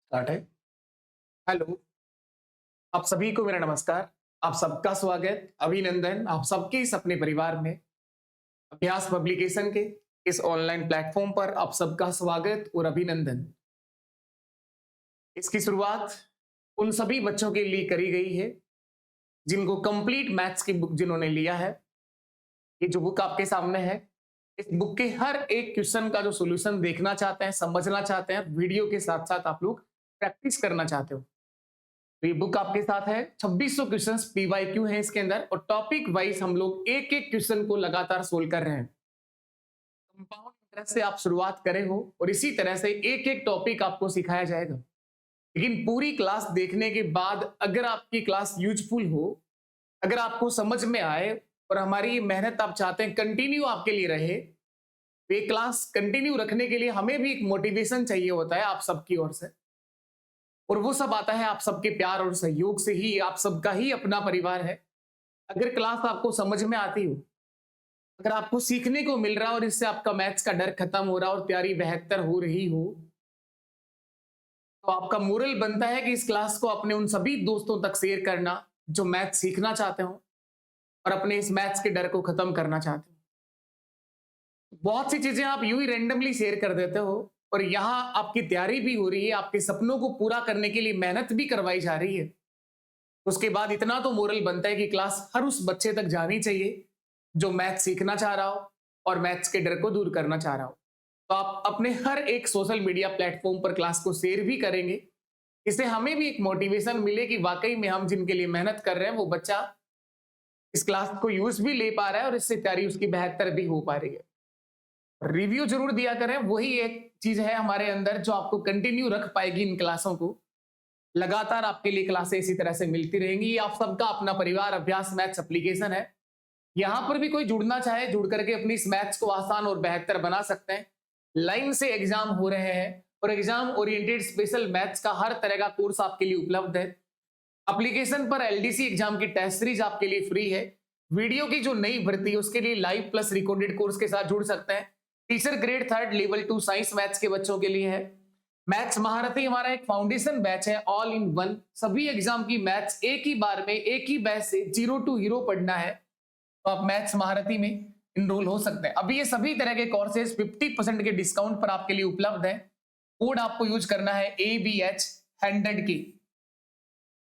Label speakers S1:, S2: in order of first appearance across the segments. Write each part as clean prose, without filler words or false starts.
S1: Start है। Hello, आप सभी को मेरा नमस्कार। आप सबका स्वागत, अभिनंदन आप सबके इस अपने परिवार में अभ्यास पब्लिकेशन के इस ऑनलाइन प्लेटफॉर्म पर आप सबका स्वागत और अभिनंदन। इसकी शुरुआत उन सभी बच्चों के लिए करी गई है जिनको कंप्लीट मैथ्स की बुक जिन्होंने लिया है। ये जो बुक आपके सामने है, इस बुक के हर एक क्वेश्चन का जो सॉल्यूशन देखना चाहते हैं, समझना चाहते हैं, वीडियो के साथ-साथ आप लोग प्रैक्टिस करना चाहते हो। तो ये बुक आपके साथ है। 2600 क्वेश्चंस पीवाईक्यू है इसके अंदर और टॉपिक वाइज हम लोग एक एक क्वेश्चन को लगातार सोल्व कर रहे हैं। कंपाउंड इंटरेस्ट से आप शुरुआत करे हो और इसी तरह से एक एक टॉपिक आपको सिखाया जाएगा। लेकिन पूरी क्लास देखने के बाद अगर आपकी क्लास यूजफुल हो, अगर आपको समझ में आए और हमारी ये मेहनत आप चाहते हैं कंटिन्यू आपके लिए रहे, तो ये क्लास कंटिन्यू रखने के लिए हमें भी एक मोटिवेशन चाहिए होता है आप सबकी ओर से। और वो सब आता है आप सबके प्यार और सहयोग से ही। आप सबका ही अपना परिवार है। अगर क्लास आपको समझ में आती हो, अगर आपको सीखने को मिल रहा है और इससे आपका मैथ्स का डर खत्म हो रहा है और तैयारी बेहतर हो रही हो, तो आपका मोरल बनता है कि इस क्लास को अपने उन सभी दोस्तों तक शेयर करना जो मैथ सीखना चाहते हो और अपने इस मैथ्स के डर को खत्म करना चाहते हो। बहुत सी चीजें आप यूं ही रैंडमली शेयर कर देते हो और यहाँ आपकी तैयारी भी हो रही है, आपके सपनों को पूरा करने के लिए मेहनत भी करवाई जा रही है। उसके बाद इतना तो मोरल बनता है कि क्लास हर उस बच्चे तक जानी चाहिए जो मैथ सीखना चाह रहा हो और मैथ्स के डर को दूर करना चाह रहा हो। तो आप अपने हर एक सोशल मीडिया प्लेटफॉर्म पर क्लास को शेयर भी करेंगे। इससे हमें भी एक मोटिवेशन मिले कि वाकई में हम जिनके लिए मेहनत कर रहे हैं वो बच्चा इस क्लास को यूज भी ले पा रहा है और इससे तैयारी उसकी बेहतर भी हो पा रही है। रिव्यू जरूर दिया करें, वही एक चीज है हमारे अंदर जो आपको कंटिन्यू रख पाएगी इन क्लासों को। लगातार आपके लिए क्लासें इसी तरह से मिलती रहेंगी। ये आप सबका अपना परिवार अभ्यास मैथ्स एप्लीकेशन है। यहाँ पर भी कोई जुड़ना चाहे जुड़ करके अपनी इस मैथ्स को आसान और बेहतर बना सकते हैं। लाइन से एग्जाम हो रहे हैं और एग्जाम ओरिएंटेड स्पेशल मैथ्स का हर तरह का कोर्स आपके लिए उपलब्ध है। एप्लीकेशन पर एलडीसी एग्जाम की टेस्ट सीरीज आपके लिए फ्री है। वीडियो की जो नई भर्ती है उसके लिए लाइव प्लस रिकॉर्डेड कोर्स के साथ जुड़ सकते हैं। Teacher grade third level 2 science maths के बच्चों के लिए है। मैथ्स महारथी हमारा एक फाउंडेशन बैच है, ऑल इन वन। सभी एग्जाम की मैथ्स एक ही बार में एक ही बैच से जीरो टू हीरो पढ़ना है, तो आप मैथ्स महारथी में इनरोल हो सकते हैं। अभी ये सभी तरह के कोर्सेज 50% के डिस्काउंट पर आपके लिए उपलब्ध है। कोड आपको यूज करना है ABH 100 की।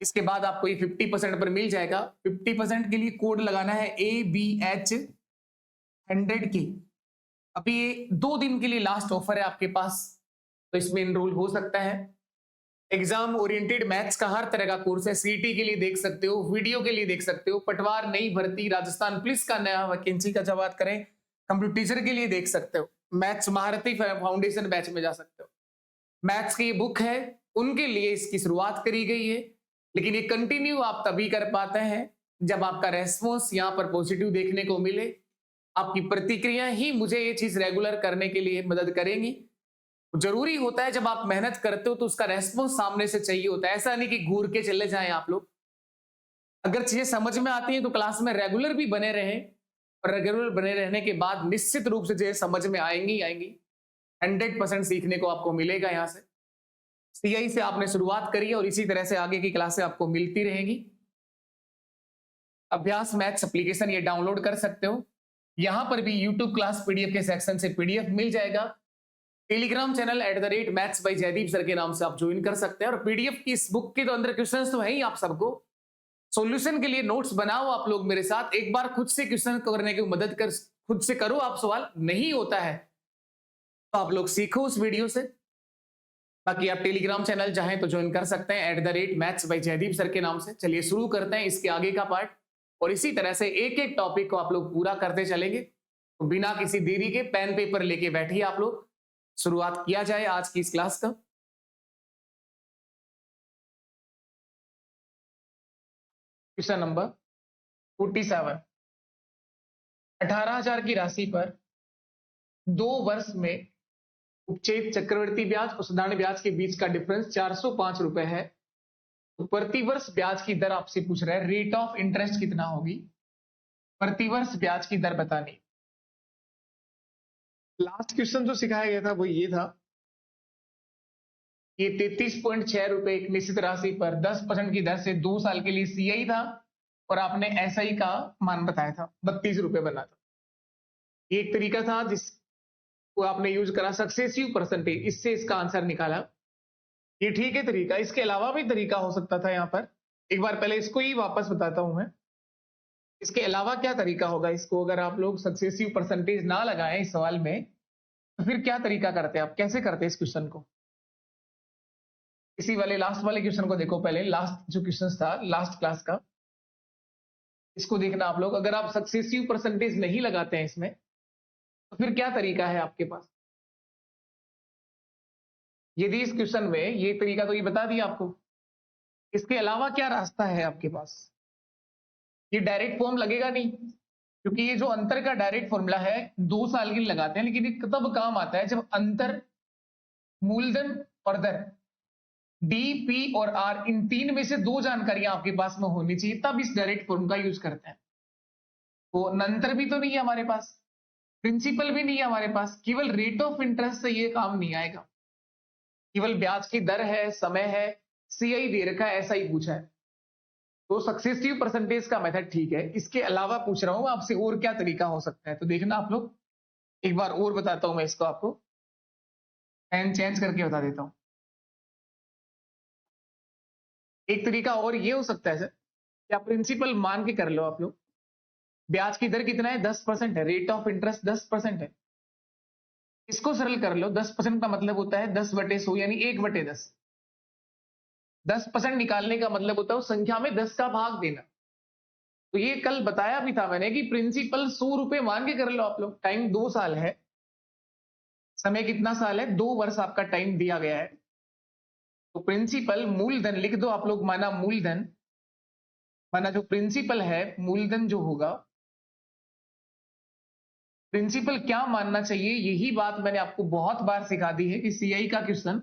S1: इसके बाद आपको ये 50% पर मिल जाएगा। 50% के लिए कोड लगाना है ABH 100 की। अभी ये 2 दिन के लिए लास्ट ऑफर है आपके पास, तो इसमें इनरोल हो सकता है। एग्जाम ओरिएंटेड मैथ्स का हर तरह का कोर्स है। सीटी के लिए देख सकते हो, वीडियो के लिए देख सकते हो, पटवार नई भर्ती, राजस्थान पुलिस का नया वैकेंसी का जब बात करें, कंप्यूटर टीचर के लिए देख सकते हो। मैथ्स महारथी फाउंडेशन बैच में जा सकते हो। मैथ्स की ये बुक है, उनके लिए इसकी शुरुआत करी गई है। लेकिन ये कंटिन्यू आप तभी कर पाते हैं जब आपका रेस्पॉन्स यहाँ पर पॉजिटिव देखने को मिले। आपकी प्रतिक्रिया ही मुझे ये चीज रेगुलर करने के लिए मदद करेंगी। जरूरी होता है जब आप मेहनत करते हो तो उसका रेस्पॉन्स सामने से चाहिए होता है। ऐसा नहीं कि घूर के चले जाएं आप लोग। अगर चीजें समझ में आती हैं तो क्लास में रेगुलर भी बने रहें और रेगुलर बने रहने के बाद निश्चित रूप से चीजें समझ में आएंगी आएंगी। 100% सीखने को आपको मिलेगा। यहाँ से सीआई से आपने शुरुआत करी है और इसी तरह से आगे की क्लासें आपको मिलती रहेंगी। अभ्यास मैथ्स एप्लीकेशन ये डाउनलोड कर सकते हो। यहां पर भी यूट्यूब क्लास पीडीएफ के सेक्शन से पीडीएफ मिल जाएगा। Telegram channel @maths by Jaydeep sir के नाम से आप ज्वाइन कर सकते हैं। और पीडीएफ की इस बुक के तो अंदर क्वेश्चंस तो है ही आप सबको। सॉल्यूशन के लिए नोट्स बनाओ आप लोग मेरे साथ, एक बार खुद से क्वेश्चन करने की मदद कर, खुद से करो आप सवाल। नहीं होता है तो आप लोग सीखो उस वीडियो से। बाकी आप टेलीग्राम चैनल चाहें तो ज्वाइन कर सकते हैं @मैथ्स बाय जयदीप सर के नाम से। चलिए शुरू करते हैं इसके आगे का पार्ट और इसी तरह से एक एक टॉपिक को आप लोग पूरा करते चलेंगे। तो बिना किसी देरी के पेन पेपर लेके बैठिए आप लोग। शुरुआत किया जाए आज की इस क्लास का। Question number 47। 18,000 की राशि पर 2 वर्ष में उपचयित चक्रवृद्धि ब्याज और साधारण ब्याज के बीच का डिफरेंस 405 रुपए है। तो प्रतिवर्ष ब्याज की दर आपसे पूछ रहा है, रेट ऑफ इंटरेस्ट कितना होगी, प्रतिवर्ष ब्याज की दर बतानी। लास्ट क्वेश्चन जो सिखाया गया था वो ये था ये 33.6 रुपए एक निश्चित राशि पर 10% की दर से 2 साल के लिए सीआई था और आपने एसआई का मान बताया था 32 रुपए बना था। ये एक तरीका था जिसको आपने यूज करा सक्सेसिव परसेंटेज, इससे इसका आंसर निकाला। ये ठीक है तरीका। इसके अलावा भी तरीका हो सकता था यहाँ पर। एक बार पहले इसको ही वापस बताता हूं मैं। इसके अलावा क्या तरीका होगा, इसको अगर आप लोग सक्सेसिव परसेंटेज ना लगाएं इस सवाल में तो फिर क्या तरीका करते आप, कैसे करते इस क्वेश्चन को? इसी वाले लास्ट वाले क्वेश्चन को देखो पहले, लास्ट जो क्वेश्चन था लास्ट क्लास का, इसको देखना आप लोग। अगर आप सक्सेसिव परसेंटेज नहीं लगाते हैं इसमें तो फिर क्या तरीका है आपके पास? यदि इस क्वेश्चन में ये तरीका तो ये बता दिया आपको, इसके अलावा क्या रास्ता है आपके पास? ये डायरेक्ट फॉर्म लगेगा नहीं, क्योंकि ये जो अंतर का डायरेक्ट फॉर्मूला है 2 साल के लिए लगाते हैं, लेकिन ये तब काम आता है जब अंतर, मूलधन और दर, डी, पी और आर, इन तीन में से 2 जानकारियां आपके पास में होनी चाहिए, तब इस डायरेक्ट फॉर्म का यूज करते हैं। तो अंतर भी तो नहीं है हमारे पास, प्रिंसिपल भी नहीं है हमारे पास, केवल रेट ऑफ इंटरेस्ट से ये काम नहीं आएगा। केवल ब्याज की दर है, समय है, सीआई दे रखा है, ऐसा ही पूछा है। तो सक्सेसिव परसेंटेज का मेथड ठीक है। इसके अलावा पूछ रहा हूं आपसे और क्या तरीका हो सकता है, तो देखना आप लोग। एक बार और बताता हूं मैं इसको आपको, पेन चेंज करके बता देता हूं। एक तरीका और ये हो सकता है सर कि आप प्रिंसिपल मान के कर लो आप लोग। ब्याज की दर कितना है? 10% है, रेट ऑफ इंटरेस्ट 10% है। इसको सरल कर लो, 10% का मतलब होता है 10/100 यानी 1/10। 10% निकालने का मतलब होता है उस संख्या में 10 का भाग देना। तो ये कल बताया भी था मैंने कि प्रिंसिपल 100 रुपए मान के कर लो आप लोग। टाइम 2 साल है, समय कितना साल है? 2 वर्ष आपका टाइम दिया गया है। तो प्रिंसिपल मूलधन लिख दो आप लोग, माना मूलधन, माना जो प्रिंसिपल है मूलधन जो होगा, प्रिंसिपल क्या मानना चाहिए, यही बात मैंने आपको बहुत बार सिखा दी है कि सीआई का क्वेश्चन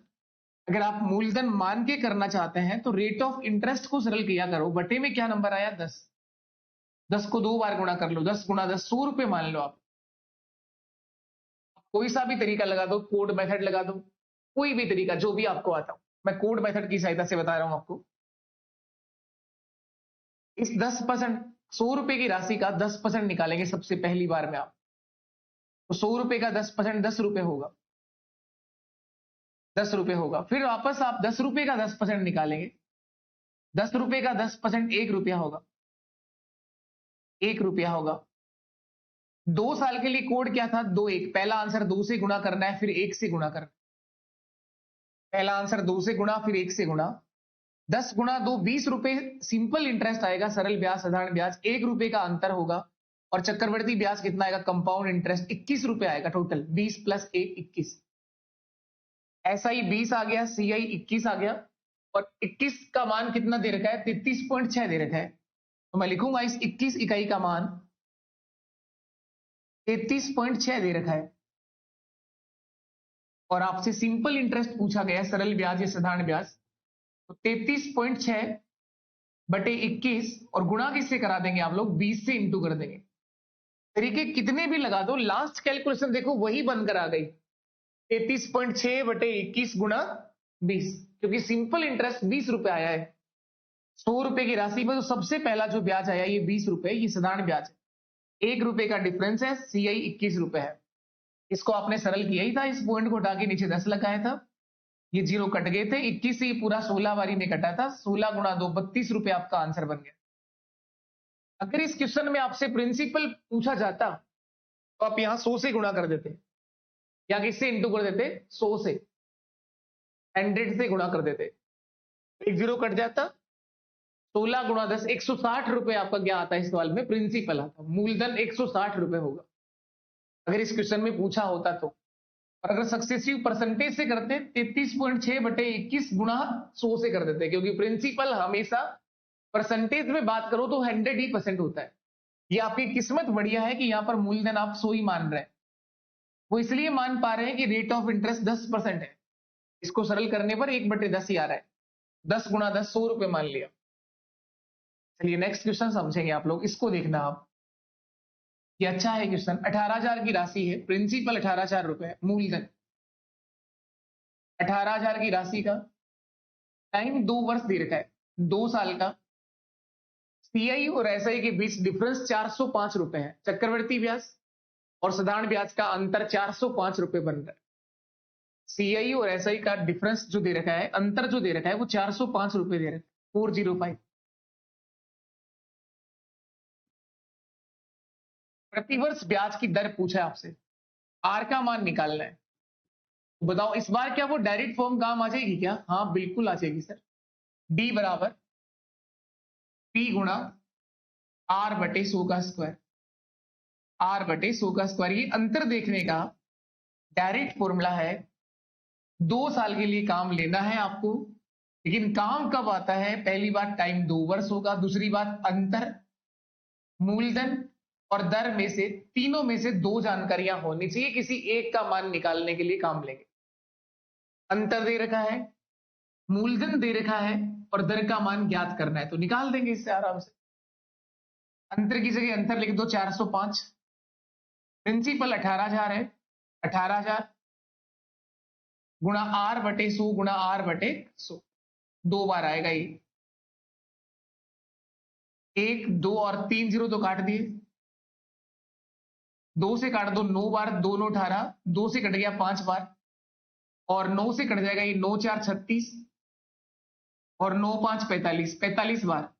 S1: अगर आप मूलधन मान के करना चाहते हैं तो रेट ऑफ इंटरेस्ट को सरल किया करो। बटे में क्या नंबर आया? 10। 10 को 2 बार गुणा कर लो, 10 गुणा 10 100 रुपए मान लो आप। कोई सा भी तरीका लगा दो, कोड मेथड लगा दो, कोई भी तरीका जो भी आपको आता हो, मैं कोड मेथड की सहायता से बता रहा हूं आपको। इस 10%, 100 रुपए की राशि का 10% निकालेंगे सबसे पहली बार में आप। तो 100 रुपए का 10% 10 रुपए होगा, 10 रुपए होगा। फिर वापस आप 10 रुपए का 10% निकालेंगे, 10 रुपए का 10% 1 रुपया होगा, 1 रुपया होगा। 2 साल के लिए कोड क्या था? 2 1। पहला आंसर 2 से गुणा करना है, फिर 1 से गुणा करना है। पहला आंसर 2 से गुणा, फिर 1 से गुणा। 10 गुणा 2 20 रुपए सिंपल इंटरेस्ट आएगा, सरल ब्याज, साधारण ब्याज। 1 रुपए का अंतर होगा और चक्रवर्ती ब्याज कितना आएगा? कंपाउंड इंटरेस्ट 21 रुपए आएगा टोटल। 20 + 1 21। ऐसा ही 20 आ गया, सीआई 21 आ गया और 21 का मान कितना दे रखा है? 33.6 दे रखा है। तो मैं लिखूंगा इस 21 इकाई का मान 33.6 दे रखा है और आपसे सिंपल इंटरेस्ट पूछा गया है, सरल ब्याज या साधारण ब्याज। तो 33.6 बटे 21 और गुणा किससे करा देंगे आप लोग? 20 से इंटू कर देंगे। तरीके कितने भी लगा दो, लास्ट कैलकुलेशन देखो वही बनकर आ गई, 33.6 बटे 21 गुणा 20, क्योंकि सिंपल इंटरेस्ट 20 रुपए आया है 100 रुपए की राशि में। तो सबसे पहला जो ब्याज आया ये 20 रुपए, ये साधारण ब्याज है। 1 रुपए का डिफरेंस है, सीआई 21 रुपए है। इसको आपने सरल किया ही था, इस पॉइंट को हटा के नीचे 10 लगाया था, ये जीरो कट गए थे। 21 से ये पूरा 16 बारी में कटा था, 16 गुणा 2 32 रुपए आपका आंसर बन गया। अगर इस क्वेश्चन में आपसे प्रिंसिपल पूछा जाता तो आप यहां 100 से गुणा कर देते या किससे इंटू कर देते? 100 से, 100 से गुणा कर देते, एक जीरो कट जाता। 16 गुणा 10 160 रुपए आपका क्या आता है इस सवाल में? प्रिंसिपल आता। मूलधन 160 रुपए होगा अगर इस क्वेश्चन में पूछा होता तो। और अगर सक्सेसिव परसेंटेज से करते 33.6 बटे 21 गुणा 100 से कर देते, क्योंकि प्रिंसिपल हमेशा परसेंटेज में बात करो तो 100% होता है। ये आपकी किस्मत बढ़िया है कि यहाँ पर मूलधन आप 100 ही मान रहे हैं। वो इसलिए मान पा रहे हैं कि रेट ऑफ इंटरेस्ट 10% है। इसको सरल करने पर 1/10 ही आ रहा है। 10 गुणा 10 100 रुपए मान लिया। चलिए नेक्स्ट क्वेश्चन समझेंगे आप लोग, इसको देखना आप। ये अच्छा है क्वेश्चन। 18,000 की राशि है, प्रिंसिपल 18,000 रुपए, मूलधन 18,000 की राशि का, टाइम 2 वर्ष दे रखा है, 2 साल का। सीआई और एसआई के बीच डिफरेंस 405 रुपए है। चक्रवर्ती ब्याज और साधारण ब्याज का अंतर 405 रुपए बन रहा है। सीआई और एसआई का डिफरेंस जो दे रखा है, अंतर जो दे रखा है वो 405 रुपए दे रखा है, 405। प्रतिवर्ष ब्याज की दर पूछा है आपसे, आर का मान निकालना है। तो बताओ इस बार क्या वो डायरेक्ट फॉर्म काम आ जाएगी क्या? हाँ बिल्कुल आ जाएगी सर। डी बराबर पी गुणा आर बटे 100 का स्क्वायर, आर बटे 100 का स्क्वायर। ये अंतर देखने का डायरेक्ट फॉर्मूला है। 2 साल के लिए काम लेना है आपको, लेकिन काम कब आता है? पहली बात टाइम 2 वर्ष होगा, दूसरी बात अंतर, मूलधन और दर में से, तीनों में से 2 जानकारियां होनी चाहिए, किसी एक का मान निकालने के लिए काम लेंगे। अंतर दे रखा है, मूलधन दे रखा है और दर का मान ज्ञात करना है, तो निकाल देंगे इससे आराम से। अंतर की जगह अंतर लिख दो 405, प्रिंसिपल 18,000 है, 18,000 गुणा आर बटे 100 गुणा आर बटे 100, 2 बार आएगा ये। 1 2 और 3 0 तो काट दिए, 2 से काट दो 9 बार, 2 9 18, 2 से कट गया 5 बार और 9 से कट जाएगा ये 9 4 36 और 9 5 45, 45 बार।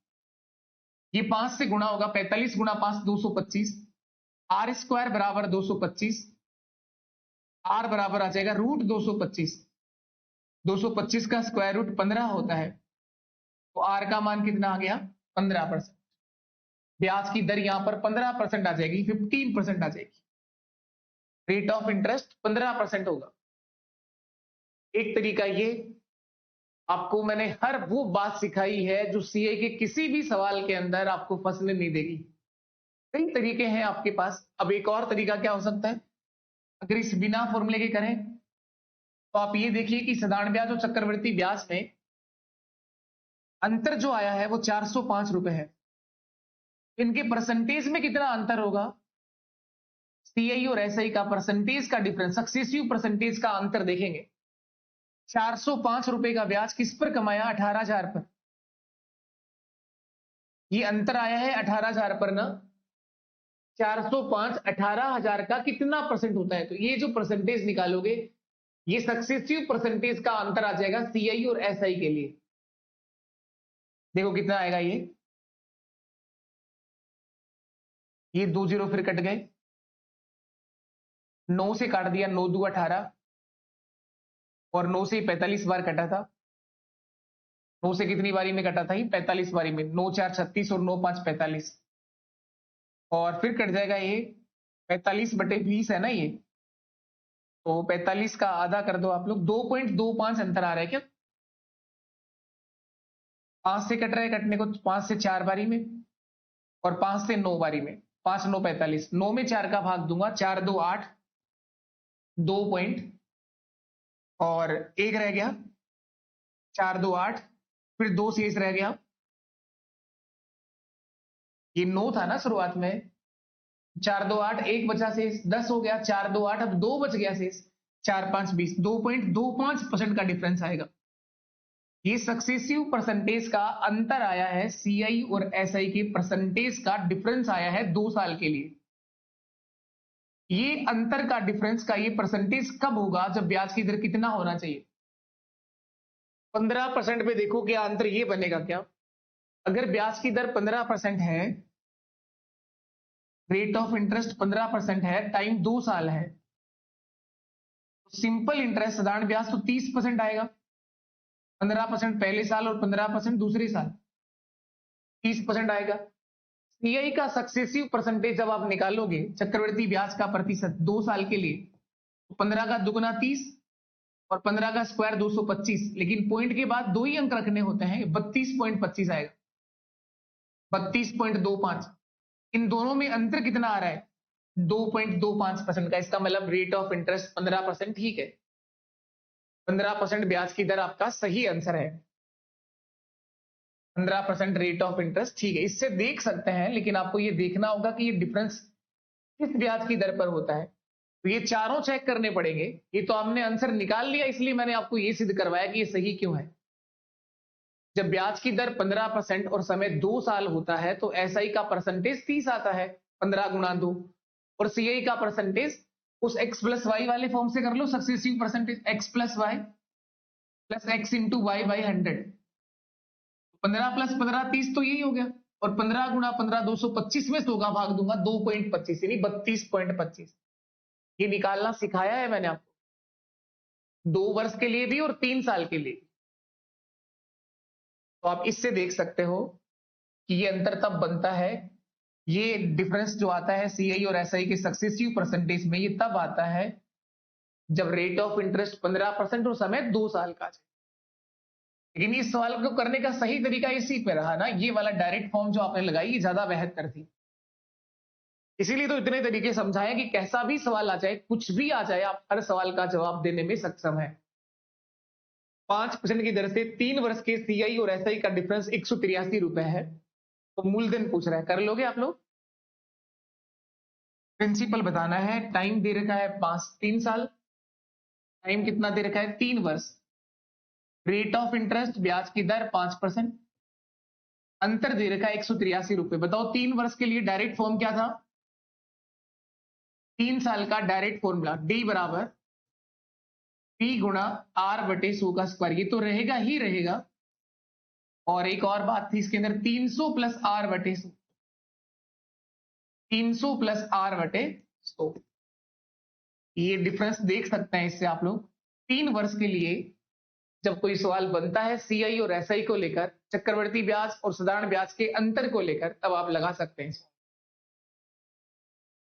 S1: ये 5 से गुणा होगा, 45 गुणा 5 225, आर स्क्वायर बराबर 225, आर बराबर आ जाएगा रूट 225, 225 का स्क्वायर रूट 15 होता है, तो आर का मान कितना आ गया? 15%। ब्याज की दर यहां पर 15% आ जाएगी, 15% आ जाएगी। रेट ऑफ इंटरेस्ट 15% होगा। एक तरीका ये, आपको मैंने हर वो बात सिखाई है जो सीए के किसी भी सवाल के अंदर आपको फंसने नहीं देगी। कई तरीके हैं आपके पास। अब एक और तरीका क्या हो सकता है, अगर इस बिना फॉर्मूले के करें तो आप ये देखिए कि साधारण ब्याज और चक्रवृद्धि ब्याज में अंतर जो आया है वो 405 रुपए है। इनके परसेंटेज में कितना अंतर होगा? सीआई और एसआई का परसेंटेज का डिफरेंस, सक्सेसिव परसेंटेज का अंतर देखेंगे। 405 रुपए का ब्याज किस पर कमाया? 18,000 पर। ये अंतर आया है 18,000 पर ना। 405 18,000 का कितना परसेंट होता है? तो ये जो परसेंटेज निकालोगे, ये सक्सेसिव परसेंटेज का अंतर आ जाएगा सीआई और एसआई के लिए। देखो कितना आएगा ये 2 0 फिर कट गए, 9 से काट दिया, 9 2 18 और 9 से 45 बार कटा था। 9 से कितनी बारी में कटा था? ये 45 बारी में। 9 4 36 और 9 5 45 और फिर कट जाएगा ये 45 बटे 20 है ना ये, तो 45 का आधा कर दो आप लोग। 2.25 अंतर आ रहा है क्या? 5 से कट रहा है, कटने को 5 से 4 बारी में और 5 से 9 बारी में। 5 9 45, 9 में 4 का भाग दूंगा, 4 2 8, 2 पॉइंट और 1 रह गया, 4 2 8, फिर 2 शेष रह गया। ये 9 था ना शुरुआत में, 4 2 8, 1 बचा शेष, 10 हो गया, 4 2 8, अब 2 बच गया शेष, 4 5 20, 2.25% का डिफरेंस आएगा। ये सक्सेसिव परसेंटेज का अंतर आया है, सीआई और एसआई के परसेंटेज का डिफरेंस आया है 2 साल के लिए। ये अंतर का डिफरेंस का ये परसेंटेज कब होगा? जब ब्याज की दर कितना होना चाहिए? 15% पे देखो क्या अंतर ये बनेगा क्या? अगर ब्याज की दर 15% है, रेट ऑफ इंटरेस्ट 15% है, टाइम 2 साल है, सिंपल इंटरेस्ट साधारण ब्याज तो 30% आएगा। 15% पहले साल और 15% दूसरे साल, 30% आएगा। सीआई का सक्सेसिव परसेंटेज जब आप निकालोगे, चक्रवृद्धि ब्याज का प्रतिशत 2 साल के लिए, तो 15 का दुगुना 30 और 15 का स्क्वायर 225, लेकिन पॉइंट के बाद 2 ही अंक रखने होते हैं, 32.25 आएगा, 32.25। इन दोनों में अंतर कितना आ रहा है? 2.25% का। इसका मतलब रेट ऑफ इंटरेस्ट 15% ठीक है। 15% ब्याज की दर आपका सही आंसर है। 15% रेट ऑफ इंटरेस्ट ठीक है, इससे देख सकते हैं, लेकिन आपको ये देखना होगा कि ये डिफरेंस किस ब्याज की दर पर होता है। तो ये चारों चेक करने पड़ेंगे। ये तो हमने आंसर निकाल लिया, इसलिए मैंने आपको ये सिद्ध करवाया कि ये सही क्यों है। जब ब्याज की दर 15% और समय 2 साल होता है तो एसआई का परसेंटेज 30 आता है, 15 गुणा 2, और सीआई का परसेंटेज उस x प्लस वाई वाले फॉर्म से कर लो, successive percentage x plus Y plus x into Y by 100। 15 प्लस 15 30 तो यही हो गया, और 15 गुणा 15 225 में 100 का भाग दूंगा 2.25 यानी 32.25। ये निकालना सिखाया है मैंने आपको, 2 वर्ष के लिए भी और 3 साल के लिए। तो आप इससे देख सकते हो कि ये अंतर तब बनता है, ये डिफरेंस जो आता है सीआई और एसआई के सक्सेसिव परसेंटेज में, ये तब आता है जब रेट ऑफ इंटरेस्ट 15% और समय 2 साल का है। लेकिन इस सवाल को करने का सही तरीका इसी पे रहा ना, ये वाला डायरेक्ट फॉर्म जो आपने लगाई ये ज्यादा बेहतर थी। इसीलिए तो इतने तरीके समझाया कि कैसा भी सवाल आ जाए, कुछ भी आ जाए, आप हर सवाल का जवाब देने में सक्षम है। 5% की दर से 3 वर्ष के सीआई और एसआई का डिफरेंस 183 रुपए है। तो मूलधन पूछ रहा है, कर लोगे आप लोग? प्रिंसिपल बताना है, टाइम दे रखा है 3 साल, टाइम कितना दे रखा है 3 वर्ष, रेट ऑफ इंटरेस्ट ब्याज की दर 5%, अंतर दे रखा है 183 रुपए। बताओ 3 वर्ष के लिए डायरेक्ट फॉर्म क्या था? 3 साल का डायरेक्ट फॉर्मूला डी बराबर पी गुणा आर बटे 100 का स्क्वायर, ये तो रहेगा ही रहेगा। और एक और बात थी इसके अंदर, 300 प्लस आर बटे 100, 300 प्लस आर बटे 100। ये डिफरेंस देख सकते हैं इससे आप लोग। 3 वर्ष के लिए जब कोई सवाल बनता है सीआई और एसआई को लेकर, चक्रवर्ती ब्याज और साधारण ब्याज के अंतर को लेकर, तब आप लगा सकते हैं।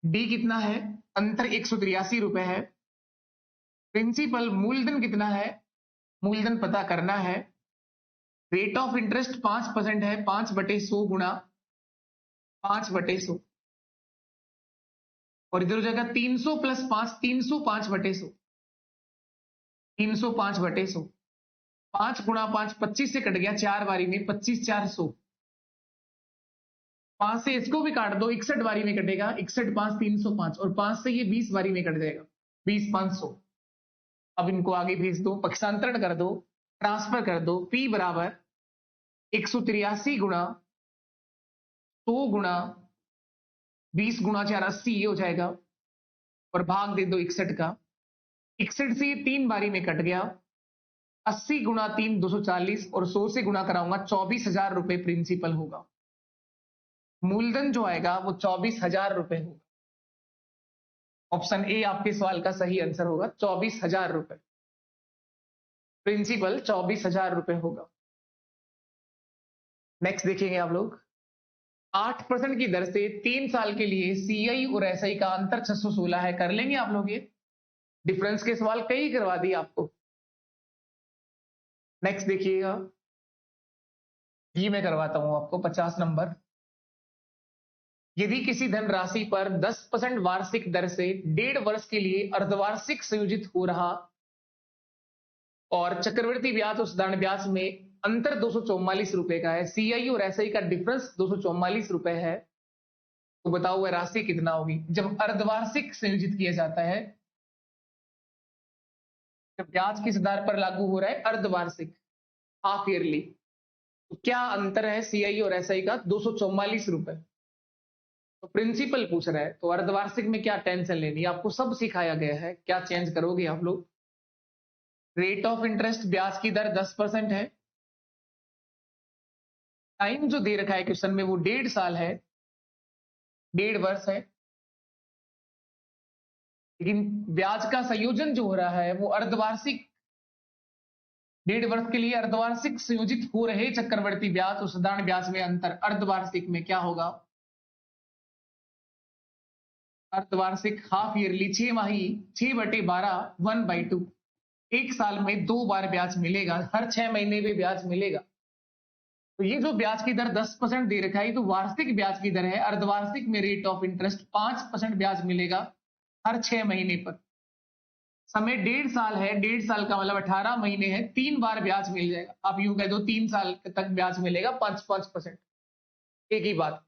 S1: डी कितना है? अंतर 183 रुपए है। प्रिंसिपल मूलधन कितना है? मूलधन पता करना है। रेट ऑफ इंटरेस्ट 5% है, 5/100 गुणा 5/100, और इधर हो जाएगा 300 प्लस 5, 300 5/100, 300 5/100, 5 गुणा 5 25 से कट गया 4 बारी में, 25 4 100, 5 से इसको भी काट दो 61 बारी में कटेगा, 61 5 305, और 5 से ये 20 बारी में कट जाएगा, 20 500। अब इनको आगे भेज दो, पक्षांतरण कर दो, ट्रांसफर कर दो। P बराबर 183 गुणा 100 गुणा 20 गुणा 4 80, ये हो जाएगा, और भाग दे दो 61 का। 61 से 3 बारी में कट गया, 80 गुणा 3 240, और 100 से गुणा कराऊंगा 24,000 रुपए प्रिंसिपल होगा। मूलधन जो आएगा वो 24,000 रुपए होगा। ऑप्शन ए आपके सवाल का सही आंसर होगा, 24,000 रुपए। प्रिंसिपल 24,000 रुपए होगा। नेक्स्ट देखेंगे आप लोग, 8% की दर से 3 साल के लिए सीआई और एसआई का अंतर 616 है। कर लेंगे आप लोग? ये डिफरेंस के सवाल कई करवा दिए आपको। नेक्स्ट देखिएगा, ये मैं करवाता हूं आपको 50 नंबर। यदि किसी धनराशि पर 10% वार्षिक दर से 1.5 वर्ष के लिए अर्धवार्षिक संयोजित हो रहा और चक्रवृद्धि ब्याज और साधारण ब्याज में अंतर 244 रुपए का है, सीआई और एसआई का डिफरेंस 244 रुपए है, तो बताओ वह राशि कितना होगी? जब अर्धवार्षिक संयोजित किया जाता है, जब ब्याज किस दर पर लागू हो रहा है? अर्धवार्षिक, हाफ ईयरली, तो क्या अंतर है सीआई और एसआई का? 244 रुपए। तो प्रिंसिपल पूछ रहा है, तो अर्धवार्षिक में क्या टेंशन लेनी, आपको सब सिखाया गया है। क्या चेंज करोगे आप लोग? रेट ऑफ इंटरेस्ट ब्याज की दर 10% है, टाइम जो दे रखा है क्वेश्चन में वो 1.5 साल है, 1.5 वर्ष है, लेकिन ब्याज का संयोजन जो हो रहा है वो अर्धवार्षिक, 1.5 वर्ष के लिए अर्धवार्षिक संयोजित हो रहे चक्रवर्ती ब्याज और साधारण ब्याज में अंतर अर्धवार्षिक में क्या होगा? अर्धवार्षिक हाफ ईयरली, 6 माही, 6/12 1/2, एक साल में 2 बार ब्याज मिलेगा, हर 6 महीने में ब्याज मिलेगा। तो ये जो ब्याज की दर 10% दे रखा है तो वार्षिक ब्याज की दर है। अर्धवार्षिक में रेट ऑफ इंटरेस्ट 5% ब्याज मिलेगा हर 6 महीने पर। समय 1.5 साल है, 1.5 साल का मतलब 18 महीने है, 3 बार ब्याज मिल जाएगा। आप यूं कह दो 3 साल तक ब्याज मिलेगा 5-5%, एक ही बात।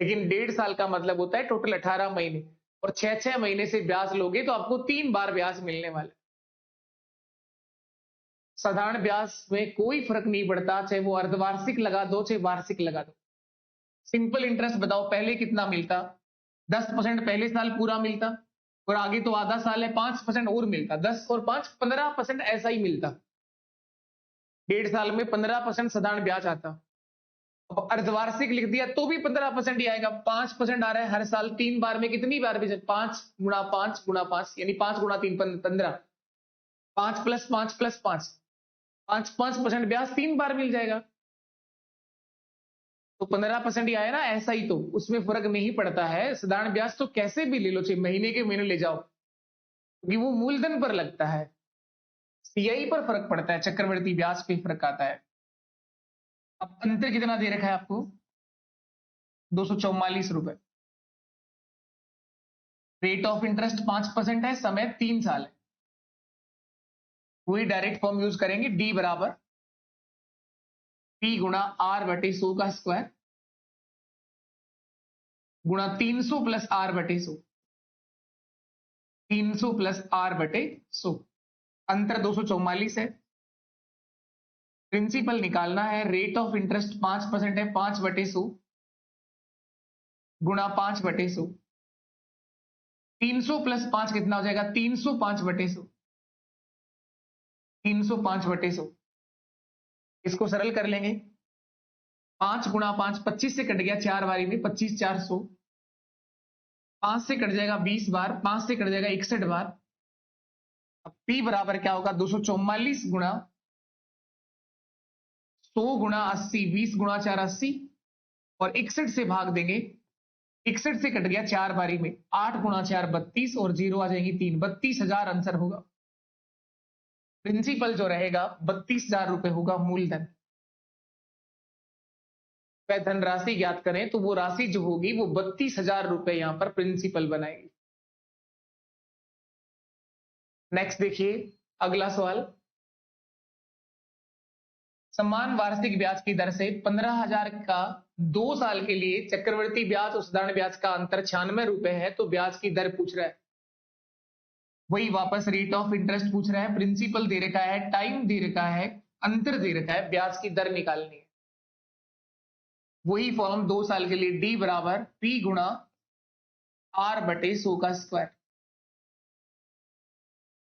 S1: लेकिन 1.5 साल का मतलब होता है टोटल 18 महीने, और 6-6 महीने से ब्याज लोगे तो आपको 3 बार ब्याज मिलने वाला है। साधारण ब्याज में कोई फर्क नहीं पड़ता, चाहे वो अर्धवार्षिक लगा दो चाहे वार्षिक लगा दो। सिंपल इंटरेस्ट बताओ, पहले कितना मिलता? 10% पहले साल पूरा मिलता, और आगे तो आधा साल है 5% और मिलता। 10 और 5 15% ऐसा ही मिलता। 1.5 साल में 15% साधारण ब्याज आता। अब अर्धवार्षिक लिख दिया तो भी 15% ही आएगा। 5% आ रहा है हर साल, 3 बार में कितनी बार भी? 5 गुणा 5 गुणा 5 यानी 5 गुणा 3 15। 5 प्लस 5 प्लस 5, 5% ब्याज 3 बार मिल जाएगा। तो 15% ही आया ना, ऐसा ही तो उसमें फर्क नहीं पड़ता है। साधारण ब्याज तो कैसे भी ले लो, चाहे महीने के महीने ले जाओ, क्योंकि वो मूलधन पर लगता है। सीआई पर फर्क पड़ता है, चक्रवृद्धि ब्याज पे फर्क आता है। अब अंतर कितना दे रखा है आपको? 244 रुपए। रेट ऑफ इंटरेस्ट 5% है, समय 3 साल है। वही डायरेक्ट फॉर्म यूज करेंगे, डी बराबर पी गुणा आर बटे 100 का स्क्वायर गुणा 300 प्लस आर बटे 100। 300 प्लस आर बटे 100। अंतर 244 है। प्रिंसिपल निकालना है, रेट ऑफ इंटरेस्ट 5% है, 5/100 गुणा 5/100। 300 प्लस 5 कितना हो जाएगा? 305/100। 305/100। इसको सरल कर लेंगे। 5 गुणा 5 25 से कट गया 4 बारी में, 25 4 100। 5 से कट जाएगा 20 बार, 5 से कट जाएगा 61 बार। अब पी बराबर क्या होगा? 244 गुणा 100 गुणा 80, 20 गुणा 4 80, और 61 से भाग देंगे। 61 से कट गया 4 बारी में, 8 गुणा 4 32, और 0 आ जाएंगी 3। 32,000 आंसर होगा। प्रिंसिपल जो रहेगा 32,000 रुपए होगा मूलधन। वह धनराशि ज्ञात करें तो वो राशि जो होगी वो 32,000 रुपए यहां पर प्रिंसिपल बनाएगी। नेक्स्ट देखिए अगला सवाल। समान वार्षिक ब्याज की दर से 15,000 का 2 साल के लिए चक्रवृद्धि ब्याज और साधारण ब्याज का अंतर 96 रुपए है, तो ब्याज की दर पूछ रहा है। वही वापस रेट ऑफ इंटरेस्ट पूछ रहा है, प्रिंसिपल दे रखा है, टाइम दे रखा है, अंतर दे रखा है, ब्याज की दर निकालनी है। वही फॉर्म 2 साल के लिए, डी बराबर पी गुणा आर बटे 100 का स्क्वायर।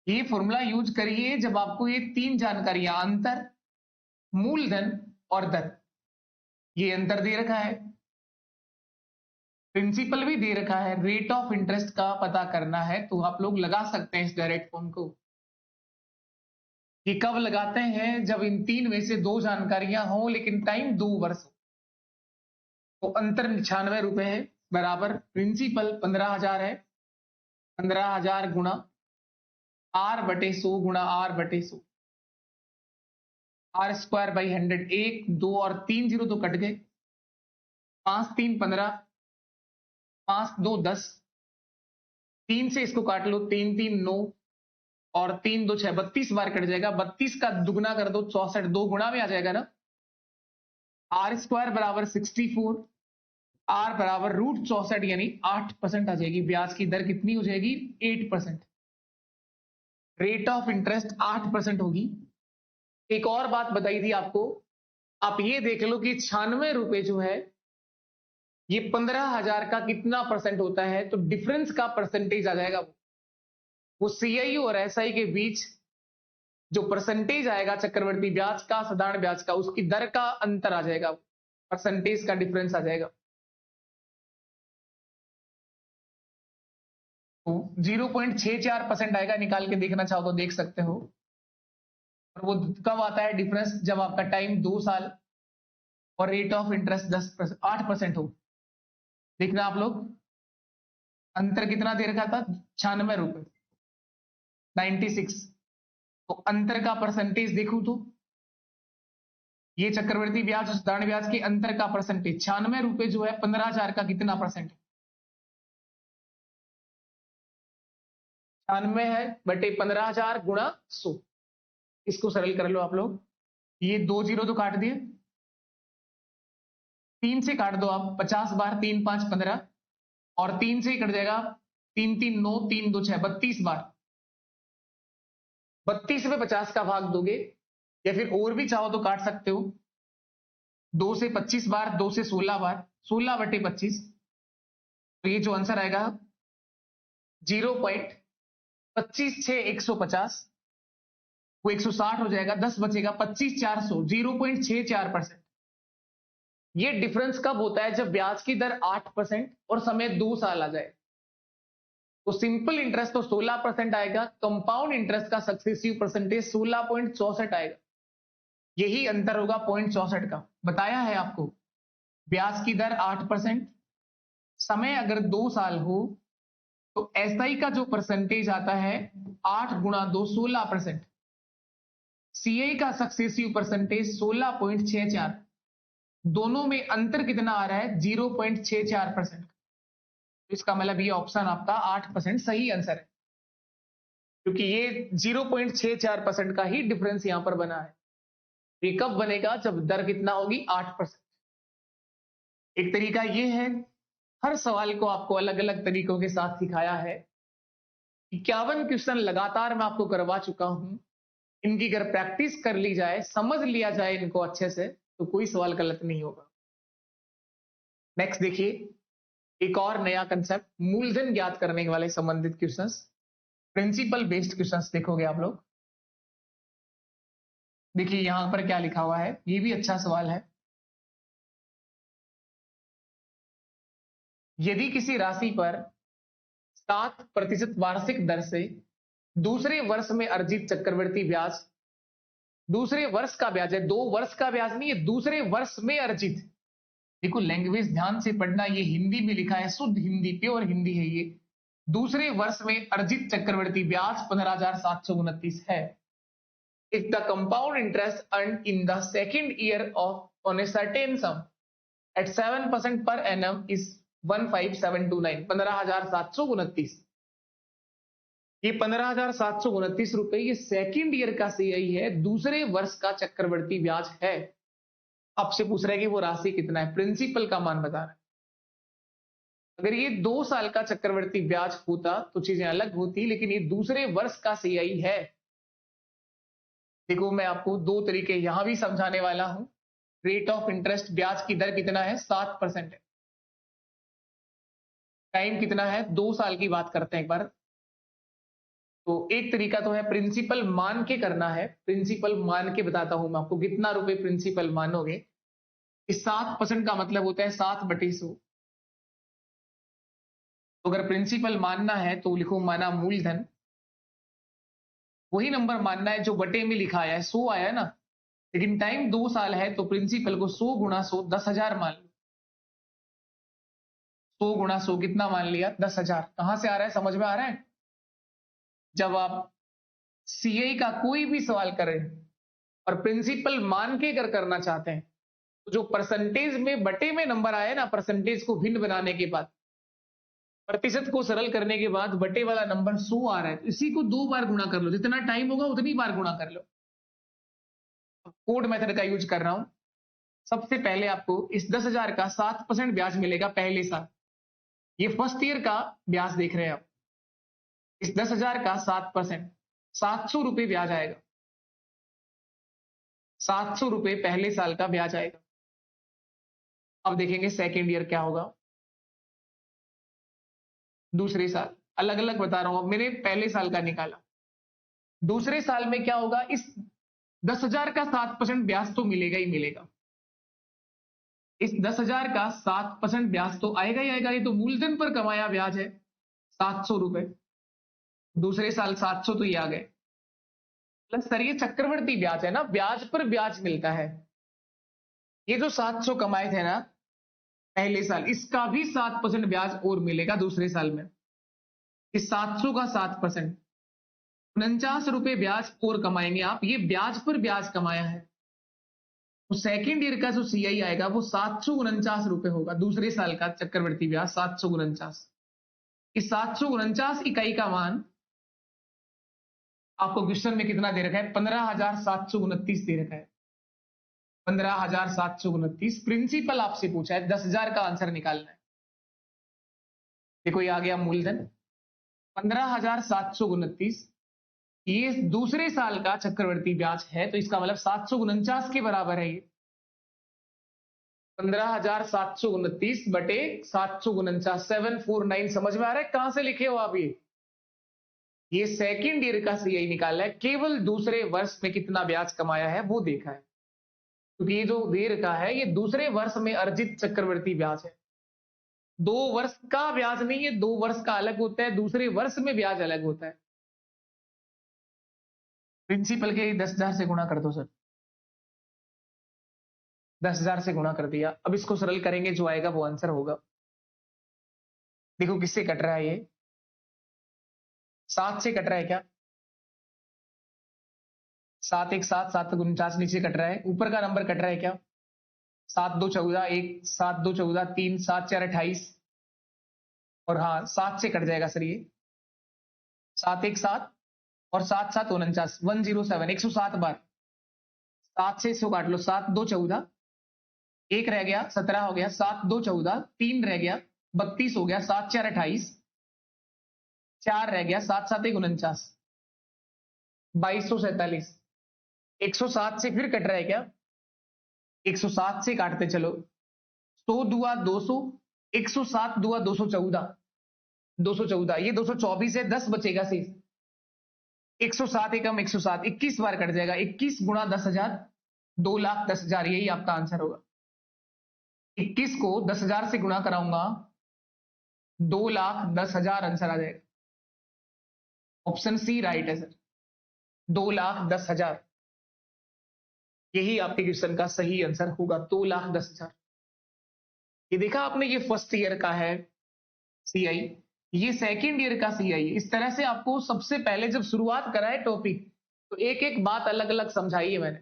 S1: ये फॉर्मूला यूज करिए जब आपको ये 3 जानकारियां, अंतर, मूलधन और दर, ये अंतर दे रखा है, प्रिंसिपल भी दे रखा है, रेट ऑफ इंटरेस्ट का पता करना है, तो आप लोग लगा सकते हैं इस डायरेक्ट फॉर्म को। ये कब लगाते हैं? जब इन 3 में से 2 जानकारियां हो लेकिन टाइम 2 वर्ष हो। तो अंतर 96 रुपए है, बराबर प्रिंसिपल 15,000 है। 15,000 गुणा आर बटे 100 गुणा आर बटे 100। आर स्क्वायर बाई 100, 1 2 और 3 जीरो तो कट गए। 5 3 15, 5 2 10, 3 से इसको काट लो, 3 3 9, और 3 2 6, 32 बार कट जाएगा। 32 का दुगना कर दो 64, 2 गुणा में आ जाएगा ना। आर स्क्वायर बराबर 64, आर बराबर √64 यानी 8% आ जाएगी। ब्याज की दर कितनी हो जाएगी? 8%। रेट ऑफ इंटरेस्ट 8% होगी। एक और बात बताई थी आपको, आप ये देख लो कि 96 रुपए जो है ये 15,000 का कितना परसेंट होता है, तो डिफरेंस का परसेंटेज आ जाएगा। वो सीआई और एसआई के बीच जो परसेंटेज आएगा चक्रवर्ती ब्याज का, साधारण ब्याज का, उसकी दर का अंतर आ जाएगा, परसेंटेज का डिफरेंस आ जाएगा। तो 0.64% आएगा, निकाल के देखना चाहो तो देख सकते हो। और वो कब आता है डिफरेंस? जब आपका टाइम 2 साल और रेट ऑफ इंटरेस्ट 10% 8% हो। देखना आप लोग, अंतर कितना दे रखा था? 96 रुपए, 96। तो अंतर का परसेंटेज देखूं तो ये चक्रवर्ती ब्याज और साधारण ब्याज के अंतर का परसेंटेज 96 रुपए जो है 15,000 का कितना परसेंट है? 96 है बटे 15,000 गुणा 100। इसको सरल कर लो आप लोग। ये 2 जीरो तो काट दिए, 3 से काट दो आप, 50 बार 3 5 15, और 3 से ही कट जाएगा 3 3 9 3 2 6 32 बार। 32 में 50 का भाग दोगे, या फिर और भी चाहो तो काट सकते हो। 2 से 25 बार, 2 से 16 बार, 16/25। तो ये जो आंसर आएगा 0.256150, वो 160 हो जाएगा, 10 बचेगा, 25,400, 0.64%। ये डिफरेंस कब होता है? जब ब्याज की दर 8% और समय 2 साल आ जाए। तो सिंपल इंटरेस्ट तो 16% आएगा, कंपाउंड इंटरेस्ट का सक्सेसिव परसेंटेज 16.64 आएगा। यही अंतर होगा 0.64 का। बताया है आपको, ब्याज की दर 8%, समय अगर 2 साल हो तो एसआई का जो परसेंटेज आता है 8 गुणा 2 16%, सीआई का सक्सेसिव परसेंटेज 16.64। दोनों में अंतर कितना आ रहा है? 0.64%। इसका मतलब ये ऑप्शन आपका 8% सही आंसर है, क्योंकि ये 0.64% का ही डिफरेंस यहां पर बना है। ये कब बनेगा? जब दर कितना होगी? 8%। एक तरीका ये है, हर सवाल को आपको अलग अलग तरीकों के साथ सिखाया है। 51 क्वेश्चन लगातार मैं आपको करवा चुका हूं। इनकी अगर प्रैक्टिस कर ली जाए, समझ लिया जाए इनको अच्छे से, तो कोई सवाल गलत नहीं होगा। नेक्स्ट देखिए, एक और नया कंसेप्ट, मूलधन ज्ञात करने वाले संबंधित क्वेश्चंस, प्रिंसिपल बेस्ड क्वेश्चंस देखोगे आप लोग। देखिए यहां पर क्या लिखा हुआ है, ये भी अच्छा सवाल है। यदि किसी राशि पर 7% वार्षिक दर से दूसरे वर्ष में अर्जित चक्रवृद्धि ब्याज, दूसरे वर्ष का ब्याज है, 2 वर्ष का ब्याज नहीं है, दूसरे वर्ष में अर्जित। देखो लैंग्वेज ध्यान से पढ़ना, ये हिंदी में लिखा है, शुद्ध हिंदी, प्योर हिंदी है ये। दूसरे वर्ष में अर्जित चक्रवृद्धि ब्याज 15,729 है। if the compound interest earned in the second year of on a certain sum at 7% per annum is 15,729, 15,729। ये 15,729 रुपए ये सेकंड ईयर का सीआई है, दूसरे वर्ष का चक्रवृद्धि ब्याज है। आपसे पूछ रहा है कि वो राशि कितना है, प्रिंसिपल का मान बता रहा है। अगर ये 2 साल का चक्रवृद्धि ब्याज होता तो चीजें अलग होती, लेकिन ये दूसरे वर्ष का सीआई है। देखो मैं आपको 2 तरीके यहां भी समझाने वाला हूं। रेट ऑफ इंटरेस्ट, ब्याज की दर कितना है? 7% है। टाइम कितना है? 2 साल की बात करते हैं एक बार। तो एक तरीका तो है प्रिंसिपल मान के करना है, प्रिंसिपल मान के बताता हूं मैं आपको कितना रुपए प्रिंसिपल मानोगे। इस 7% का मतलब होता है 7/100। तो अगर प्रिंसिपल मानना है तो लिखो माना मूलधन, वही नंबर मानना है जो बटे में लिखा आया है, 100 आया है ना, लेकिन टाइम 2 साल है तो प्रिंसिपल को 100 गुणा 100 10,000 मान लो। 100 गुणा 100 कितना मान लिया? 10,000। कहां से आ रहा है, समझ में आ रहा है? जब आप सीए का कोई भी सवाल करें और प्रिंसिपल मान के अगर करना चाहते हैं, तो जो परसेंटेज में बटे में नंबर आया ना, परसेंटेज को भिन्न बनाने के बाद, प्रतिशत को सरल करने के बाद बटे वाला नंबर 100 आ रहा है, तो इसी को 2 बार गुणा कर लो, जितना टाइम होगा उतनी बार गुणा कर लो। कोड मेथड का यूज कर रहा हूं। सबसे पहले आपको इस 10,000 का 7% ब्याज मिलेगा पहले साल। ये फर्स्ट ईयर का ब्याज देख रहे हैं आप। इस 10,000 का 7%, 700 रुपए ब्याज आएगा। 700 रुपए पहले साल का ब्याज आएगा। अब देखेंगे सेकेंड ईयर क्या होगा। दूसरे साल अलग अलग बता रहा हूं, अब मैंने पहले साल का निकाला। दूसरे साल में क्या होगा? इस 10,000 का 7% ब्याज तो मिलेगा ही मिलेगा। इस 10,000 का 7% ब्याज तो आएगा ही आएगा, ये तो मूलधन पर कमाया ब्याज है 700 रुपए। दूसरे साल 700 तो ये आ गए, प्लस सर ये चक्रवृद्धि ब्याज है ना, ब्याज पर ब्याज मिलता है। ये जो 700 कमाए थे ना पहले साल, इसका भी 7% ब्याज और मिलेगा दूसरे साल में। इस 700 का 7%, 49 रुपए ब्याज और कमाएंगे आप। ये ब्याज पर ब्याज कमाया है। तो सेकेंड ईयर का जो सीआई आएगा वो 749 रुपए होगा। दूसरे साल का चक्रवृद्धि ब्याज 749। इस 749 इकाई का मान आपको क्वेश्चन में कितना दे रखा है? 15,729 दे रखा है। 15,729 प्रिंसिपल आपसे पूछा है, 10,000 का आंसर निकालना है। देखो ये आ गया मूलधन, 15,729 ये दूसरे साल का चक्रवृद्धि ब्याज है, तो इसका मतलब 749 के बराबर है ये। 15,729 बटे 749, 749 समझ में आ रहा है कहां से लिखे हो आप? ये सेकेंड ईयर का सीआई निकाला है, केवल दूसरे वर्ष में कितना ब्याज कमाया है वो देखा है, क्योंकि ये जो दे रखा है ये दूसरे वर्ष में अर्जित चक्रवृद्धि ब्याज है। 2 वर्ष का ब्याज नहीं, ये 2 वर्ष का अलग होता है, दूसरे वर्ष में ब्याज अलग होता है। प्रिंसिपल के 10,000 से गुणा कर दो सर, 10,000 से गुणा कर दिया। अब इसको सरल करेंगे, जो आएगा वो आंसर होगा। देखो किससे कट रहा है ये, 7 से कट रहा है क्या? 7 1 7, 7 49 नीचे कट रहा है, ऊपर का नंबर कट रहा है क्या? 7 2 14, 1 7 2 14, 3 7 4 28, और हाँ 7 से कट जाएगा सर ये, 7 1 7 और 7 7 49, 107, 107 बार। 7 से इसको काट लो, 7 2 14, 1 रह गया 17 हो गया, 7 2 14, 3 रह गया 32 हो गया, 7 4 28, 4 रह गया, 7 7 1 49, 2247। 107 से फिर कट रहा है क्या? 107 से काटते चलो, 100 दुआ 200, 107 दुआ 214, 214 ये 224 है, 10 बचेगा शेष। 107 एकम 107, 21 बार कट जाएगा, 21 गुणा 10,000, 2,10,000, यही आपका आंसर होगा। 21 को 10,000 से गुणा कराऊंगा, 2,10,000 आंसर आ जाएगा। ऑप्शन सी राइट है सर, 2,10,000 यही आपके क्वेश्चन का सही आंसर होगा, 2,10,000। ये देखा आपने, ये फर्स्ट ईयर का है सीआई, ये सेकंड ईयर का सीआई। इस तरह से आपको सबसे पहले जब शुरुआत करा है टॉपिक, तो एक एक बात अलग अलग समझाई है मैंने,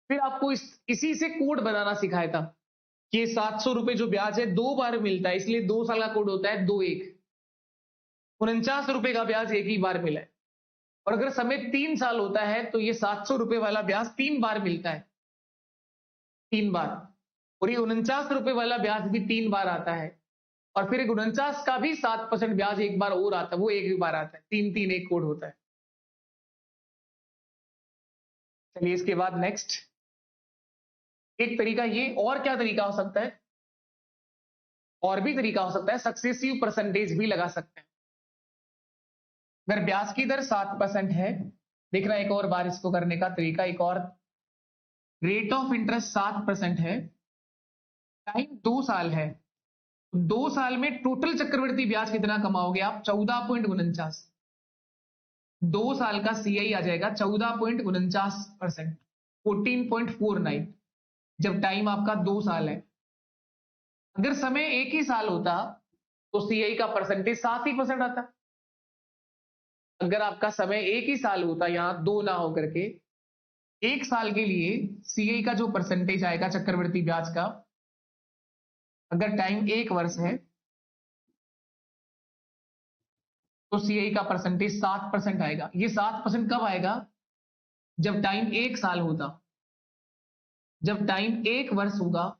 S1: फिर आपको इसी से कोड बनाना सिखाया था कि 700 रुपए जो ब्याज है 2 बार मिलता है, इसलिए 2 साल का कोड होता है 2 1। 49 रुपए का ब्याज एक ही बार मिला है, और अगर समय 3 साल होता है तो ये 700 रुपए वाला ब्याज 3 बार मिलता है, 3 बार। और ये 49 रुपए वाला ब्याज भी 3 बार आता है, और फिर 49 का भी 7% ब्याज एक बार और आता है, वो एक ही बार आता है, 3 3 एक कोड होता है। चलिए इसके बाद नेक्स्ट एक तरीका ये, और क्या तरीका हो सकता है? और भी तरीका हो सकता है, सक्सेसिव परसेंटेज भी लगा सकते हैं। अगर ब्याज की दर 7% है, देखना एक और बार इसको करने का तरीका, एक और, रेट ऑफ इंटरेस्ट 7% है, टाइम 2 साल है, 2 साल में टोटल चक्रवृद्धि ब्याज कितना कमाओगे आप? 14.49। 2 साल का सीआई आ जाएगा 14.49%, 14.49, जब टाइम आपका 2 साल है। अगर समय एक ही साल होता तो सीआई का परसेंटेज 7% आता। अगर आपका समय एक ही साल होता, यहां 2 ना होकर के, 1 साल के लिए सीआई का जो परसेंटेज आएगा चक्रवृद्धि ब्याज का, अगर टाइम 1 वर्ष है तो सीआई का परसेंटेज 7% आएगा। ये 7% कब आएगा? जब टाइम 1 साल होता। जब टाइम 1 वर्ष होगा,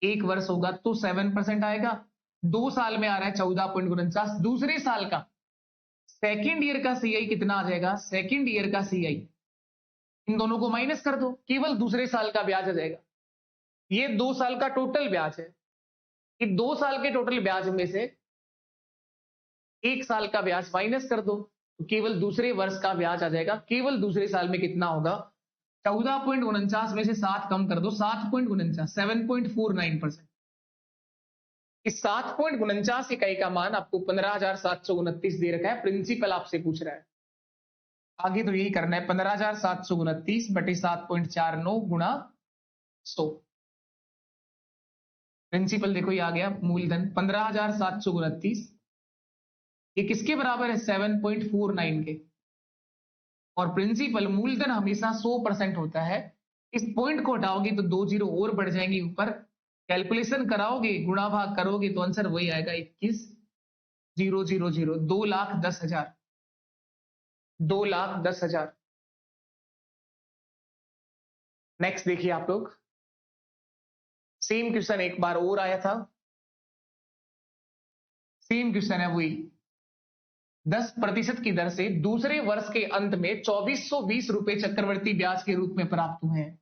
S1: 1 वर्ष होगा तो 7% आएगा। 2 साल में आ रहा है 14.49। दूसरे साल का सेकेंड ईयर का सीआई कितना आ जाएगा? सेकेंड ईयर का सीआई, इन दोनों को माइनस कर दो, केवल दूसरे साल का ब्याज आ जाएगा। ये 2 साल का टोटल ब्याज है, कि 2 साल के टोटल ब्याज में से 1 साल का ब्याज माइनस कर दो, तो केवल दूसरे वर्ष का ब्याज आ जाएगा। केवल दूसरे साल में कितना होगा? 14.49 में से 7 कम कर दो, 7.49, 7.49%। इस 7.49 इकाई का मान आपको 15,729 दे रखा है, प्रिंसिपल आपसे पूछ रहा है। आगे तो यही करना है, 15,729 बटे 7.49 गुणा 100। प्रिंसिपल देखो ये आ गया, मूलधन 15,729, ये किसके बराबर है? 7.49 के। और प्रिंसिपल मूलधन हमेशा 100% होता है। इस पॉइंट को हटाओगे तो 2 जीरो और बढ़ जाएंगे ऊपर, कैलकुलेशन कराओगे, गुणा भाग करोगे तो आंसर वही आएगा, 21,000, 2,10,000, 2,10,000। नेक्स्ट देखिए आप लोग, सेम क्वेश्चन एक बार और आया था, सेम क्वेश्चन है वही। 10% की दर से दूसरे वर्ष के अंत में 2420 रुपए चक्रवर्ती ब्याज के रूप में प्राप्त हुए हैं।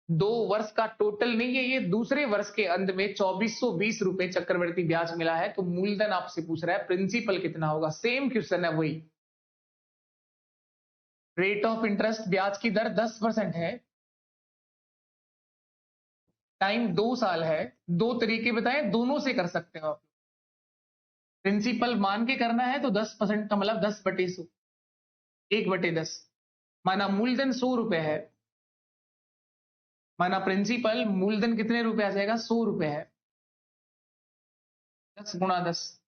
S1: 2 वर्ष का टोटल नहीं है ये, दूसरे वर्ष के अंत में 2420 रुपए चक्रवर्ती ब्याज मिला है, तो मूलधन आपसे पूछ रहा है प्रिंसिपल कितना होगा। सेम क्वेश्चन है वही। रेट ऑफ इंटरेस्ट ब्याज की दर 10% है, टाइम 2 साल है। 2 तरीके बताए, दोनों से कर सकते हो आप। प्रिंसिपल मान के करना है तो 10% का मतलब 10/100, 1/10। माना मूलधन 100 रुपए है, माना प्रिंसिपल मूलधन कितने रुपए आ जाएगा, 100 रुपए है। 10 गुणा 10।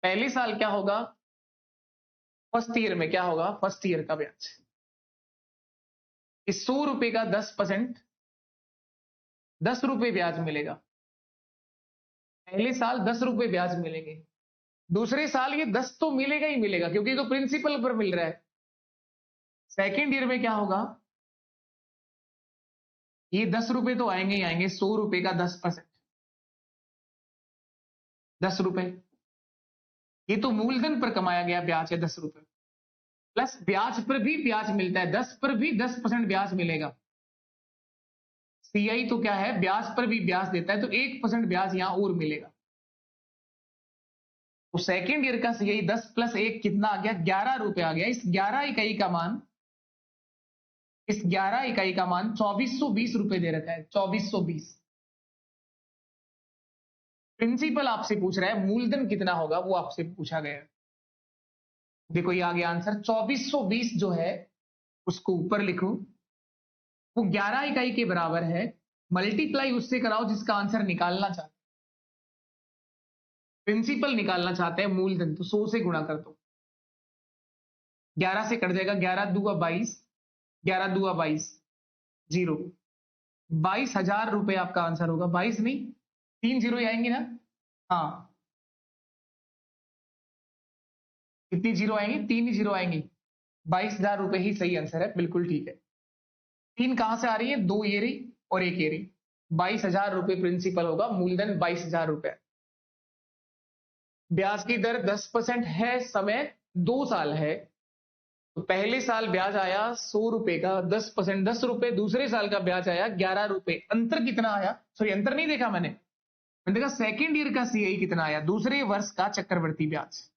S1: पहले साल क्या होगा, फर्स्ट ईयर में क्या होगा, फर्स्ट ईयर का ब्याज। इस 100 रुपए का 10%, 10 रुपए ब्याज मिलेगा। पहले साल 10 रुपए ब्याज मिलेंगे, दूसरे साल ये 10 तो मिलेगा ही मिलेगा, क्योंकि तो प्रिंसिपल पर मिल रहा है। सेकेंड ईयर में क्या होगा, ये 10 रुपए तो आएंगे ही आएंगे, 100 रुपए का 10%, 10 रुपए। ये तो मूलधन पर कमाया गया ब्याज है 10 रुपए, प्लस ब्याज पर भी ब्याज मिलता है, 10 पर भी 10% ब्याज मिलेगा। सीआई तो क्या है, ब्याज पर भी ब्याज देता है, तो 1% ब्याज यहां और मिलेगा। तो सेकेंड ईयर का सीआई 10 + 1 कितना आ गया, 11 रुपए आ गया। इस 11 इकाई का मान, इस 11 इकाई का मान 2420 रुपए दे रखा है, 2420। प्रिंसिपल आपसे पूछ रहा है मूलधन कितना होगा, वो आपसे पूछा गया। देखो ये आ गया आंसर 2420 जो है उसको ऊपर लिखो, वो 11 इकाई के बराबर है, मल्टीप्लाई उससे कराओ जिसका आंसर निकालना चाहते। प्रिंसिपल निकालना चाहते हैं मूलधन, तो 100 से गुणा कर दो, 11 से कट जाएगा, 11 दूगा 22, 11 दूगा 22, 0। 22,000 रुपए आपका आंसर होगा। 22 नहीं, 3 जीरो आएंगे ना, हाँ कितनी जीरो आएंगे, 3 ही जीरो आएंगे। 22,000 रुपए ही सही आंसर है, बिल्कुल ठीक है। 3 कहां से आ रही है, 2 ये रही और 1 ये रही। 22,000 रुपए प्रिंसिपल होगा, मूलधन 22,000 रुपए। ब्याज की दर 10% है, समय 2 साल है, तो पहले साल ब्याज आया 100 रुपए का, 10% 10 रुपए। दूसरे साल का ब्याज आया 11 रुपए। अंतर कितना आया, सॉरी अंतर नहीं देखा मैंने देखा सेकेंड ईयर का सीआई कितना आया, दूसरे वर्ष का चक्रवर्ती ब्याज।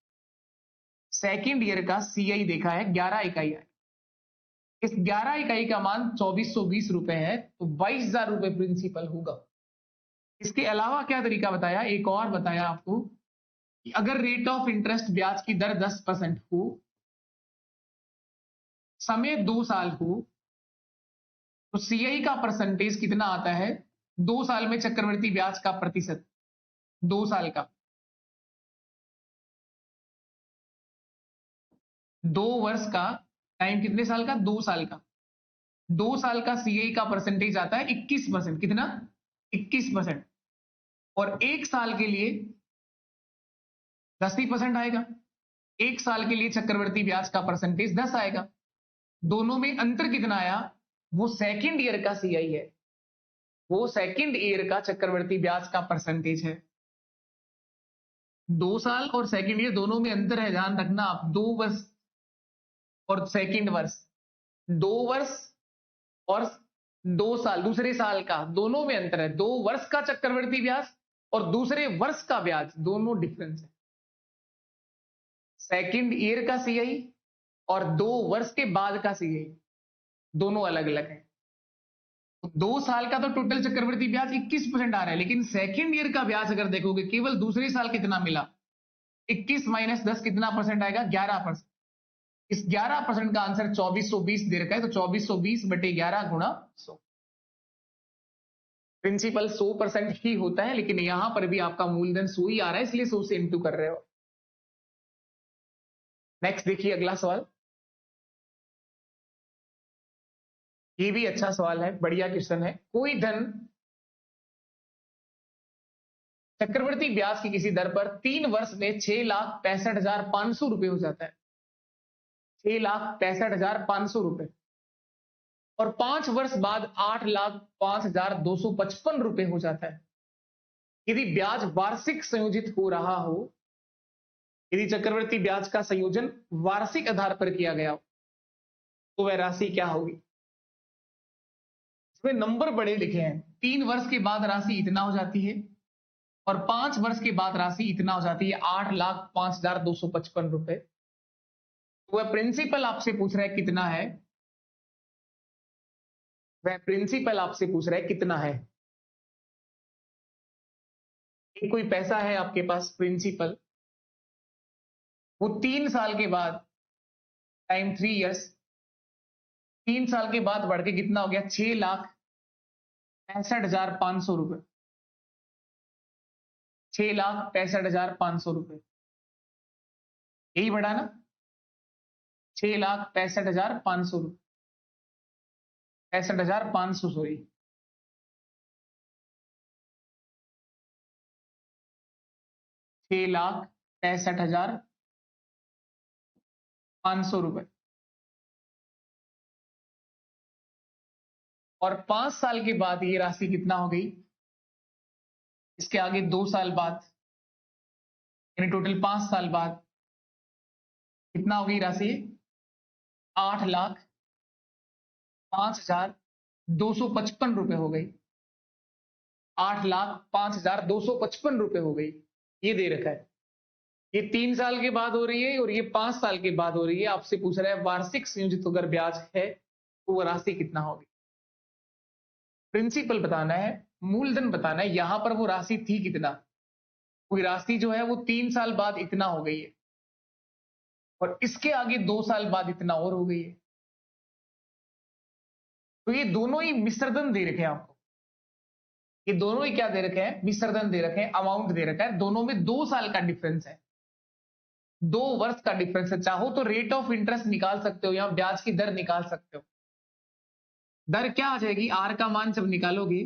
S1: सेकेंड ईयर का सीआई देखा है 11 इकाई है, इस 11 इकाई का मान 2420 रुपए है, तो 22,000 रुपए प्रिंसिपल होगा। इसके अलावा क्या तरीका बताया, एक और बताया आपको कि अगर रेट ऑफ इंटरेस्ट ब्याज की दर 10% हो, समय 2 साल हो, तो सीआई का परसेंटेज कितना आता है, 2 साल में चक्रवर्ती ब्याज का प्रतिशत, 2 साल का। 2 वर्ष का टाइम, कितने साल का, 2 साल का। 2 साल का सीआई का परसेंटेज आता है 21%, कितना, 21%। और 1 साल के लिए 10% आएगा। 1 साल के लिए चक्रवर्ती ब्याज का परसेंटेज 10 आएगा। दोनों में अंतर कितना आया, वो सेकेंड ईयर का सीआई है, वो सेकेंड ईयर का चक्रवर्ती ब्याज का परसेंटेज है। 2 साल और सेकेंड ईयर दोनों में अंतर है, ध्यान रखना आप। 2 वर्ष और सेकेंड वर्ष, 2 वर्ष और 2 साल दूसरे साल का, दोनों में अंतर है। 2 वर्ष का चक्रवर्ती ब्याज और दूसरे वर्ष का ब्याज, दोनों डिफरेंस है। सेकेंड ईयर का सीआई और 2 वर्ष के बाद का सीआई, दोनों अलग अलग है। 2 साल का तो टोटल चक्रवर्ती ब्याज 21% आ रहा है, लेकिन सेकेंड ईयर का ब्याज अगर देखोगे केवल दूसरे साल कितना मिला, 21 - 10 कितना परसेंट आएगा, 11%। इस 11% का आंसर 2420 दे रखा है, तो 2420/11 गुणा 100। प्रिंसिपल 100% ही होता है, लेकिन यहां पर भी आपका मूलधन 100 ही आ रहा है, इसलिए 100 से इंटू कर रहे हो। नेक्स्ट देखिए अगला सवाल, ये भी अच्छा सवाल है, बढ़िया क्वेश्चन है। कोई धन चक्रवर्ती ब्याज की किसी दर पर 3 वर्ष में 6,65,500 रुपए हो जाता है, 6,65,500 रुपए, और 5 वर्ष बाद 8,05,255 रुपए हो जाता है। यदि ब्याज वार्षिक संयोजित हो रहा हो, यदि चक्रवृद्धि ब्याज का संयोजन वार्षिक आधार पर किया गया हो, तो वह राशि क्या होगी? इसमें नंबर बड़े लिखे हैं। 3 वर्ष के बाद राशि इतना हो जाती है और 5 वर्ष के बाद राशि इतना हो जाती है 8,05,255 रुपए। वह प्रिंसिपल आपसे पूछ रहा है कितना है? वह प्रिंसिपल आपसे पूछ रहा है कितना है? ये कोई पैसा है आपके पास प्रिंसिपल, वो 3 साल के बाद, टाइम 3 इयर्स, 3 साल के बाद बढ़ के कितना हो गया? 6,65,500 रुपए। 6,65,500 रुपए, यही बढ़ा ना? 6,65,500 रुपए, 65,500 सॉरी, 6,65,500 रुपए। और 5 साल के बाद ये राशि कितना हो गई? इसके आगे 2 साल बाद, यानी टोटल 5 साल बाद कितना हो गई राशि? 8,05,255 रुपए हो गई। 8,05,255 रुपए हो गई। ये दे रखा है। ये 3 साल के बाद हो रही है और ये 5 साल के बाद हो रही है। आपसे पूछ रहा है वार्षिक संयोजित अगर ब्याज है तो वो राशि कितना होगी? प्रिंसिपल बताना है, मूलधन बताना है, यहां पर वो राशि थी कितना? कोई राशि जो है वो 3 साल बाद इतना हो गई है और इसके आगे 2 साल बाद इतना और हो गई है। तो ये दोनों ही मिश्रधन दे रखे हैं आपको। ये दोनों ही क्या दे रखे हैं? मिश्रधन दे रखे हैं, अमाउंट दे रखा है। दोनों में 2 साल का डिफरेंस है, 2 वर्ष का डिफरेंस है। चाहो तो रेट ऑफ इंटरेस्ट निकाल सकते हो, यहां ब्याज की दर निकाल सकते हो। दर क्या आ जाएगी? आर का मान जब निकालोगे,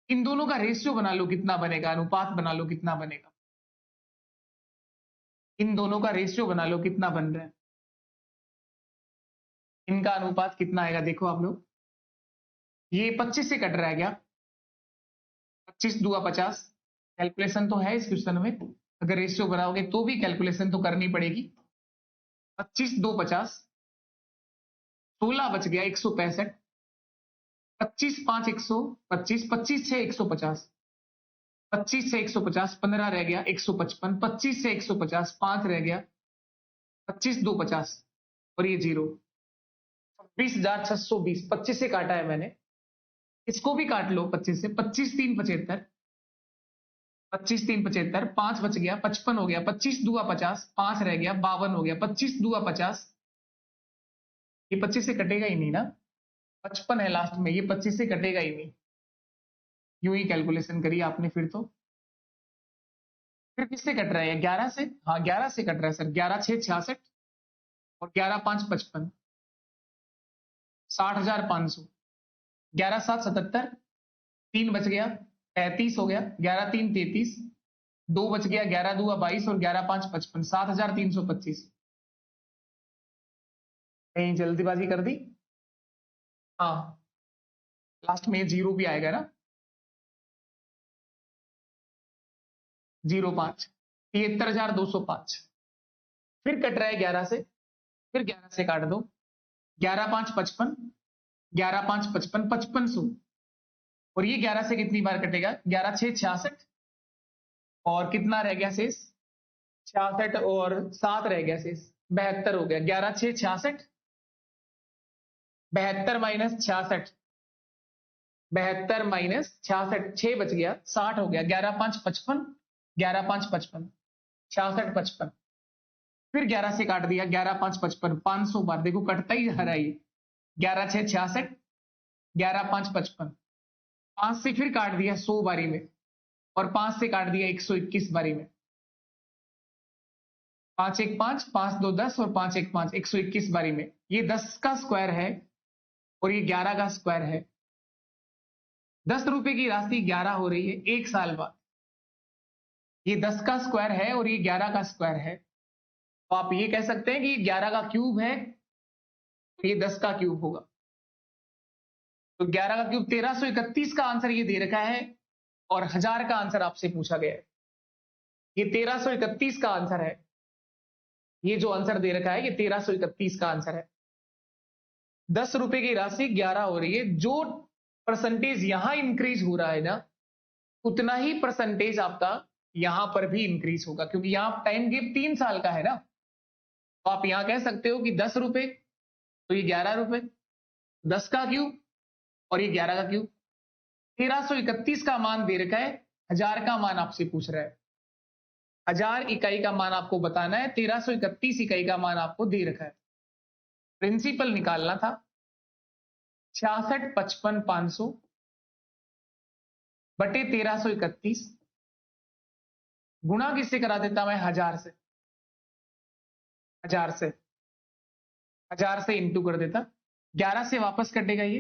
S1: इन दोनों का रेशियो बना लो, कितना बनेगा? अनुपात बना लो, कितना बनेगा? इन दोनों का रेशियो बना लो, कितना बन रहा है? इनका अनुपात कितना आएगा? देखो आप लोग, ये 25 से कट रहा है क्या? 25 दूआ 50, कैलकुलेशन तो है इस क्वेश्चन में। अगर रेशियो बनाओगे तो भी कैलकुलेशन तो करनी पड़ेगी। 25 2 50, 16 बच गया 165, 25 5 125, 25 6 150, 25 से 150, 15 रह गया 155, 25 से 150, 5 रह गया, 25 2 50 और ये 0, 26,620। 25 से काटा है मैंने, इसको भी काट लो 25 से। 25 3 75, 25 3 75, 5 बच गया 55 हो गया, 25 दूआ 50, 5 रह गया 52 हो गया, 25 दूआ 50, ये 25 से कटेगा ही नहीं ना, 55 है लास्ट में, ये 25 से कटेगा ही नहीं। यूं ही कैलकुलेशन करिए आपने फिर तो। फिर किससे कट रहा है? 11 से। हाँ 11 से कट रहा है सर। 11 6 66 और 11 5 55, 60,500। 11 7 77, 3 बच गया 35 हो गया, 11 3 33, 2 बच गया, 11 2 22 और 11 5 55, 7,325। कहीं जल्दीबाजी कर दी? हाँ, लास्ट में 0 भी आएगा ना, 05, 73,205। फिर कट रहा है 11 से, फिर 11 से काट दो, 11 5 55, 11 5 55, 5500। और ये 11 से कितनी बार कटेगा? 11 6 66 और कितना रह गया शेष? 66 और 7 रह गया शेष, 72 हो गया। 11 6 66, 72 माइनस 66, 72 माइनस 66, 6 बच गया, 60 हो गया। 11 5 55, 11 5 55, 66 55। फिर 11 से काट दिया, 11 5 55, 500 बार, देखो कटता ही जा रहा है ये। 11 6 66, 11 5 55, 5 से फिर काट दिया 100 बारी में और 5 से काट दिया 121 बारी में। 5 1 5, 5 2 10 और 5 1 5, 121 बारी में। ये 10 का स्क्वायर है और ये 11 का स्क्वायर है। 10 रुपए की राशि 11 हो रही है 1 साल बाद। ये 10 का स्क्वायर है और ये 11 का स्क्वायर है, तो आप ये कह सकते हैं कि 11 का क्यूब है, ये 10 का क्यूब होगा। तो 11 का क्यूब 1331 का आंसर ये दे रखा है और 1000 का आंसर आपसे पूछा गया है। ये 1331 का आंसर है। ये जो आंसर दे रखा है ये 1331 का आंसर है। 10 रुपए की राशि 11 हो रही है। जो परसेंटेज यहां इंक्रीज हो रहा है ना, उतना ही परसेंटेज आपका यहां पर भी इंक्रीज होगा, क्योंकि यहां टाइम गिव 3 साल का है ना। तो आप यहां कह सकते हो कि 10 रुपए तो ये 11 रुपए, 10 का क्यूब और ये 11 का क्यूब। 1331 का मान दे रखा है, 1000 का मान आपसे पूछ रहा है। 1000 इकाई का मान आपको बताना है, 1331 इकाई का मान आपको दे रखा है। प्रिंसिपल निकालना था 66,55,500 बटे 1331, गुणा किससे करा देता मैं? 1000 से। 1000 से इंटू कर देता, 11 से वापस कटेगा ये।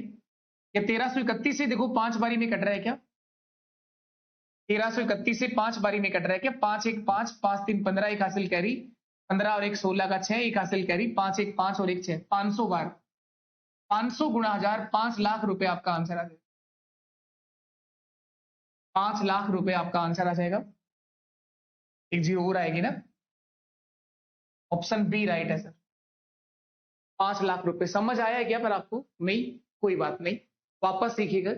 S1: या 1331 से देखो 5 बारी में कट रहा है क्या? 1331 से 5 बारी में कट रहा है क्या? 5 1 5, 5 3 15, एक हासिल कैरी, 15 और 1 16 का 6, एक हासिल कैरी, 5 1 5 और 1 6, 500 बार। 500 गुणा 1000, 5 लाख रुपए आपका आंसर आ जाएगा। 5 लाख रुपए आपका आंसर आ जाएगा। एक जीरो और आएगी ना। ऑप्शन बी राइट है सर। 5 लाख रुपए। समझ आया है क्या पर आपको? नहीं, कोई बात नहीं, वापस सीखिएगा।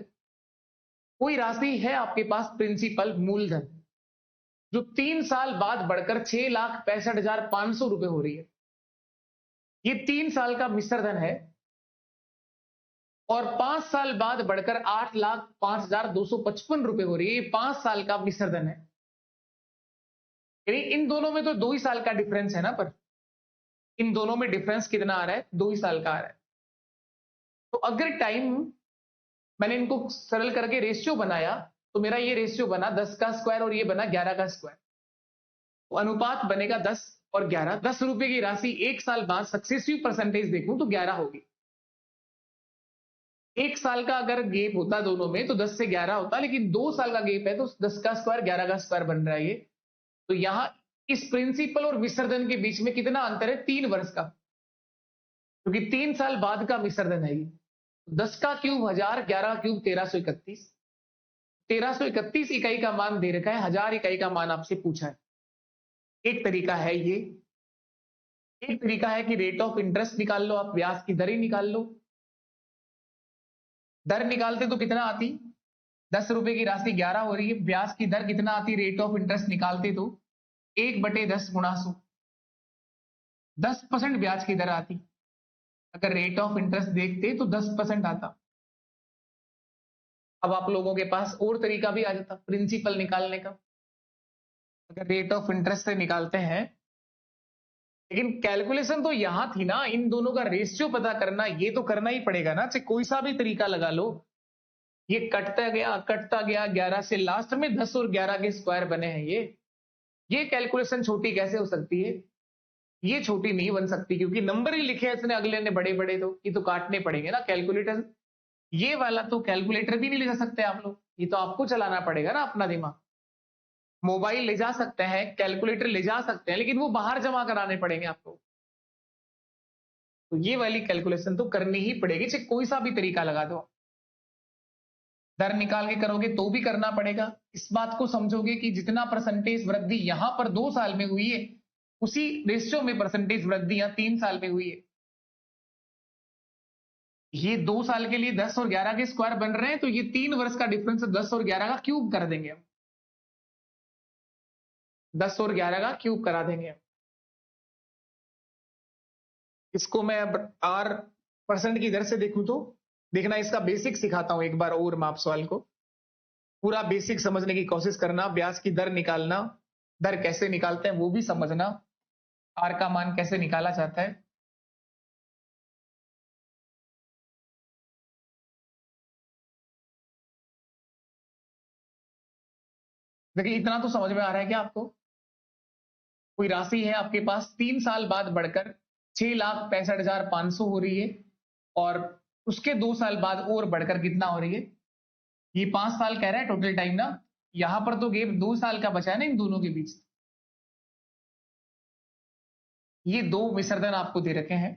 S1: कोई राशि है आपके पास प्रिंसिपल मूलधन, जो 3 साल बाद बढ़कर 6,65,500 रुपए हो रही है। ये 3 साल का मिश्र धन है और 5 साल बाद बढ़कर 8,05,255 रुपए हो रही है। ये 5 साल का मिश्र धन है। यानी इन दोनों में तो 2 ही साल का डिफरेंस है ना, पर इन दोनों में डिफरेंस कितना आ रहा है? 2 ही साल का आ रहा है। तो अगर टाइम मैंने इनको सरल करके रेशियो बनाया, तो मेरा ये रेशियो बना 10 का स्क्वायर और ये बना 11 का स्क्वायर। तो अनुपात बनेगा 10 और 11। 10 रुपए की राशि 1 साल बाद सक्सेसिव परसेंटेज देखूं तो 11 होगी। 1 साल का अगर गैप होता दोनों में तो 10 से 11 होता, लेकिन 2 साल का गैप है तो 10 का स्क्वायर 11 का स्क्वायर बन रहा है ये। तो यहां इस प्रिंसिपल और विसर्जन के बीच में कितना अंतर है? 3 वर्ष का, क्योंकि 3 साल बाद का विसर्जन है ये। 10 का क्यूब 1000, 11 का क्यूब 1331। 1331 इकाई का मान दे रखा है, 1000 इकाई का मान आपसे पूछा है। एक तरीका है ये। एक तरीका है कि रेट ऑफ इंटरेस्ट निकाल लो, आप ब्याज की दर ही निकाल लो। दर निकालते तो कितना आती? 10 रुपए की राशि 11 हो रही है, ब्याज की दर कितना आती? रेट ऑफ इंटरेस्ट निकालते तो 1/10 गुणा 100, 10% ब्याज की दर आती। अगर रेट ऑफ इंटरेस्ट देखते तो 10% आता। अब आप लोगों के पास और तरीका भी आ जाता प्रिंसिपल निकालने का। अगर रेट ऑफ इंटरेस्ट से निकालते हैं, लेकिन कैलकुलेशन तो यहां थी ना, इन दोनों का रेशियो पता करना, ये तो करना ही पड़ेगा ना, चाहे कोई सा भी तरीका लगा लो। ये कटता गया 11 से, लास्ट में 10 और 11 के स्क्वायर बने हैं ये कैलकुलेशन छोटी कैसे हो सकती है? ये छोटी नहीं बन सकती, क्योंकि नंबर ही लिखे हैं इसने, अगले ने बड़े बड़े, तो ये तो काटने पड़ेंगे ना कैलकुलेटर। ये वाला तो कैलकुलेटर भी नहीं ले जा सकते आप लोग, ये तो आपको चलाना पड़ेगा ना अपना दिमाग। मोबाइल ले जा सकते हैं, कैलकुलेटर ले जा सकते हैं, लेकिन वो बाहर जमा कराने पड़ेंगे आपको। तो ये वाली कैलकुलेशन तो करनी ही पड़ेगी, चाहे कोई सा भी तरीका लगा दो। दर निकाल के करोगे तो भी करना पड़ेगा। इस बात को समझोगे कि जितना परसेंटेज वृद्धि यहां पर 2 साल में हुई है, उसी रेशियो में परसेंटेज वृद्धि यहां 3 साल में हुई है। ये 2 साल के लिए 10 और 11 के स्क्वायर बन रहे हैं, तो ये 3 वर्ष का डिफरेंस 10 और 11 का क्यूब कर देंगे हम। 10 और 11 का क्यूब करा देंगे हम। इसको मैं अब R% की दर से देखूं तो देखना, इसका बेसिक सिखाता हूं एक बार और मैं आप सवाल को। पूरा बेसिक समझने की कोशिश करना, ब्याज की दर निकालना, दर कैसे निकालते हैं वो भी समझना, आर का मान कैसे निकाला जाता है। देखिए इतना तो समझ में आ रहा है क्या आपको? कोई राशि है आपके पास 3 साल बाद बढ़कर 6,65,500 हो रही है, और उसके 2 साल बाद और बढ़कर कितना हो रही है? ये 5 साल कह रहा है टोटल टाइम ना, यहां पर तो गैप 2 साल का बचा है ना इन दोनों के बीच। ये 2 विसर्जन आपको दे रखे हैं।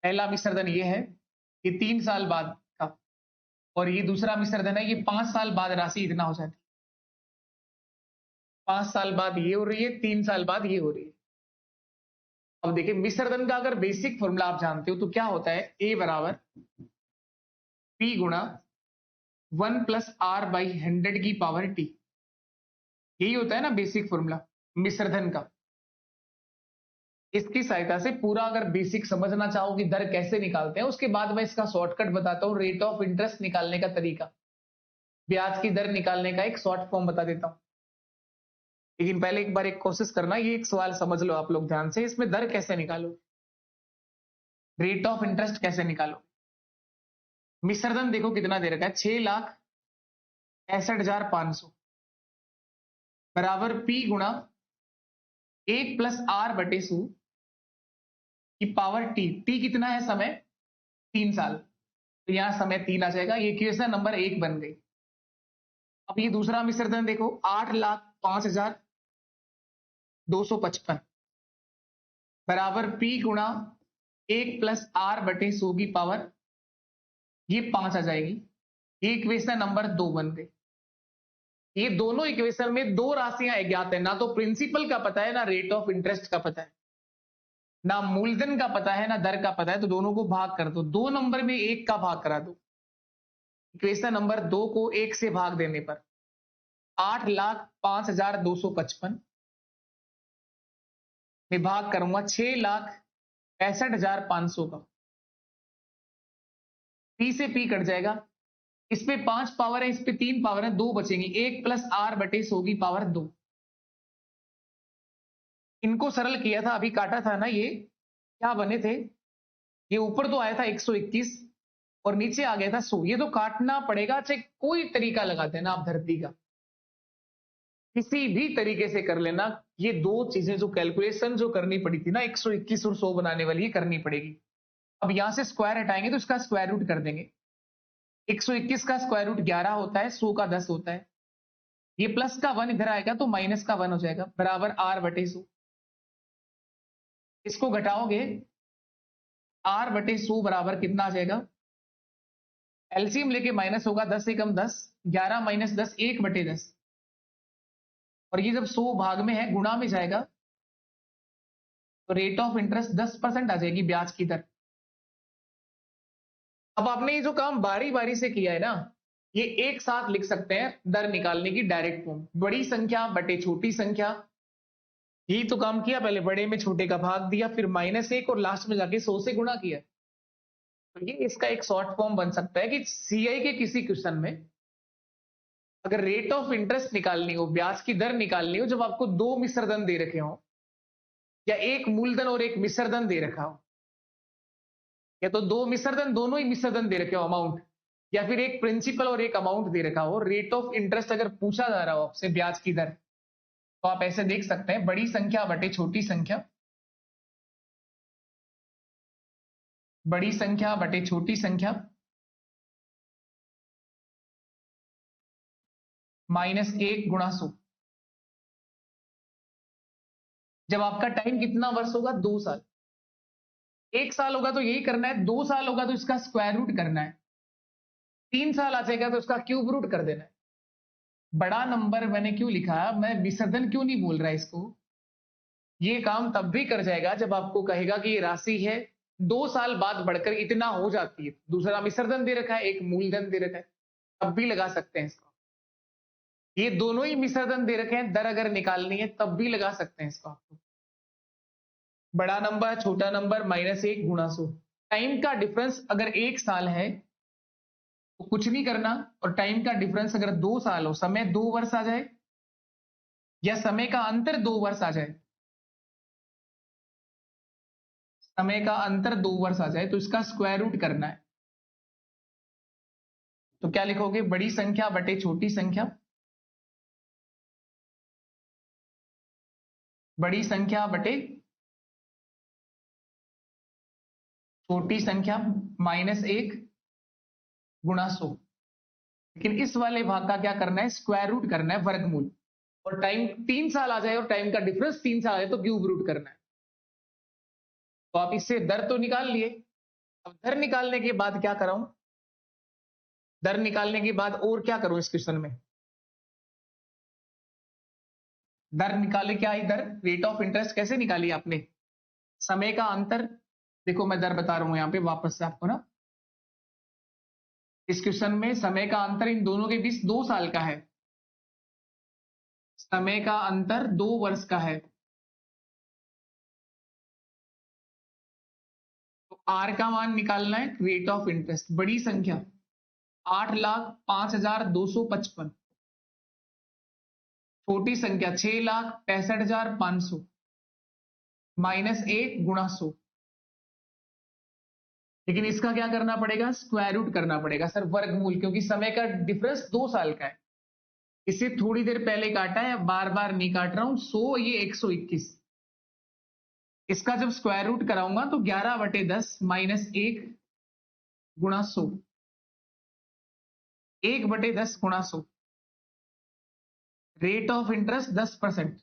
S1: पहला विसर्जन ये है ये 3 साल बाद का, और ये दूसरा मिश्र धन है, ये 5 साल बाद राशि इतना हो जाती है। 5 साल बाद ये हो रही है, 3 साल बाद ये हो रही है। अब देखिए मिश्र धन का अगर बेसिक फॉर्मूला आप जानते हो तो क्या होता है, ए बराबर पी गुणा 1+r/100 यही होता है ना बेसिक फॉर्मूला मिश्र धन का। इसकी सहायता से पूरा अगर बेसिक समझना चाहो कि दर कैसे निकालते हैं, उसके बाद मैं इसका शॉर्टकट बताता हूं, रेट ऑफ इंटरेस्ट निकालने का तरीका, ब्याज की दर निकालने का एक शॉर्ट फॉर्म बता देता हूं। लेकिन पहले एक बार एक कोशिश करना, ये एक सवाल समझ लो आप लोग ध्यान से, इसमें दर कैसे निकालो, रेट ऑफ इंटरेस्ट कैसे निकालो। मिश्र धन देखो कितना दे रखा है, 6,65,500 बराबर पी गुणा 1+r/100 की पावर टी कितना है समय, 3 साल, तो यहां समय 3 आ जाएगा, ये इक्वेशन नंबर 1 बन गई। अब ये दूसरा मिश्र धन देखो 8,05,255 बराबर पी गुणा 1+r/100 की पावर, ये 5 आ जाएगी, ये इक्वेशन नंबर 2 बन गई। ये दोनों इक्वेशन में दो राशियां अज्ञात है, ना तो प्रिंसिपल का पता है ना रेट ऑफ इंटरेस्ट का पता है, ना मूलधन का पता है ना दर का पता है, तो दोनों को भाग कर दो, 2 नंबर में 1 का भाग करा दो। इक्वेशन नंबर 2 को 1 से भाग देने पर 8,05,255 में भाग करूंगा 6,65,500 का, पी से पी कट जाएगा, इस पे 5 पावर है, इस पे 3 पावर है, 2 बचेंगे, 1+r/100 की पावर 2। इनको सरल किया था, अभी काटा था ना, ये क्या बने थे, ये ऊपर तो आया था 121 और नीचे आ गया था 100, ये तो काटना पड़ेगा, चाहे कोई तरीका लगा देना आप धरती का, किसी भी तरीके से कर लेना, ये दो चीजें जो कैलकुलेशन जो करनी पड़ी थी ना 121 और 100 बनाने वाली, ये करनी पड़ेगी। अब यहां से स्क्वायर हटाएंगे तो इसका स्क्वायर रूट कर देंगे, 121 का स्क्वायर रूट 11 होता है, 100 का 10 होता है, ये प्लस का 1 इधर आएगा तो माइनस का 1 हो जाएगा, बराबर r/100। इसको घटाओगे r/100 बराबर कितना आ जाएगा, एलसीएम लेके माइनस होगा, 10 से कम 10, 11 माइनस 10 1/10, और ये जब 100 भाग में है गुणा में जाएगा तो रेट ऑफ इंटरेस्ट 10% आ जाएगी ब्याज की दर। अब आपने ये जो काम बारी बारी से किया है ना, ये एक साथ लिख सकते हैं दर निकालने की डायरेक्ट फॉर्म, बड़ी संख्या बटे छोटी संख्या, यही तो काम किया, पहले बड़े में छोटे का भाग दिया, फिर -1 और लास्ट में जाके 100 से गुणा किया। तो ये इसका एक शॉर्ट फॉर्म बन सकता है कि सीआई के किसी क्वेश्चन में अगर रेट ऑफ इंटरेस्ट निकालनी हो, ब्याज की दर निकालनी हो, जब आपको दो मिश्र धन दे रखे हो या एक मूलधन और एक मिश्र धन दे रखा हो, या तो दो मिश्र धन, दोनों ही मिश्र धन दे रखे हो अमाउंट, या फिर एक प्रिंसिपल और एक अमाउंट दे रखा हो, रेट ऑफ इंटरेस्ट अगर पूछा जा रहा हो आपसे ब्याज की दर, तो आप ऐसे देख सकते हैं, बड़ी संख्या बटे छोटी संख्या, बड़ी संख्या बटे छोटी संख्या, -1 गुणा 100। जब आपका टाइम कितना वर्ष होगा, 2 साल, 1 साल होगा तो यही करना है, 2 साल होगा तो इसका स्क्वायर रूट करना है, 3 साल आ जाएगा तो इसका क्यूब रूट कर देना है। बड़ा नंबर मैंने क्यों लिखा, मैं विसर्जन क्यों नहीं बोल रहा इसको, ये काम तब भी कर जाएगा जब आपको कहेगा कि ये राशि है 2 साल बाद बढ़कर इतना हो जाती है, दूसरा विसर्जन दे रखा है, एक मूलधन दे रखा है, तब भी लगा सकते हैं इसको। ये दोनों ही विसर्जन दे रखे हैं, दर अगर निकालनी है तब भी लगा सकते हैं इसको आपको। बड़ा नंबर छोटा नंबर -1 गुणा 100, टाइम का डिफरेंस अगर 1 साल है तो कुछ नहीं करना, और टाइम का डिफरेंस अगर 2 साल हो, समय 2 वर्ष आ जाए या समय का अंतर 2 वर्ष आ जाए, समय का अंतर 2 वर्ष आ जाए तो इसका स्क्वायर रूट करना है। तो क्या लिखोगे, बड़ी संख्या बटे छोटी संख्या, बड़ी संख्या बटे छोटी संख्या -1 गुणा 100। लेकिन इस वाले भाग का क्या करना है, स्क्वायर रूट करना है, वर्गमूल, और टाइम 3 साल आ जाए और टाइम का डिफरेंस 3 साल आ जाए तो क्यूब रूट करना है। तो आप इससे दर तो निकाल लिए, अब दर निकालने के बाद क्या कराऊं? दर निकालने के बाद और क्या करूं इस क्वेश्चन में? दर निकाले, क्या इधर रेट ऑफ इंटरेस्ट कैसे निकाली आपने? समय का अंतर, देखो मैं दर बता रहा हूं यहां पे वापस से आपको ना। इस क्वेश्चन में समय का अंतर इन दोनों के बीच 2 साल का है। समय का अंतर 2 वर्ष का है। तो आर का मान निकालना है, रेट ऑफ इंटरेस्ट बड़ी संख्या 8,05,255, छोटी संख्या 6,65,500 -1 × 100। लेकिन इसका क्या करना पड़ेगा? स्क्वायर रूट करना पड़ेगा सर, वर्गमूल, क्योंकि समय का डिफरेंस 2 साल का है। इसे थोड़ी देर पहले काटा है, बार बार नहीं काट रहा हूं। 100 ये 121, इसका जब स्क्वायर रूट कराऊंगा तो 11/10 -1 × 100, 1/10 × 100। रेट ऑफ इंटरेस्ट 10%,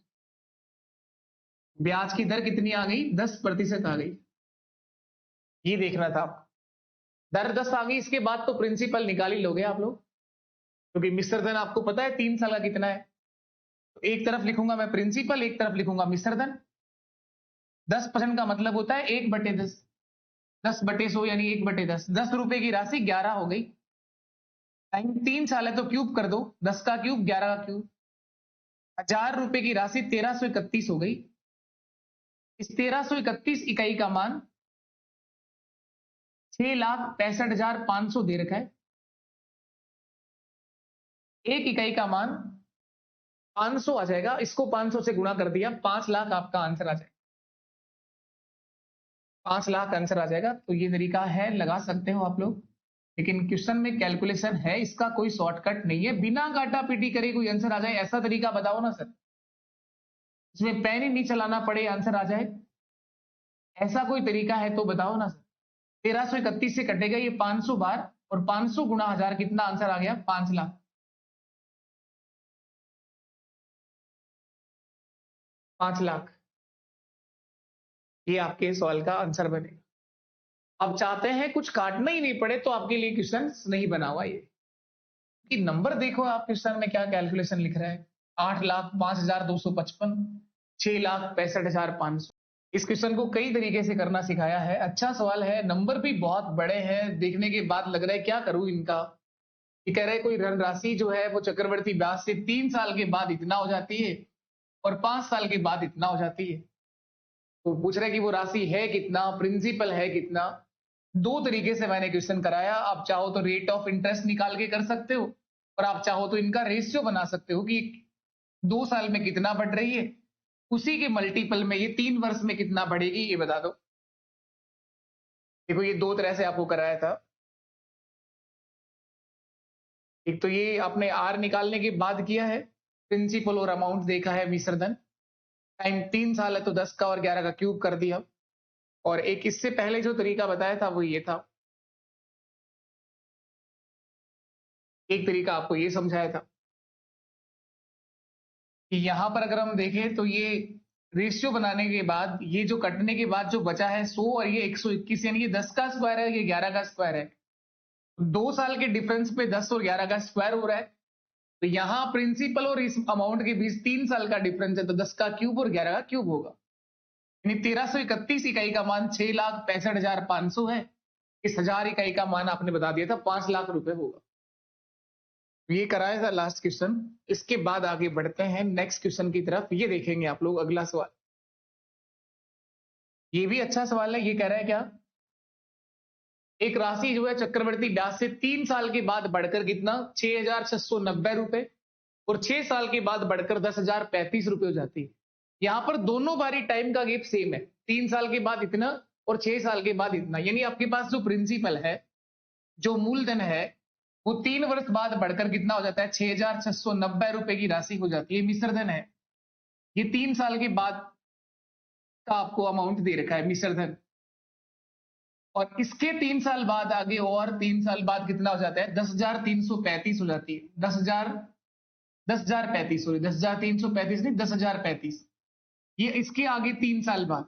S1: ब्याज की दर कितनी आ गई? 10% आ गई। ये देखना था। दर 10 आ गई, इसके बाद तो प्रिंसिपल निकाल ही लोगे आप लोग, क्योंकि मिश्र धन आपको पता है 3 साल का कितना है। तो एक तरफ लिखूंगा मैं प्रिंसिपल, एक तरफ लिखूंगा मिश्र धन। 10% का मतलब होता है 1/10, 10/100 यानी 1/10। 10 रुपए की राशि 11 हो गई। टाइम 3 साल है तो क्यूब कर दो, 10 का क्यूब 11 का क्यूब। 1000 रुपए की राशि 1331 हो गई। इस 1331 इकाई का मान 6,65,500 दे रखा है। एक इकाई का मान 500 आ जाएगा, इसको 500 से गुणा कर दिया, 5 लाख आपका आंसर आ जाएगा। 5 लाख आंसर आ जाएगा। तो ये तरीका है, लगा सकते हो आप लोग, लेकिन क्वेश्चन में कैलकुलेशन है, इसका कोई शॉर्टकट नहीं है। बिना काटा पीटी करे कोई आंसर आ जाए ऐसा तरीका बताओ ना सर, इसमें पेन ही नहीं चलाना पड़े आंसर आ जाए, ऐसा कोई तरीका है तो बताओ ना सर। 1331 से कटेगा ये 500 बार, और 500 गुणा 1000 कितना आंसर आ गया? 5 लाख। 5 लाख ये आपके सवाल का आंसर बनेगा। अब चाहते हैं कुछ काटना ही नहीं पड़े, तो आपके लिए क्वेश्चन नहीं बना हुआ ये, कि नंबर देखो आप क्वेश्चन में क्या कैलकुलेशन लिख रहा है। 8,05,255, 6,65,500। इस क्वेश्चन को कई तरीके से करना सिखाया है। अच्छा सवाल है, नंबर भी बहुत बड़े हैं, देखने के बाद लग रहा है क्या करूं इनका। ये कह रहे हैं कोई धनराशि जो है वो चक्रवर्ती ब्याज से 3 साल के बाद इतना हो जाती है और 5 साल के बाद इतना हो जाती है। तो पूछ रहे कि वो राशि है कितना, प्रिंसिपल है कितना। दो तरीके से मैंने क्वेश्चन कराया। आप चाहो तो रेट ऑफ इंटरेस्ट निकाल के कर सकते हो, और आप चाहो तो इनका रेशियो बना सकते हो कि 2 साल में कितना बढ़ रही है, उसी के मल्टीपल में ये 3 वर्ष में कितना बढ़ेगी ये बता दो। देखो ये दो तरह से आपको कराया था। एक तो ये आपने आर निकालने के बाद किया है, प्रिंसिपल और अमाउंट देखा है मिश्रधन। टाइम 3 साल है तो 10 का और 11 का क्यूब कर दिया। और एक इससे पहले जो तरीका बताया था वो ये था, एक तरीका आपको ये समझाया था कि यहां पर अगर हम देखें तो ये रेशियो बनाने के बाद, ये जो कटने के बाद जो बचा है 100 और ये 121, यानी ये 10 का स्क्वायर है, ये 11 का स्क्वायर है। 2 साल के डिफरेंस पे 10 और 11 का स्क्वायर हो रहा है। तो यहां प्रिंसिपल और इस अमाउंट के बीच 3 साल का डिफरेंस है, तो 10 का क्यूब और 11 का क्यूब होगा। यानी 1331 इकाई का मान 6,65,500 है। इस 1000 इकाई का मान आपने बता दिया था 5 लाख रुपए होगा। ये कराया था लास्ट क्वेश्चन। इसके बाद आगे बढ़ते हैं नेक्स्ट क्वेश्चन की तरफ। ये देखेंगे आप लोग अगला सवाल। ये भी अच्छा सवाल है। ये कह रहा है क्या, एक राशि जो है चक्रवर्ती ब्याज से 3 साल के बाद बढ़कर कितना 6,690 रुपए, और 6 साल के बाद बढ़कर 10,035 रुपए हो जाती है। यहां पर दोनों बारी टाइम का गैप सेम है, 3 साल के बाद इतना और 6 साल के बाद इतना। यानी आपके पास जो प्रिंसिपल है, जो मूलधन है, वो 3 वर्ष बाद बढ़कर कितना हो जाता है? 6,690 रुपए की राशि हो जाती है। मिश्रधन है, ये 3 साल के बाद का आपको अमाउंट दे रखा है मिश्रधन। और इसके 3 साल बाद आगे और 3 साल बाद कितना हो जाता है? 10,335 हो जाती है। 10,035, सॉरी 10,335 नहीं, 10,035। ये इसके आगे 3 साल बाद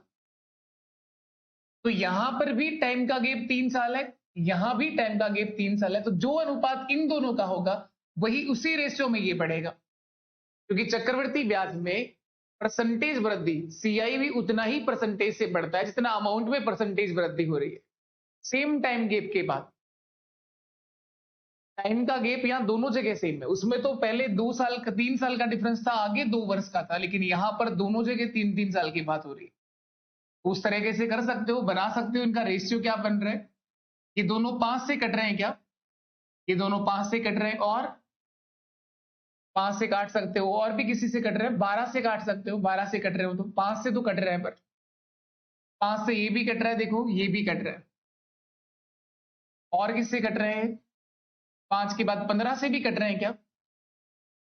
S1: तो यहां पर भी टाइम का गैप 3 साल है, यहां भी टाइम का गैप 3 साल है, तो जो अनुपात इन दोनों का होगा वही उसी रेशियो में ये बढ़ेगा, क्योंकि चक्रवृद्धि ब्याज में परसेंटेज वृद्धि सीआई भी उतना ही परसेंटेज से बढ़ता है जितना अमाउंट में परसेंटेज वृद्धि हो रही है सेम टाइम गैप के बाद। टाइम का गैप यहां दोनों जगह सेम है, उसमें तो पहले 2 साल का 3 साल का डिफरेंस था, आगे 2 वर्ष का था, लेकिन यहां पर दोनों जगह 3-3 साल की बात हो रही है। उस तरीके से कर सकते हो, बना सकते हो। इनका रेशियो क्या बन रहा है, ये दोनों 5 से कट रहे हैं क्या, ये दोनों 5 से कट रहे हैं, और 5 से काट सकते हो, और भी किसी से कट रहे हैं, 12 से काट सकते हो, 12 से कट रहे हो तो 5 से तो कट रहे हैं, पर 5 से ये भी कट रहा है, देखो ये भी कट रहा है, और किससे कट रहे हैं, 5 के बाद 15 से भी कट रहे हैं क्या,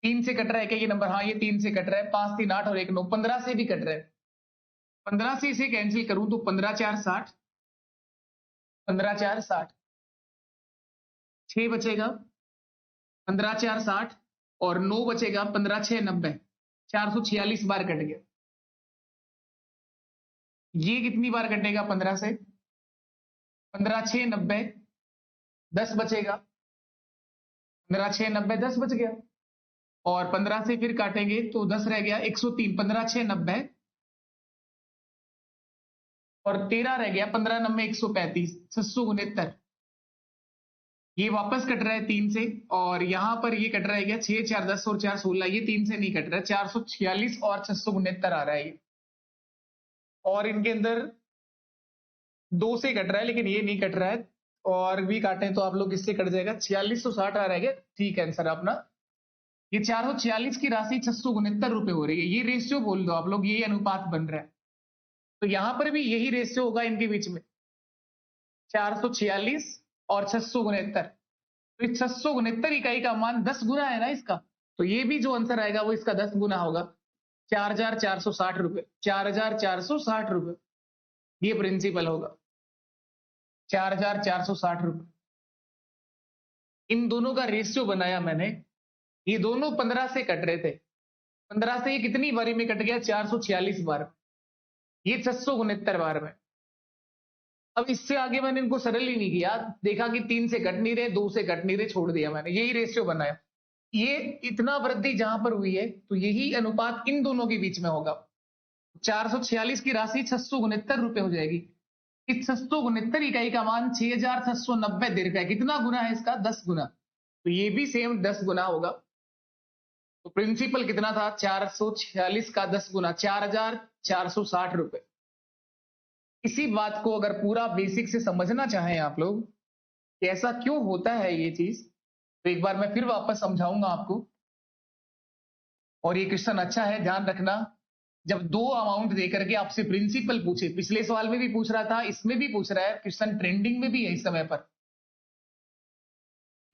S1: 3 से कट रहा है क्या ये नंबर, हाँ ये 3 से कट रहा है, 5 3 8 और 1 9, 15 से भी कट रहा है। 15 से इसे कैंसिल करूं तो 15 4 60, 15 4 60, 6 बचेगा, 15 4 60 और 9 बचेगा, 15 6 90, 446 बार कट गया। ये कितनी बार कटेगा 15 से, 15 6 90, 10 बचेगा, 15 6 90 10 बच गया, और 15 से फिर काटेंगे तो 10 रह गया, 103, 15 6 90 और 13 रह गया, 15 90 135, 669। ये वापस कट रहा है 3 से, और यहां पर ये कट रहा है क्या, 6 4 10 और 4 16, ये 3 से नहीं कट रहा है, 446 और 669 आ रहा है ये, और इनके अंदर 2 से कट रहा है लेकिन ये नहीं कट रहा है, और भी काटे तो आप लोग इससे कट जाएगा, 4660 आ रहा है, ठीक है आंसर अपना। ये 446 की राशि 669 रुपए हो रही है, ये रेशियो बोल दो आप लोग, ये अनुपात बन रहा है, तो यहां पर भी यही रेशियो होगा इनके बीच में, 446 और 669, तो इस 669 इकाई का मान 10 गुना है ना इसका, तो ये भी जो आंसर आएगा वो इसका 10 गुना होगा, 4460 रुपए, 4460 रुपए ये प्रिंसिपल होगा, 4460 रुपए। इन दोनों का रेशियो बनाया मैंने, ये दोनों 15 से कट रहे थे, 15 से ये कितनी बारी में कट गया, 446 बार, ये 669 बार में। अब इससे आगे मैंने इनको सरल ही नहीं किया, देखा कि 3 से कट नहीं रहे, 2 से कट नहीं रहे, छोड़ दिया मैंने, यही रेशियो बनाया। ये इतना वृद्धि जहां पर हुई है तो यही अनुपात इन दोनों के बीच में होगा, 446 की राशि 669 रुपए हो जाएगी, इस 669 इकाई का मान 6690 दीर्घ है, कितना गुना है इसका, 10 गुना, तो ये भी सेम 10 गुना होगा। तो प्रिंसिपल कितना था, 446 का 10 गुना, 4460 रुपए। इसी बात को अगर पूरा बेसिक से समझना चाहें आप लोग कि ऐसा क्यों होता है ये चीज, तो एक बार मैं फिर वापस समझाऊंगा आपको, और ये क्वेश्चन अच्छा है, ध्यान रखना, जब 2 अमाउंट देकर के आपसे प्रिंसिपल पूछे, पिछले सवाल में भी पूछ रहा था, इसमें भी पूछ रहा है, क्वेश्चन ट्रेंडिंग में भी है इस समय पर,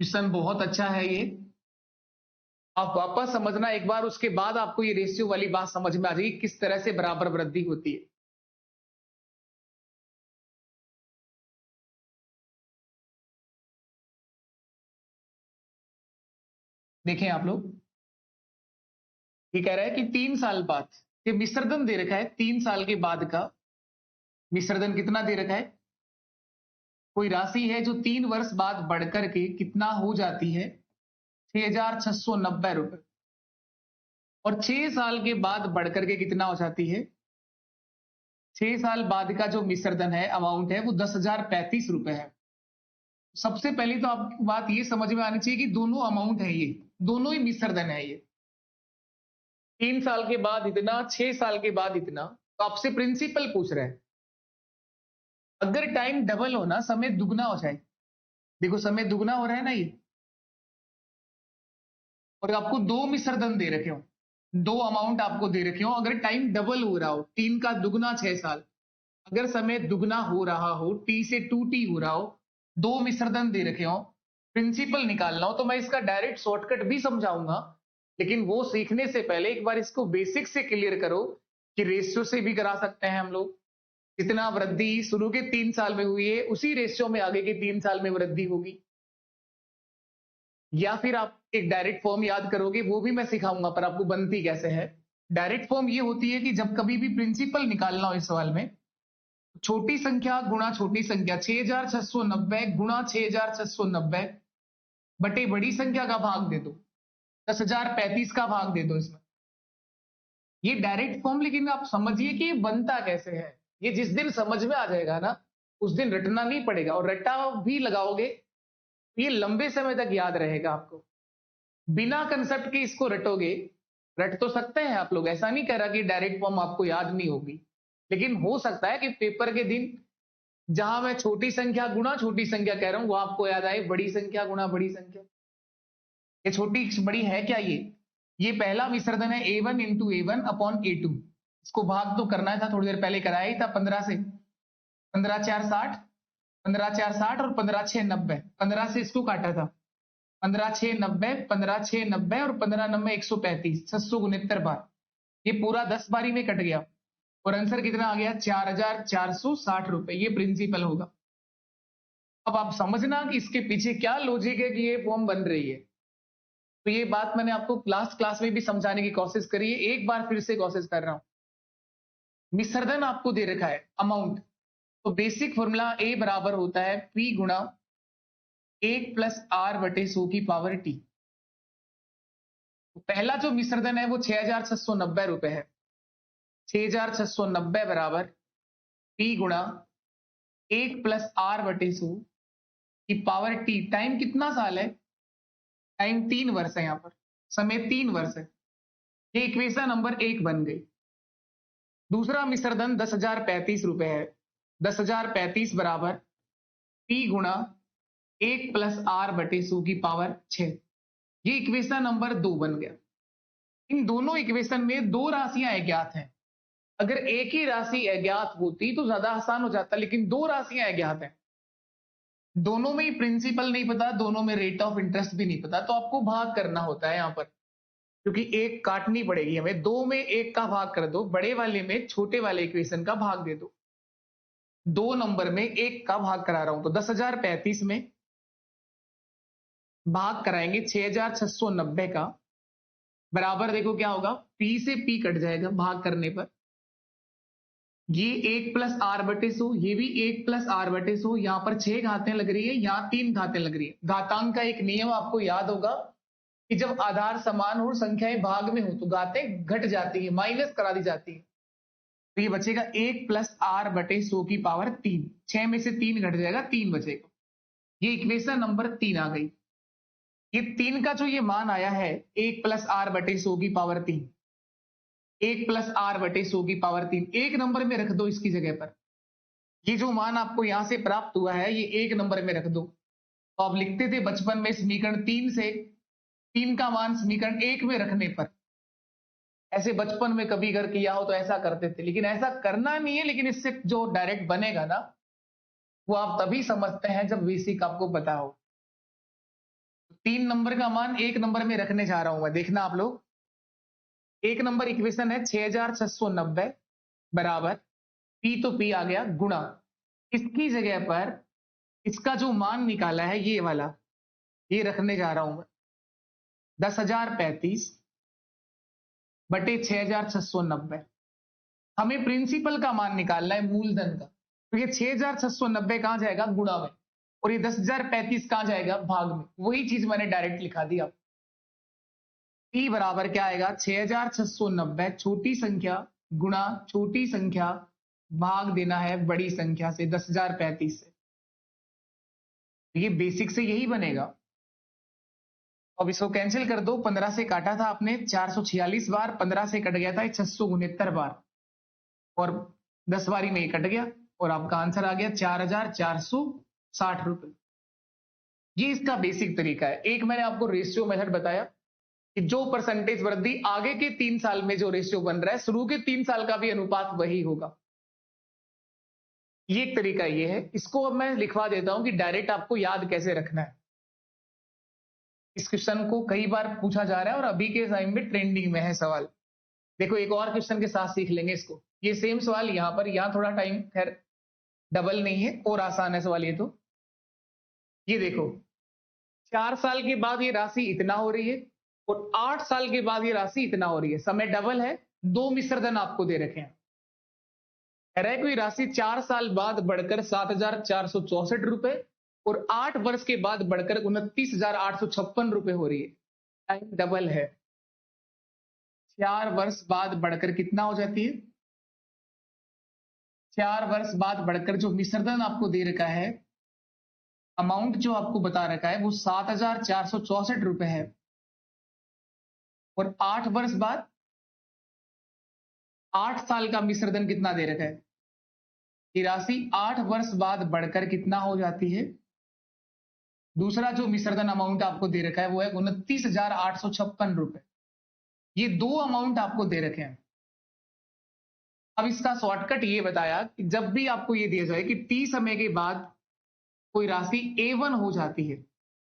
S1: क्वेश्चन बहुत अच्छा है ये, आप वापस समझना एक बार, उसके बाद आपको ये रेशियो वाली बात समझ में आ जाएगी किस तरह से बराबर वृद्धि होती है। देखें आप लोग, ये कह रहा है कि 3 साल बाद, ये मिश्रधन दे रखा है, 3 साल के बाद का मिश्रधन कितना दे रखा है, कोई राशि है जो 3 वर्ष बाद बढ़कर के कितना हो जाती है, 6690 रुपए, और 6 साल के बाद बढ़कर के कितना हो जाती है, 6 साल बाद का जो मिश्रधन है अमाउंट है वो 10,035 रुपए है। सबसे पहले तो आपकी बात ये समझ में आनी चाहिए कि दोनों अमाउंट है, ये दोनों ही मिश्रधन है, ये 3 साल के बाद इतना, 6 साल के बाद इतना, तो आपसे प्रिंसिपल पूछ रहे हैं, अगर टाइम डबल हो ना, समय दुगना हो जाए, देखो समय दुगना हो रहा है ना ये, और आपको 2 मिश्रधन दे रखे हो, 2 अमाउंट आपको दे रखे हो, अगर टाइम डबल हो रहा हो, 3 का दुगना 6 साल, अगर समय दुगना हो रहा हो, टी से 2t हो रहा हो, 2 मिश्रधन दे रखे हो, प्रिंसिपल निकालना हो, तो मैं इसका डायरेक्ट शॉर्टकट भी समझाऊंगा, लेकिन वो सीखने से पहले एक बार इसको बेसिक से क्लियर करो कि रेशियो से भी करा सकते हैं हम लोग, जितना वृद्धि शुरू के 3 साल में हुई है उसी रेशियो में आगे के 3 साल में वृद्धि होगी, या फिर आप एक डायरेक्ट फॉर्म याद करोगे, वो भी मैं सिखाऊंगा, पर आपको बनती कैसे है। डायरेक्ट फॉर्म ये होती है कि जब कभी भी प्रिंसिपल निकालना हो इस सवाल में, छोटी संख्या गुणा छोटी संख्या 6690 गुणा 6690 बटे बड़ी संख्या का भाग दे दो, 10,035 का भाग दे दो इसमें। ये डायरेक्ट फॉर्म, लेकिन आप समझिए कि ये बनता कैसे है। ये जिस दिन समझ में आ जाएगा ना, उस दिन रटना नहीं पड़ेगा, और रट्टा भी लगाओगे ये लंबे समय तक याद रहेगा आपको। बिना कंसेप्ट के इसको रटोगे, रट तो सकते हैं आप लोग, ऐसा नहीं कह रहा कि डायरेक्ट फॉर्म आपको याद नहीं होगी, लेकिन हो सकता है कि पेपर के दिन जहां मैं छोटी संख्या गुणा छोटी संख्या कह रहा हूं, वो आपको याद आए बड़ी संख्या गुणा बड़ी संख्या। ये छोटी बड़ी है क्या? ये पहला विसर्जन है a1 into a1 upon a2। इसको भाग तो करना था, थोड़ी देर पहले कराया ही था 15 से। 15 4 60, 15 4 60 और 15 6 90। 15 से इसको काटा था, 15 6 90, 15 6 90 और 15 9 135, 669 बार। ये पूरा 10 बारी में कट गया और आंसर कितना आ गया? 4,460 रुपए। ये प्रिंसिपल होगा। अब आप समझना कि इसके पीछे क्या लॉजिक है कि ये फॉर्म बन रही है। तो ये बात मैंने आपको क्लास में भी समझाने की कोशिश करी है, एक बार फिर से कोशिश कर रहा हूं। विसर्जन आपको दे रखा है अमाउंट, तो बेसिक फॉर्मूला ए बराबर होता है पी गुणा 1 प्लस आर बटे 100 की पावर टी। पहला जो विसर्जन है वो 6,690 रुपए है। 6,690 बराबर पी गुणा 1 प्लस आर बटे 100 की पावर टी। टाइम कितना साल है? टाइम 3 वर्ष है, यहां पर समय 3 वर्ष है। ये इक्वेशन नंबर 1 बन गई। दूसरा विसर्जन 10,035 रुपए है। 10,035 बराबर पी गुणा 1 प्लस आर बटे 100 की पावर 6। ये इक्वेशन नंबर 2 बन गया। इन दोनों इक्वेशन में दो राशियां अज्ञात हैं। अगर एक ही राशि अज्ञात होती तो ज्यादा आसान हो जाता, लेकिन दो राशियां अज्ञात हैं। दोनों में ही प्रिंसिपल नहीं पता, दोनों में रेट ऑफ इंटरेस्ट भी नहीं पता, तो आपको भाग करना होता है यहां पर, क्योंकि एक काटनी पड़ेगी हमें। दो में एक का भाग कर दो, बड़े वाले में छोटे वाले इक्वेशन का भाग दे दो। 2 नंबर में एक का भाग करा रहा हूं, तो 10,035 में भाग कराएंगे 6,690 का, बराबर देखो क्या होगा, पी से पी कट जाएगा भाग करने पर। ये 1 प्लस आर बटे 100, ये भी 1 प्लस आर बटे 100। यहां पर 6 घातें लग रही है, यहां 3 घातें लग रही है। घातांक का एक नियम आपको याद होगा कि जब आधार समान हो, संख्याएं भाग में हो, तो घातें घट जाती है, माइनस करा दी जाती है। तो ये बचेगा 1 प्लस आर बटे 100 की पावर 3। 6 में से 3 घट जाएगा, 3 बचेगा। ये इक्वेशन नंबर 3 आ गई। ये 3 का जो ये मान आया है 1 प्लस आर बटे 100 की पावर 3, 1 प्लस आर बटे 100 की पावर 3 एक नंबर में रख दो इसकी जगह पर। ये जो मान आपको यहां से प्राप्त हुआ है ये एक नंबर में रख दो। तो आप लिखते थे बचपन में समीकरण 3 से 3 का मान समीकरण 1 में रखने पर। ऐसे बचपन में कभी अगर किया हो तो ऐसा करते थे, लेकिन ऐसा करना नहीं है। लेकिन इससे जो डायरेक्ट बनेगा ना, वो आप तभी समझते हैं जब बेसिक आपको पता हो। 3 नंबर का मान 1 नंबर में रखने जा रहा हूं मैं, देखना आप लोग। 1 नंबर इक्वेशन है 6,690 बराबर पी, तो पी आ गया गुणा, इसकी जगह पर इसका जो मान निकाला है ये वाला, ये रखने जा रहा हूं मैं। 10,035 बटे 6,690। हमें प्रिंसिपल का मान निकालना है, मूलधन का। तो ये 6,690 कहां जाएगा? गुणा में, और ये 10,035 कहां जाएगा? भाग में। वही चीज मैंने डायरेक्ट लिखा दी आप। P बराबर क्या आएगा? 6,690 छोटी संख्या गुणा छोटी संख्या भाग देना है बड़ी संख्या से 10,035 से। ये बेसिक से यही बनेगा। अब इसको कैंसिल कर दो। 15 से काटा था आपने 446 बार, 15 से कट गया था 669 बार, और 10 बारी में ये कट गया और आपका आंसर आ गया 4,460 रुपए। ये इसका बेसिक तरीका है। एक मैंने आपको रेशियो मेथड बताया कि जो परसेंटेज वृद्धि आगे के 3 साल में जो रेशियो बन रहा है, शुरू के 3 साल का भी अनुपात वही होगा। ये एक तरीका ये है। इसको अब मैं लिखवा देता हूं कि डायरेक्ट आपको याद कैसे रखना है। इस क्वेश्चन को कई बार पूछा जा रहा है और अभी के टाइम में ट्रेंडिंग में है सवाल। देखो एक और क्वेश्चन के साथ सीख लेंगे इसको। ये सेम सवाल यहां पर, यहां थोड़ा टाइम खैर डबल नहीं है और आसान है सवाल ये। तो ये देखो 4 साल के बाद ये राशि इतना हो रही है और 8 साल के बाद ये राशि इतना हो रही है। समय डबल है, दो विसर्जन आपको दे रखे हैं। कह रहा है कोई राशि 4 साल बाद बढ़कर 7,464 रुपए और 8 वर्ष के बाद बढ़कर 29,856 रुपए हो रही है। टाइम डबल है। 4 वर्ष बाद बढ़कर कितना हो जाती है? 4 वर्ष बाद बढ़कर जो मिश्रधन आपको दे रखा है, अमाउंट जो आपको बता रखा है वो 7,464 रुपए है और 8 वर्ष बाद 8 साल का मिश्रधन कितना दे रखा है? ये राशि 8 वर्ष बाद बढ़कर कितना हो जाती है? दूसरा जो मिश्रधन अमाउंट आपको दे रखा है वो है 29,856 रुपए। ये दो अमाउंट आपको दे रखे हैं। अब इसका शॉर्टकट ये बताया कि जब भी आपको ये दिया जाए कि टी समय के बाद कोई राशि A1 हो जाती है,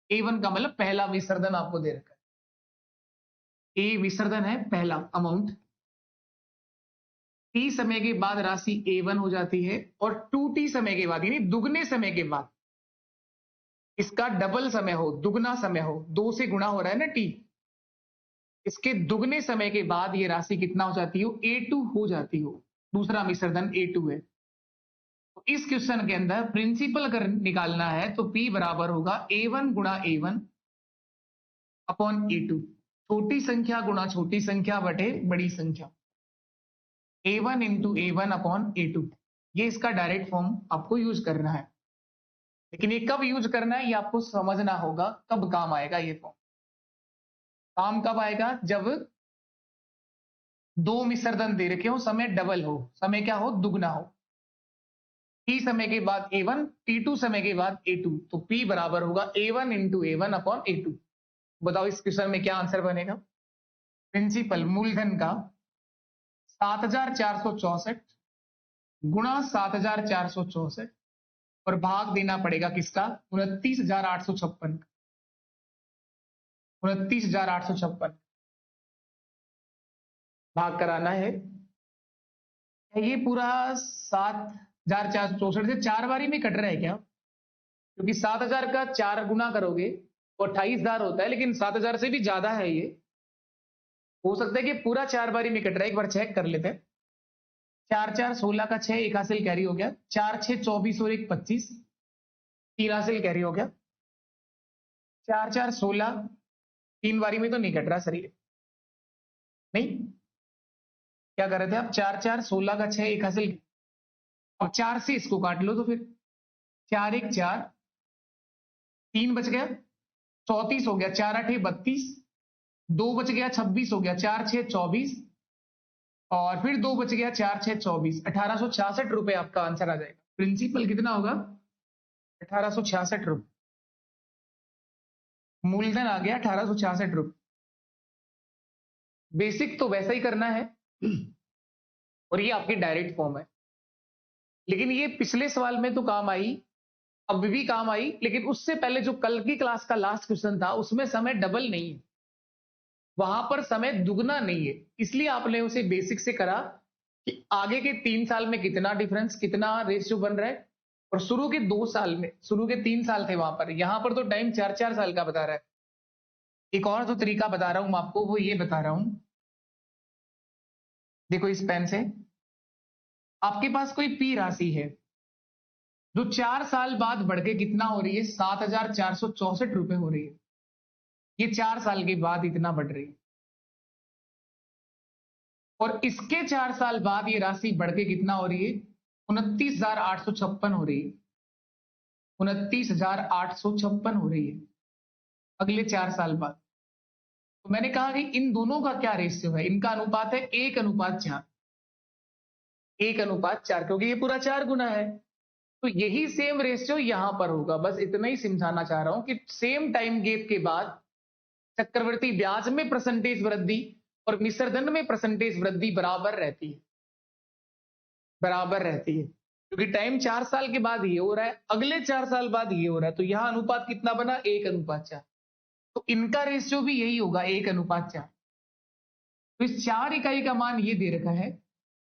S1: A1 का मतलब पहला विसर्जन आपको दे रखा है, A विसर्जन है पहला अमाउंट, T समय के बाद राशि A1 हो जाती है और 2T समय के बाद यानी दुगने समय के बाद इसका डबल समय हो, दुगना समय हो, 2 से गुणा हो रहा है ना T, इसके दुगने समय के बाद ये राशि कितना हो जाती हो? A2 हो जाती हो। दूसरा विसर्जन A2 है। तो इस क्वेश्चन के अंदर प्रिंसिपल अगर निकालना है तो P बराबर होगा A1 गुणा A1 अपॉन A2, छोटी संख्या गुणा छोटी संख्या बटे बड़ी संख्या, A1 into A1 upon A2। ये इसका डायरेक्ट फॉर्म आपको यूज करना है, लेकिन ये कब यूज करना है ये आपको समझना होगा, कब काम आएगा ये फॉर्म। काम कब आएगा? जब दो मिश्रधन दे रखे हो, समय डबल हो, समय क्या हो? दुगना हो। T समय के बाद A1, T2 समय के बाद A2, तो P बराबर होगा A1 into A1 upon A2। बताओ इस क्वेश्चन में क्या आंसर बनेगा? प्रिंसिपल मूलधन का 7,464 गुणा 7,464 और भाग देना पड़ेगा किसका? 29,856 का, 29,856 भाग कराना है। ये पूरा 7,464 से 4 बारी में कट रहा है क्या? क्योंकि 7,000 का 4 गुना करोगे तो 28,000 होता है, लेकिन 7,000 से भी ज्यादा है ये। हो सकता है कि पूरा 4 बारी में कट रहा है, एक बार चेक कर लेते हैं। 4 4 16 का 6, एक हासिल कैरी हो गया, 4 6 24 और 1 25, 3 हासिल कैरी हो गया, 4 4 16, 3 बारी में तो नहीं कट रहा शरीर, नहीं क्या कर रहे थे आप? 4 4 16 का 6, एक हासिल, और 4 से इसको काट लो तो फिर 4 1 4, 3 बच गया 34 हो गया, 4 8 32, 2 बच गया 26 हो गया, 4 6 24 और फिर 2 बच गया, 4 6 24, 1,866 रुपए आपका आंसर आ जाएगा। प्रिंसिपल कितना होगा? 1,866 रुपए। मूलधन आ गया 1,866 रुपए। बेसिक तो वैसा ही करना है और ये आपकी डायरेक्ट फॉर्म है, लेकिन ये पिछले सवाल में तो काम आई, अब भी काम आई, लेकिन उससे पहले जो कल की क्लास का लास्ट क्वेश्चन था उसमें समय डबल नहीं है, वहां पर समय दुगना नहीं है, इसलिए आपने उसे बेसिक से करा कि आगे के 3 साल में कितना डिफरेंस, कितना रेशियो बन रहा है, और शुरू के 2 साल में, शुरू के 3 साल थे वहां पर, यहां पर तो टाइम 4 4 साल का बता रहा है। एक और जो तरीका बता रहा हूं मैं आपको, वो ये बता रहा हूं, देखो इस पेन से, आपके पास कोई पी राशि है जो 4 साल बाद बढ़ के कितना हो रही है? 7,464 रुपए हो रही है। ये 4 साल के बाद इतना बढ़ रही है, और इसके 4 साल बाद ये राशि बढ़ के कितना हो रही है? 29,856 हो रही है, 29,856 हो रही है अगले 4 साल बाद। तो मैंने कहा कि इन दोनों का क्या रेशियो है? इनका अनुपात है 1:4, 1:4, क्योंकि ये पूरा 4 गुना है। तो यही सेम रेशियो यहां पर होगा, बस इतना ही समझाना चाह रहा हूं कि सेम टाइम गैप के बाद चक्रवर्ती ब्याज में परसेंटेज वृद्धि और मिश्रधन में परसेंटेज वृद्धि बराबर रहती है, बराबर रहती है, क्योंकि टाइम 4 साल के बाद ये हो रहा है, अगले 4 साल बाद ये हो रहा है, तो यहां अनुपात कितना बना? 1:4। तो इनका रेशियो भी यही होगा, 1:4। तो इस 4 इकाई का मान ये दे रखा है,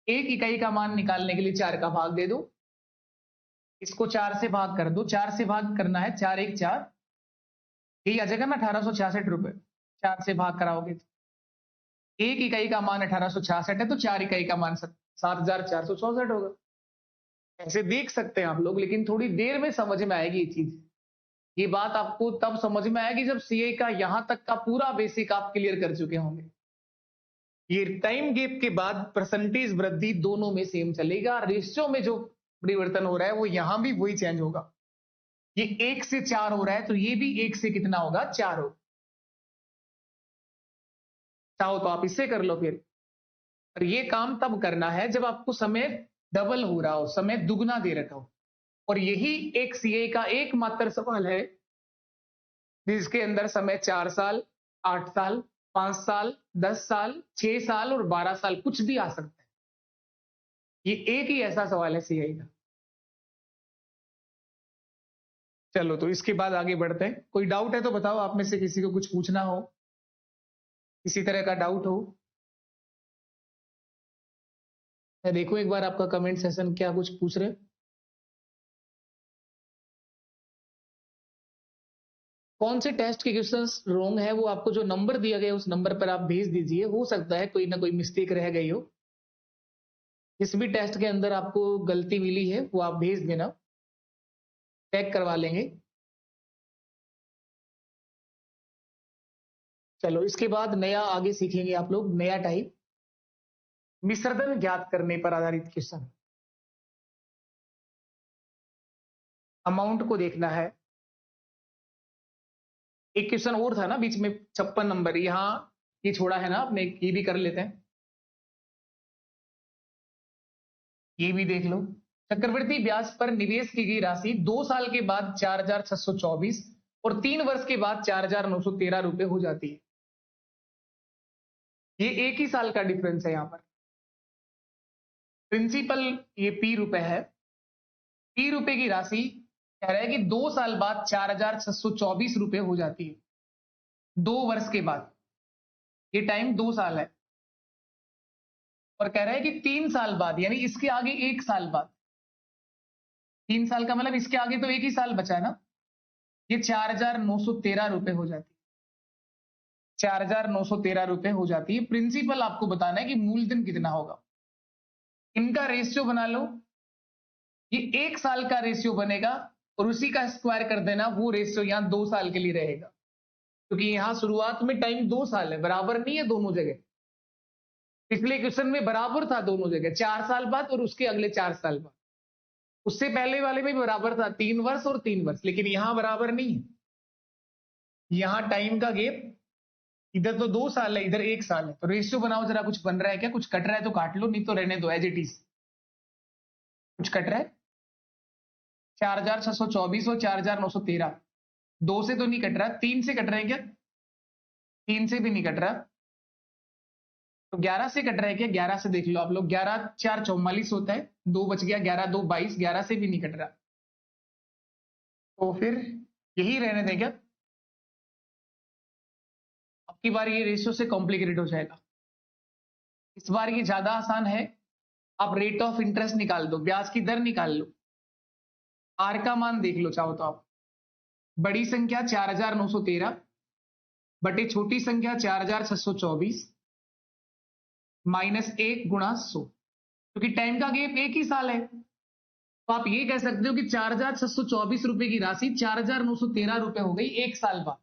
S1: 1 इकाई का मान निकालने के लिए 4 का भाग दे दो, इसको 4 से भाग कर दो, 4 से भाग करना है, 4 1 4, यही आ जाएगा ना 1,866 रुपए। 4 से भाग कराओगे तो 1 इकाई का मान 1,866 है, तो 4 इकाई का मान 7,464 होगा। ऐसे देख सकते हैं आप लोग, लेकिन थोड़ी देर में समझ में आएगी ये चीज। ये बात आपको तब समझ में आएगी जब सीए का यहां तक का पूरा बेसिक आप क्लियर कर चुके होंगे। ये टाइम गैप के बाद परसेंटेज वृद्धि दोनों में सेम चलेगा, रेशियो में जो परिवर्तन हो रहा है वो यहां भी वही चेंज होगा। ये 1 से 4 हो रहा है तो ये भी 1 से कितना होगा, 4 हो। चाहो तो आप इससे कर लो फिर। और ये काम तब करना है जब आपको समय डबल हो रहा हो, समय दुगना दे रखा हो। और यही एक सीए का एकमात्र सवाल है जिसके अंदर समय 4 साल, 8 साल, 5 साल, 10 साल, 6 साल और 12 साल कुछ भी आ सकता है। ये एक ही ऐसा सवाल है सीए का। चलो तो इसके बाद आगे बढ़ते हैं। कोई डाउट है तो बताओ, आप में से किसी को कुछ पूछना हो, किसी तरह का डाउट हो। मैं देखो एक बार आपका कमेंट सेशन क्या कुछ पूछ रहे। कौन से टेस्ट के क्वेश्चंस रॉन्ग है वो आपको जो नंबर दिया गया उस नंबर पर आप भेज दीजिए। हो सकता है कोई ना कोई मिस्टेक रह गई हो। जिस भी टेस्ट के अंदर आपको गलती मिली है वो आप भेज देना, चेक करवा लेंगे। चलो इसके बाद नया आगे सीखेंगे आप लोग, नया टाइप मिश्रधन ज्ञात करने पर आधारित क्वेश्चन। अमाउंट को देखना है। एक क्वेश्चन और था ना बीच में 56 नंबर, यहां ये छोड़ा है ना आपने, ये भी कर लेते हैं। ये भी देख लो। चक्रवृद्धि ब्याज पर निवेश की गई राशि 2 साल के बाद 4,624 और 3 वर्ष के बाद 4,913 रुपए हो जाती है। ये एक ही साल का डिफरेंस है। यहां पर प्रिंसिपल ये पी रुपए है। पी रुपए की राशि कह रहा है कि 2 साल बाद 4,624 रुपए हो जाती है, 2 वर्ष के बाद। ये टाइम 2 साल है। और कह रहा है कि 3 साल बाद, यानी इसके आगे 1 साल बाद, 3 साल का मतलब इसके आगे तो 1 ही साल बचा है ना, ये 4,913 रुपए हो जाती है। 4,913 रुपए हो जाती है। प्रिंसिपल आपको बताना है कि मूलधन कितना होगा। इनका रेशियो बना लो। ये 1 साल का रेशियो बनेगा और उसी का स्क्वायर कर देना, वो रेशियो यहां 2 साल के लिए रहेगा। क्योंकि यहां शुरुआत में टाइम 2 साल है, बराबर नहीं है दोनों जगह। पिछले क्वेश्चन में बराबर था दोनों जगह, 4 साल बाद और उसके अगले 4 साल बाद। उससे पहले वाले में भी बराबर था, 3 वर्ष और 3 वर्ष, लेकिन यहां बराबर नहीं है। यहां टाइम का गैप, इधर तो 2 साल है, इधर 1 साल है। तो रेशियो बनाओ जरा, कुछ बन रहा है क्या? कुछ कट रहा है तो काट लो, नहीं तो रहने दो एज इट इज। कुछ कट रहा है? 4,624 और 4,913, 2 से तो नहीं कट रहा, 3 से कट रहे हैं क्या? 3 से भी नहीं कट रहा, तो 11 से कट रहा है क्या? 11 से देख लो आप लोग, 11 4 44 होता है, 2 बच गया, 11 2 22, 11 से भी नहीं कट रहा, तो फिर यही रहने दें क्या? अब की बार ये रेशियो से कॉम्प्लिकेटेड हो जाएगा। इस बार ये ज्यादा आसान है। आप रेट ऑफ इंटरेस्ट निकाल दो, ब्याज की दर निकाल लो, आर का मान देख लो चाहो तो आप। बड़ी संख्या 4,913 बटे छोटी संख्या 4,624 माइनस 1 गुणा 100, क्योंकि टाइम का गैप 1 ही साल है। तो आप ये कह सकते हो कि 4,624 रुपए की राशि 4,913 रुपए हो गई 1 साल बाद।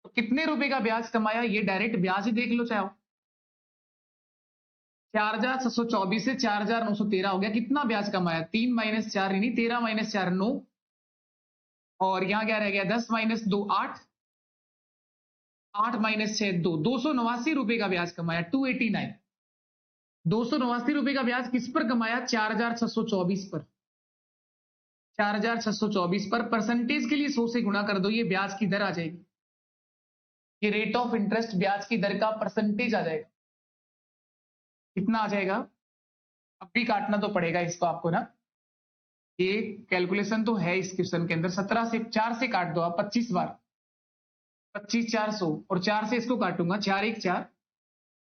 S1: तो कितने रुपए का ब्याज कमाया, ये डायरेक्ट ब्याज ही देख लो चाहो। 4,624 से 4,913 हो गया, कितना ब्याज कमाया? 3 माइनस 4 यानी 13 माइनस 4 9, और यहां क्या रह गया? 10 माइनस 2 8, 8 माइनस 6 2, 289 रुपए का ब्याज कमाया। 289, 289 रुपए का ब्याज किस पर कमाया? 4,624 पर। 4,624 पर परसेंटेज के लिए 100 से गुणा कर दो, ये ब्याज की दर आ जाएगी। ये रेट ऑफ इंटरेस्ट ब्याज की दर का परसेंटेज आ जाएगा। कितना आ जाएगा? अब भी काटना तो पड़ेगा इसको आपको ना, ये कैलकुलेशन तो है इस क्वेश्चन के अंदर। 17 से 4 से काट दो आप 25 बार, 25 4 100, और 4 से इसको काटूंगा, 4 1 4,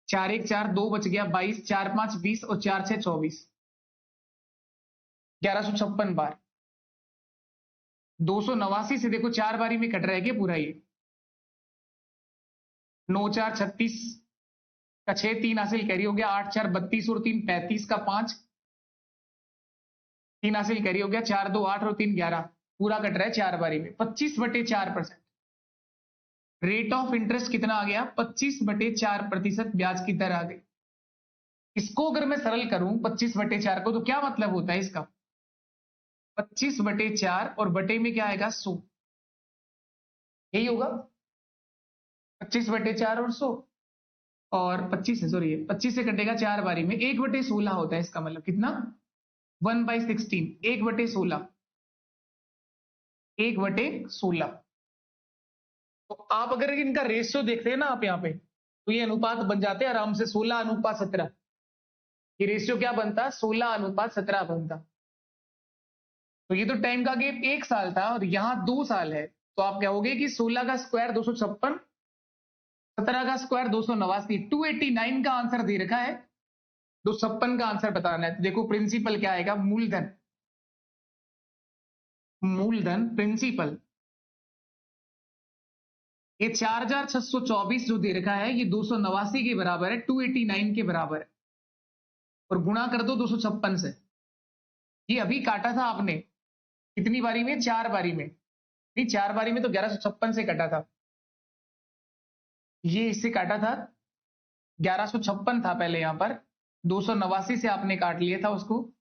S1: 4 1 4, 2 बच गया 22, 4 5 20 और 4 6 24, 1156 बार। 289 से देखो 4 बारी में कट रहा है क्या पूरा? ये 9 4 36 का 6 3 हासिल कैरी हो गया, 8 4 32 और 3 35 का 5, 3 हासिल कैरी हो गया, 4 2 8 और 3 11, पूरा कट रहा है 4 बारी में। 25/4%। रेट ऑफ इंटरेस्ट कितना आ गया? 25/4% ब्याज की दर आ गई। इसको अगर मैं सरल करूं 25/4 को, तो क्या मतलब होता है इसका? 25/4 और बटे में क्या आएगा? 100। यही होगा 25/4 और 100। और 25 है, सॉरी 25 से कटेगा 4 बारी में, 1/16 होता है इसका मतलब। कितना? 1/16, 1/16, 1/16। तो आप अगर इनका रेशियो देखते हैं ना आप यहाँ पे, तो ये अनुपात बन जाते हैं आराम से 16:17। ये रेशियो क्या बनता? 16:17 बनता। तो ये तो टाइम का गैप 1 साल था और यहाँ 2 साल है, तो आप कहोगे कि 16 का स्क्वायर 256, 17 का स्क्वायर 289, 289 का आंसर दे रखा है, 256 का आंसर बताना है। तो देखो प्रिंसिपल क्या आएगा? मूलधन। मूलधन प्रिंसिपल, ये 4624 जो दे रखा है, ये 289 के बराबर है, 289 के बराबर है, और गुणा कर दो 256 से। ये अभी काटा था आपने कितनी बारी में? 4 बारी में। नहीं, 4 बारी में तो 1156 से कटा था, ये इससे काटा था 1156 था पहले, यहां पर 289 से आपने काट लिया था उसको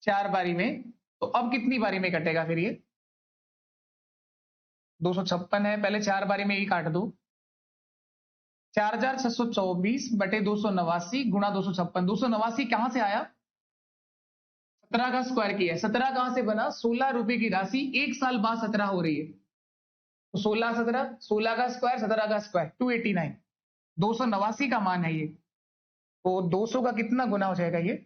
S1: 4 बारी में। तो अब कितनी बारी में कटेगा फिर ये? 256 है, पहले 4 बारी में ही काट दो। 4624/289 गुणा 256। 289 कहां से आया? 17 का स्क्वायर किया। 17 कहां से बना? 16 रुपए की राशि 1 साल बाद 17 हो रही है, तो 16 17, 16 का स्क्वायर 17 का स्क्वायर 289, 289 का मान है ये। तो 200 का कितना गुना हो जाएगा ये?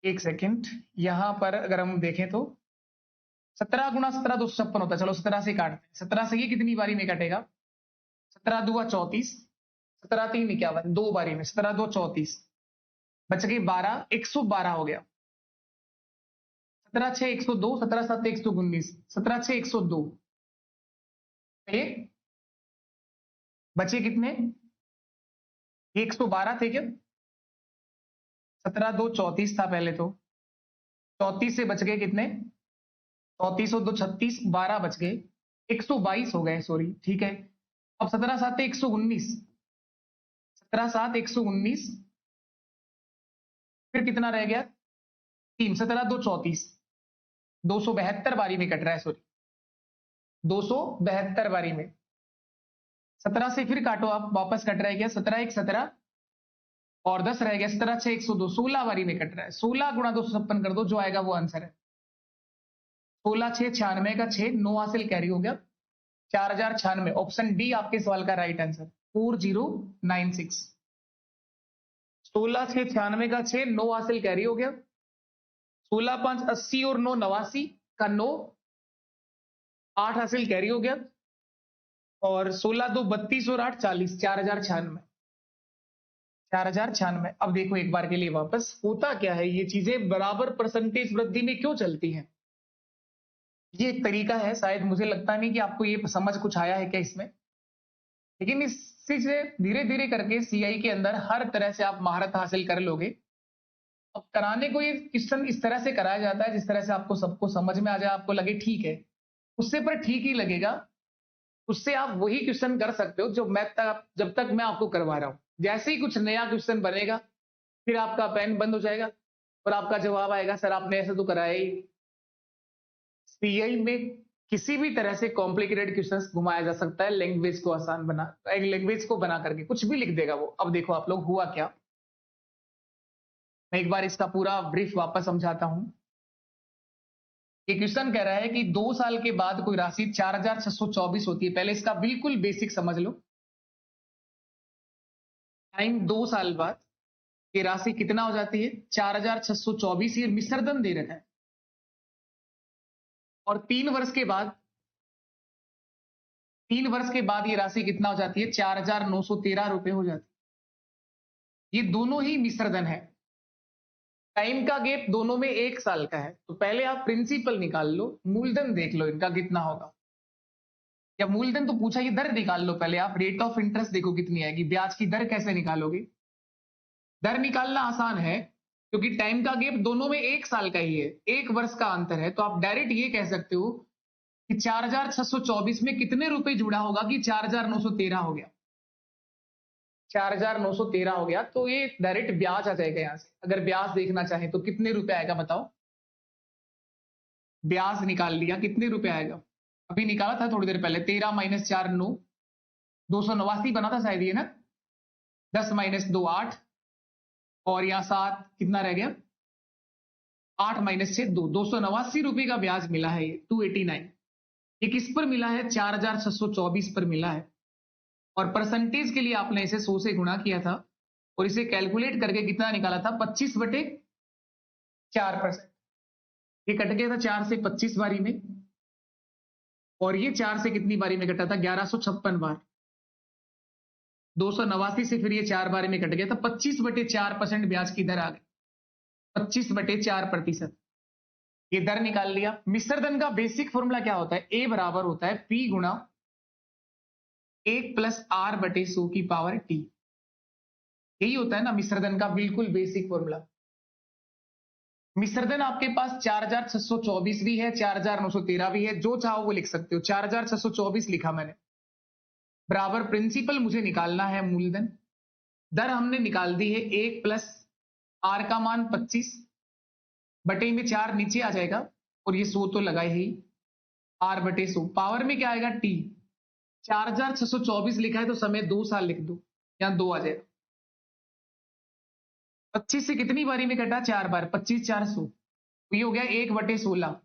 S1: एक सेकेंड, यहां पर अगर हम देखें तो 17 गुना 17 256 होता है। चलो 17 से काटते हैं। 17 से ये कितनी बारी में कटेगा? 17 दूआ 34, 17 3 51, 2 बारी में। 17 2 34, बच गई 12, 112 हो गया। 17 6 102, 17 7 119, 17 6 102। ये बचे कितने? 112 थे क्या? 17 2 34 था पहले तो, 34 से बच गए कितने? 34 और 2 36, 12 बच गए, 122 हो गए, सॉरी, ठीक है। अब 17 7 119, 17 7 119, फिर कितना रह गया? 3, 17 2 34, 272 बारी में कट रहा है, सॉरी 272 बारी में। 17 से फिर काटो आप, वापस कट रहा है क्या? 17 1 17 और 10 रह गया, 17 6 102, 16 बारी में कट रहा है। 16 गुणा 256 कर दो, जो आएगा वो आंसर है। 16 6 96 का 6, 9 हासिल कैरी हो गया, 4096। ऑप्शन डी आपके सवाल का राइट आंसर, 4096। 16 6 96 का 6, 9 हासिल कैरी हो गया, 16 5 80 और 9 89 का 9, 8 हासिल कैरी हो गया, और 16 2 32 और 8 40, 4096, 4096। अब देखो एक बार के लिए वापस होता क्या है, ये चीजें बराबर परसेंटेज वृद्धि में क्यों चलती हैं? ये एक तरीका है, शायद मुझे लगता नहीं कि आपको ये समझ कुछ आया है क्या इसमें, लेकिन इसी से धीरे धीरे करके सीआई के अंदर हर तरह से आप महारत हासिल कर लोगे। अब कराने को ये क्वेश्चन इस तरह से कराया जाता है जिस तरह से आपको सबको समझ में आ जाए, आपको लगे ठीक है, उससे पर ठीक ही लगेगा, उससे आप वही क्वेश्चन कर सकते हो जो मैथ तक जब तक मैं आपको करवा रहा हूं। जैसे ही कुछ नया क्वेश्चन बनेगा, फिर आपका पेन बंद हो जाएगा और आपका जवाब आएगा, सर आपने ऐसा तो कराया ही। सीआई में किसी भी तरह से कॉम्प्लिकेटेड क्वेश्चंस घुमाया जा सकता है, लैंग्वेज को आसान बना, एक लैंग्वेज को बना करके कुछ भी लिख देगा वो। अब देखो आप लोग हुआ क्या, मैं एक बार इसका पूरा ब्रीफ वापस समझाता हूं। ये क्वेश्चन कह रहा है कि 2 साल के बाद कोई राशि 4624 होती है। पहले इसका बिल्कुल बेसिक समझ लो। टाइम 2 साल बाद ये राशि कितना हो जाती है? 4624। ये मिश्रधन दे रखा है। और 3 वर्ष के बाद, 3 वर्ष के बाद ये राशि कितना हो जाती है? 4913 रुपए हो जाती है। ये दोनों ही मिश्रधन है। टाइम का गैप दोनों में 1 साल का है। तो पहले आप प्रिंसिपल निकाल लो, मूलधन देख लो इनका कितना होगा, या मूलधन तो पूछा, ये दर निकाल लो पहले आप। रेट ऑफ इंटरेस्ट देखो कितनी आएगी, ब्याज की दर कैसे निकालोगे? दर निकालना आसान है, क्योंकि टाइम का गैप दोनों में 1 साल का ही है, 1 वर्ष का अंतर है, तो आप डायरेक्ट ये कह सकते हो कि 4,624 में कितने रुपए जुड़ा होगा कि 4,913 हो गया। 4,913 हो गया, तो ये डायरेक्ट ब्याज आ जाएगा यहाँ से। अगर ब्याज देखना चाहें तो कितने रुपए आएगा बताओ? ब्याज निकाल लिया, कितने रुपए आएगा? अभी निकाला था थोड़ी देर पहले, 13 माइनस 4 9, 289 बना था शायद ये ना, 10 माइनस 2 8, और यहाँ 7 कितना रह गया? 8 माइनस 6 2, 289 रुपए का ब्याज मिला है, ये 289। ये किस पर मिला है? 4,624 पर मिला है। और परसेंटेज के लिए आपने इसे 100 से गुणा किया था और इसे कैलकुलेट करके कितना निकाला था? 25/4%। ये कट गया था 4 से 25 बारी में, और ये 4 से कितनी बारी में कटा था? 1156 बार। 289 से फिर ये 4 बारी में कट गया था, 25/4% ब्याज की दर आ गई, 25/4%। ये दर निकाल लिया। मिश्र धन का बेसिक फॉर्मूला क्या होता है? ए बराबर होता है पी गुणा 1 प्लस आर बटे 100 की पावर टी। यही होता है ना मिश्र धन का बिल्कुल बेसिक फॉर्मूला। मिश्र धन आपके पास 4,624 भी है, 4,913 भी है, जो चाहो वो लिख सकते हो। 4,624 लिखा मैंने, बराबर प्रिंसिपल मुझे निकालना है मूलधन। दर हमने निकाल दी है 1 प्लस आर का मान 25 बटे में 4 नीचे आ जाएगा, और ये 100 तो लगा ही, आर बटे 100 पावर में क्या आएगा? टी। 4,624 लिखा है तो समय 2 साल लिख दो, यहां 2 आ जाएगा। 25 से कितनी बारी में कटा? 4 बार, 25 4 100, तो ये हो गया 1/16।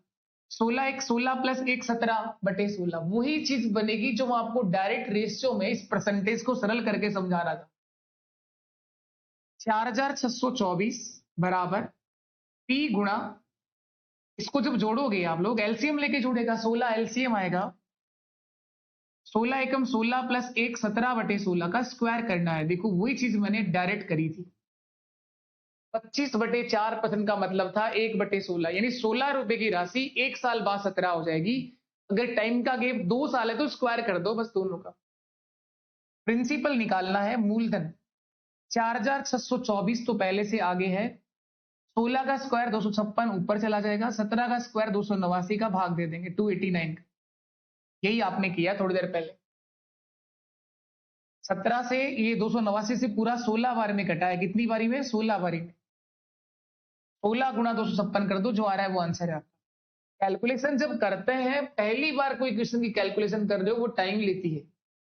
S1: 16 1 16 प्लस 1 17/16। वही चीज बनेगी जो मैं आपको डायरेक्ट रेशियो में इस परसेंटेज को सरल करके समझा रहा था। 4,624 बराबर पी गुणा, इसको जब जोड़ोगे आप लोग एलसीएम लेके जोड़ेगा, 16 एलसीएम आएगा, 16 एकम 16 प्लस 1 17/16 का स्क्वायर करना है। देखो वही चीज मैंने डायरेक्ट करी थी। 25/4% का मतलब था 1/16, यानी 16 रुपए की राशि 1 साल बाद 17 हो जाएगी। अगर टाइम का गैप 2 साल है तो स्क्वायर कर दो बस दोनों का। प्रिंसिपल निकालना है मूलधन। 4,624 तो पहले से आगे है, 16 का स्क्वायर 256 ऊपर चला जाएगा, 17 का स्क्वायर 289 का भाग दे देंगे 289 का। यही आपने किया थोड़ी देर पहले। 17 से ये 289 से पूरा 16 बार में कटा है। कितनी बारी में? 16 बारी में। 16 गुणा 256 कर दो, जो आ रहा है वो आंसर है आपका। कैलकुलेशन जब करते हैं, पहली बार कोई क्वेश्चन की कैलकुलेशन कर रहे हो वो टाइम लेती है,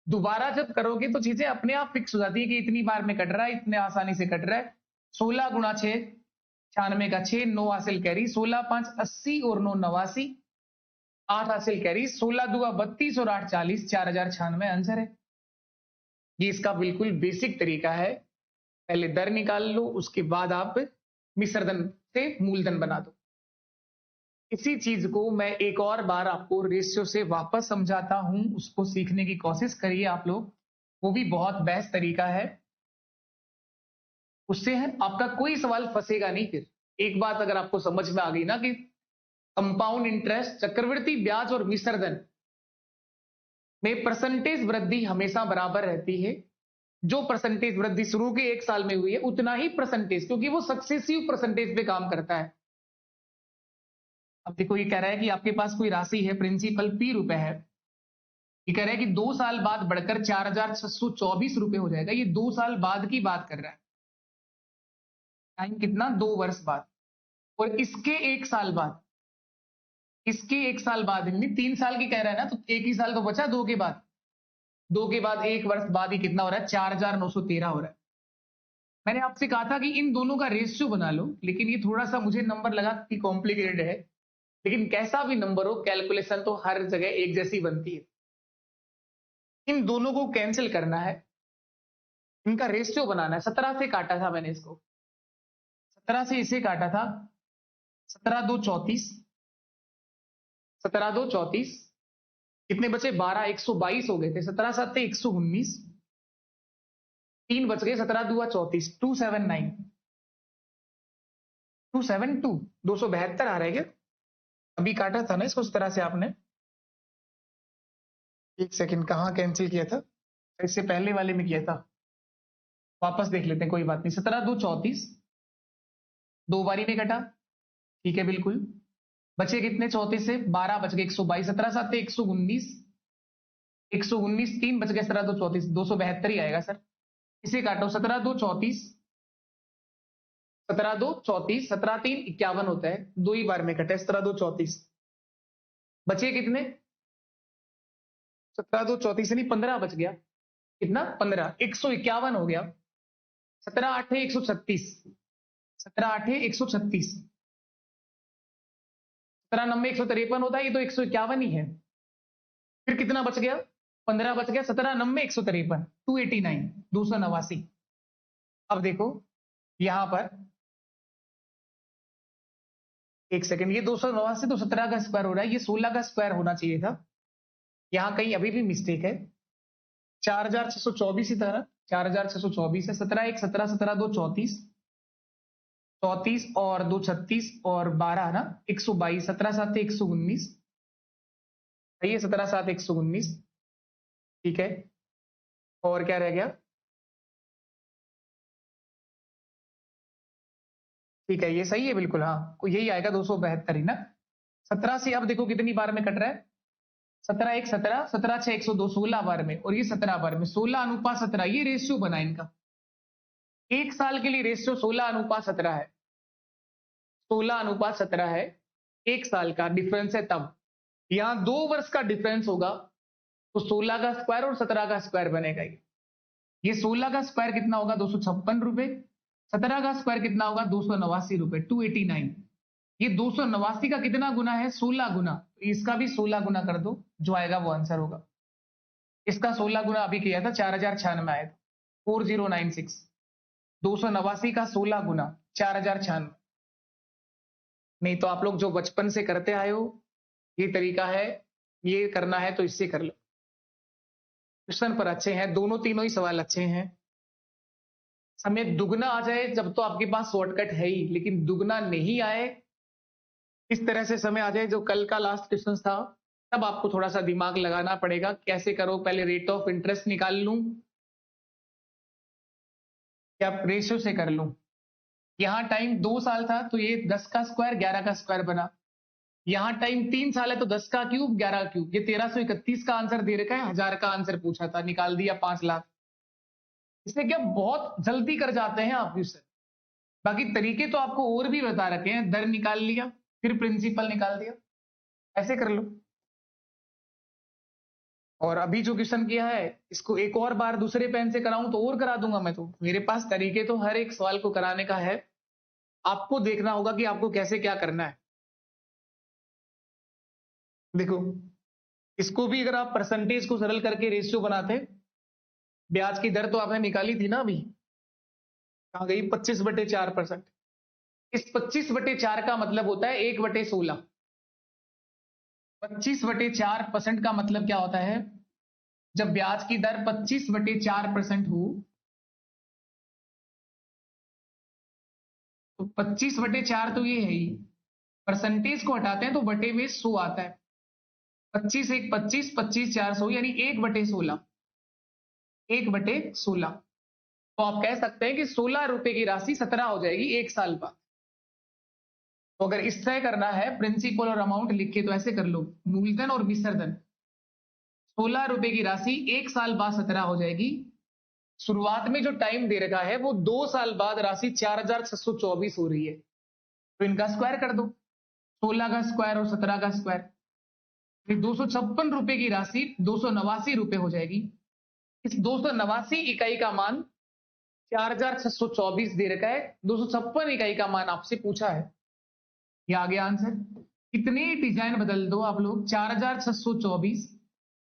S1: दोबारा जब करोगे तो चीजें अपने आप फिक्स हो जाती है कि इतनी बार में कट रहा है, इतने आसानी से कट रहा है। 16 गुणा 6 96 का 6, 9 हासिल कैरी, 16 5 80 और 9 89, 8 हासिल कैरी, 16 दुआ 32 और 8 40, 4,096 आंसर है। ये इसका बिल्कुल बेसिक तरीका है। पहले दर निकाल लो, उसके बाद आप मिश्रधन से मूलधन बना दो। इसी चीज को मैं एक और बार आपको रेशियो से वापस समझाता हूं, उसको सीखने की कोशिश करिए आप लोग, वो भी बहुत बेस्ट तरीका है। उससे है आपका कोई सवाल फंसेगा नहीं। फिर एक बात अगर आपको समझ में आ गई ना कि कंपाउंड इंटरेस्ट, चक्रवृद्धि ब्याज और मिश्रधन में परसेंटेज वृद्धि हमेशा बराबर रहती है। जो परसेंटेज वृद्धि शुरू के 1 साल में हुई है उतना ही परसेंटेज, क्योंकि वो सक्सेसिव परसेंटेज पे काम करता है। अब देखो ये कह रहा है कि आपके पास कोई राशि है, प्रिंसिपल पी रुपए है, ये कह रहा है कि 2 साल बाद बढ़कर 4,624 रुपए हो जाएगा। ये 2 साल बाद की बात कर रहा है, टाइम कितना? 2 वर्ष बाद। और इसके 1 साल बाद, इसके 1 साल बाद, यानी 3 साल की कह रहा है ना, तो 1 ही साल तो बचा 2 के बाद। 2 के बाद 1 वर्ष बाद ही कितना हो रहा है? 4,913 हो रहा है। मैंने आपसे कहा था कि इन दोनों का रेशियो बना लो, लेकिन ये थोड़ा सा मुझे नंबर लगा कि कॉम्प्लिकेटेड है। लेकिन कैसा भी नंबर हो, कैलकुलेशन तो हर जगह एक जैसी बनती है। इन दोनों को कैंसिल करना है, इनका रेशियो बनाना है। 17 से काटा था मैंने इसको, 17 से इसे काटा था, 17 2 34, 17 2 34, कितने बचे? 12, 122 हो गए थे। 17 7 119, 3 बच गए, 17 दुआ 34, 279, 272, 272 आ रहा है क्या? अभी काटा था ना इसको 17 से आपने। एक सेकंड, कहाँ कैंसिल किया था? इससे पहले वाले में किया था, वापस देख लेते हैं, कोई बात नहीं। 17 2 34, 2 बारी में कटा, ठीक है बिल्कुल। बचे कितने 34 से 12 बच गए 122, 17 7 119, 119 3 बच गए 17 2 34, 272 ही आएगा सर। इसे काटो 17 2 34, 17 2 34, 17 3 51 होता है, 2 ही बार में कटे 17 2 34। बचे कितने 17 2 34 नहीं 15 बच गया, कितना 15, 151 हो गया। 17 8 136, 17 8 136, 17 9 153 होता है, ये तो 151 ही है। फिर कितना बच गया 15 बच गया, 17 9 153, 289, 289। अब देखो यहां पर एक सेकंड, ये 289 तो 17 का स्क्वायर हो रहा है, ये 16 का स्क्वायर होना चाहिए था। यहां कहीं अभी भी मिस्टेक है। 4624 ही था ना, 4624 है। 17 1 17, 17 2 34, 34 और 2 36 और 12 ना 122, 17 7 119, सही है 17 7 119, ठीक है। और क्या रह गया, ठीक है ये सही है बिल्कुल, हाँ यही आएगा 272 ही ना। 17 से अब देखो कितनी बार में कट रहा है, 17 1 17, 17 6 102, 16 बार में, और ये 17 बार में, 16 अनुपात 17, ये रेशियो बना इनका। एक साल के लिए रेशियो 16 अनुपात 17 है, 16 अनुपात 17 है। एक साल का डिफरेंस है तब, यहां 2 वर्ष का डिफरेंस होगा तो 16 का स्क्वायर और 17 का स्क्वायर बनेगा। ये 16 का स्क्वायर कितना होगा 256 रुपए, 17 का स्क्वायर कितना होगा 289 रुपए, 289। ये 289 का कितना गुना है 16 गुना, इसका भी 16 गुना कर दो, जो आएगा वो आंसर होगा। इसका 16 गुना अभी किया था 4096 आया था, 4096। 289 का 16 गुना 4096। नहीं तो आप लोग जो बचपन से करते आए हो, ये तरीका है, ये करना है तो इससे कर लो। क्वेश्चन पर अच्छे हैं, दोनों तीनों ही सवाल अच्छे हैं। समय दुगना आ जाए जब तो आपके पास शॉर्टकट है ही, लेकिन दुगना नहीं आए, इस तरह से समय आ जाए जो कल का लास्ट क्वेश्चन था, तब आपको थोड़ा सा दिमाग लगाना पड़ेगा। कैसे करो, पहले रेट ऑफ इंटरेस्ट निकाल लूं या रेशियो से कर लूं। यहां टाइम 2 साल था तो ये 10 का स्क्वायर 11 का स्क्वायर बना। यहां टाइम 3 साल है तो 10 का क्यूब 11 क्यूब, ये 1331 का आंसर दे रखा है, 1000 का आंसर पूछा था, निकाल दिया 5 लाख। इससे क्या बहुत जल्दी कर जाते हैं आप क्वेश्चन। बाकी तरीके तो आपको और भी बता रखे हैं, दर निकाल लिया फिर प्रिंसिपल निकाल दिया, ऐसे कर लो। और अभी जो क्वेश्चन किया है इसको एक और बार दूसरे पेन से कराऊं तो और करा दूंगा मैं, तो मेरे पास तरीके तो हर एक सवाल को कराने का है, आपको देखना होगा कि आपको कैसे क्या करना है। देखो इसको भी अगर आप परसेंटेज को सरल करके रेशियो बनाते, ब्याज की दर तो आपने निकाली थी ना अभी, कहां गई 25/4%। इस 25/4 का मतलब होता है 1/16। 25/4% का मतलब क्या होता है, जब ब्याज की दर 25/4% हो तो 25/4 तो ये है ही, परसेंटेज को हटाते हैं तो बटे में 100 आता है। 25 1 25, 25 4 100, यानी 1/16, 1/16। तो आप कह सकते हैं कि 16 रुपए की राशि 17 हो जाएगी एक साल बाद। तो अगर इस तरह करना है प्रिंसिपल और अमाउंट लिख के तो ऐसे कर लो, मूलधन और विसर्जन। 16 रुपए की राशि एक साल बाद 17 हो जाएगी। शुरुआत में जो टाइम दे रखा है वो 2 साल बाद राशि 4624 हो रही है, तो इनका स्क्वायर कर दो, 16 का स्क्वायर और 17 का स्क्वायर, फिर 256 रुपए की राशि 289 रुपए हो जाएगी। इस 289 इकाई का मान 4624 दे रखा है, 256 इकाई का मान आपसे पूछा है, ये आ गया आंसर। इतनी डिजाइन बदल दो आप लोग, 4624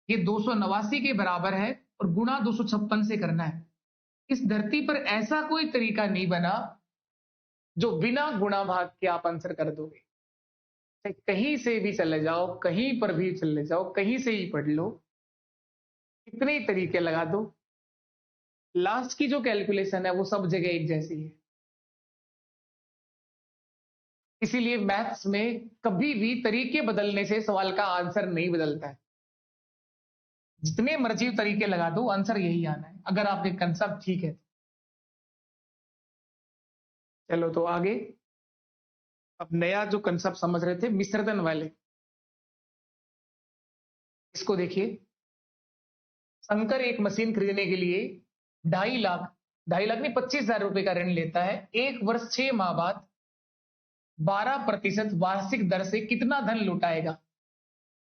S1: ये 289 के बराबर है और गुणा 256 से करना है। इस धरती पर ऐसा कोई तरीका नहीं बना जो बिना गुणा भाग के आप आंसर कर दोगे। चाहे कहीं से भी चले जाओ, कहीं पर भी चले जाओ, कहीं से ही पढ़ लो, इतने ही तरीके लगा दो, लास्ट की जो कैलकुलेशन है वो सब जगह एक जैसी है। इसीलिए मैथ्स में कभी भी तरीके बदलने से सवाल का आंसर नहीं बदलता है। जितने मर्जी तरीके लगा दो आंसर यही आना है, अगर आपके कंसेप्ट ठीक है। चलो तो आगे अब नया जो कंसेप्ट समझ रहे थे मिश्रधन वाले, इसको देखिए। शंकर एक मशीन खरीदने के लिए 2.5 लाख, 2.5 लाख नहीं 25,000 रुपए का ऋण लेता है। एक वर्ष 6 माह बाद 12% वार्षिक दर से कितना धन लौटाएगा?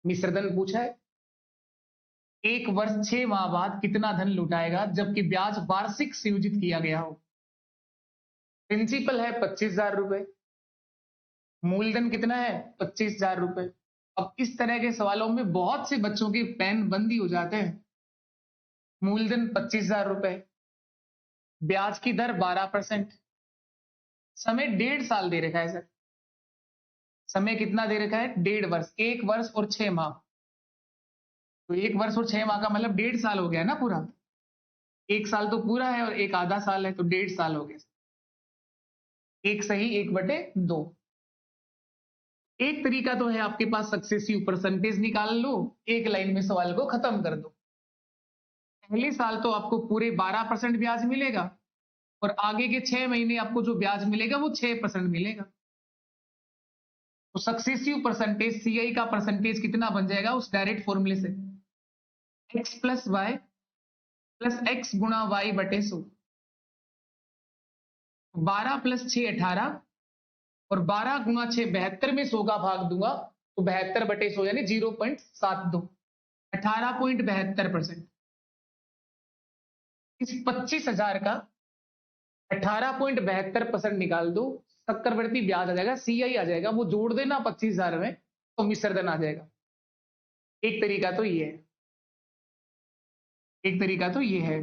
S1: मिश्रधन पूछा है। एक वर्ष 6 माह बाद कितना धन लौटाएगा जबकि ब्याज वार्षिक संयोजित किया गया हो? प्रिंसिपल है 25,000 रुपए, मूलधन कितना है 25,000 रुपए। अब इस तरह के सवालों में बहुत से बच्चों के पेन बंदी हो जाते हैं। मूलधन 25,000 रुपए, ब्याज की दर 12%, समय 1.5 साल दे रखा है सर। समय कितना दे रखा है? 1.5 वर्ष, 1 वर्ष और 6 माह। तो 1 वर्ष और 6 माह का मतलब 1.5 साल हो गया ना पूरा। 1 साल तो पूरा है और एक आधा साल है, तो 1.5 साल हो गया। एक सही 1/2। एक तरीका तो है आपके पास, सक्सेसिव परसेंटेज निकाल लो, एक लाइन में सवाल को खत्म कर दो। पहले साल तो आपको पूरे 12% ब्याज मिलेगा और आगे के 6 महीने आपको जो ब्याज मिलेगा वो 6% मिलेगा। तो सक्सेसिव परसेंटेज, सीआई का परसेंटेज कितना बन जाएगा उस डायरेक्ट फॉर्मूले से? x plus Y plus x गुणा वाई बटे 100। 12 प्लस 6 18 और 12 गुणा 6 72 में 100 का भाग दूंगा तो 72/100 यानी 0.72, 18.72%। इस 25,000 का 18.72% निकाल दो, चक्रवृद्धि ब्याज आ जाएगा, सीआई आ जाएगा, वो जोड़ देना 25,000 में तो मिश्रधन आ जाएगा। एक तरीका तो ये है, एक तरीका तो ये है।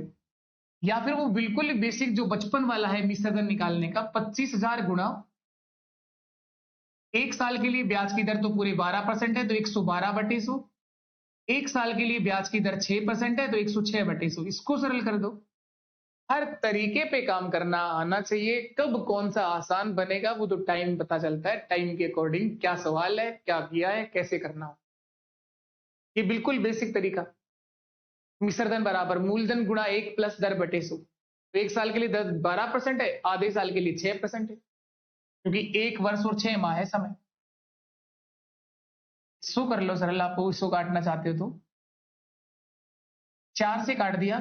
S1: या फिर वो बिल्कुल बेसिक जो बचपन वाला है मिश्रधन निकालने का, 25,000 गुणा 1 साल के लिए ब्याज की दर तो पूरे 12% है तो 112/100। 1 साल के लिए ब्याज की दर 6% है तो 106/100। इसको सरल कर दो। हर तरीके पे काम करना आना चाहिए। कब कौन सा आसान बनेगा वो तो टाइम पता चलता है, टाइम के अकॉर्डिंग क्या सवाल है, क्या किया है, कैसे करना हो। ये बिल्कुल बेसिक तरीका। मिश्रधन बराबर मूलधन गुणा 1 प्लस दर बटे 100। तो 1 साल के लिए दर 12% है, आधे साल के लिए 6% है, क्योंकि 1 वर्ष और 6 माह है समय। इसको कर लो सरल, आपको इसको काटना चाहते हो तो 4 से काट दिया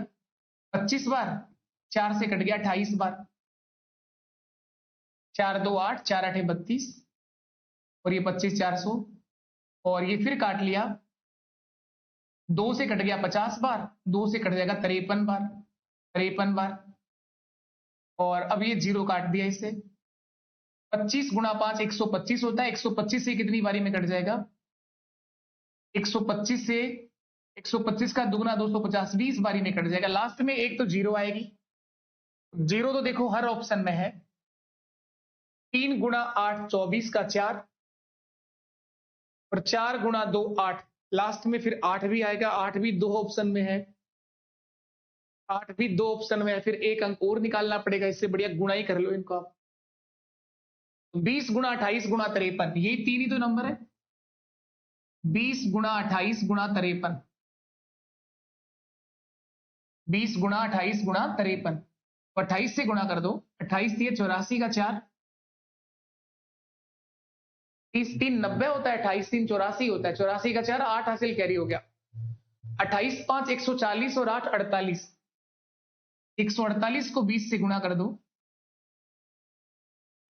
S1: 25 बार, 4 से कट गया 28 बार, 4 2 8, 4 8 32 और ये 25 400 और ये फिर काट लिया 2 से कट गया 50 बार, 2 से कट जाएगा 53 बार, 53 बार और अब ये 0 काट दिया इससे। 25 गुणा 5 125 होता है, 125 से कितनी बारी में कट जाएगा? 125 से 125 का दुगना 250, 20 बारी में कट जाएगा। लास्ट में एक तो 0 आएगी। 0 तो देखो हर ऑप्शन में है। 3 गुणा 8 24 का 4 और 4 गुणा 2 8, लास्ट में फिर 8 भी आएगा। 8 भी 2 ऑप्शन में है, 8 भी 2 ऑप्शन में है, फिर एक अंक और निकालना पड़ेगा। इससे बढ़िया गुणा ही कर लो इनको आप। 20 गुणा 28 गुणा 53, ये 3 ही तो नंबर है। 20 गुणा 28 गुणा 53, 20 गुणा 28 गुणा 53, 28 से गुणा कर दो। 28 दिए 84 का 4, 30 3 90 होता है, 28 3 84 होता है, 84 का 4 8 हासिल कैरी हो गया। 28 5 140 और 8 48, 148 को 20 से गुणा कर दो,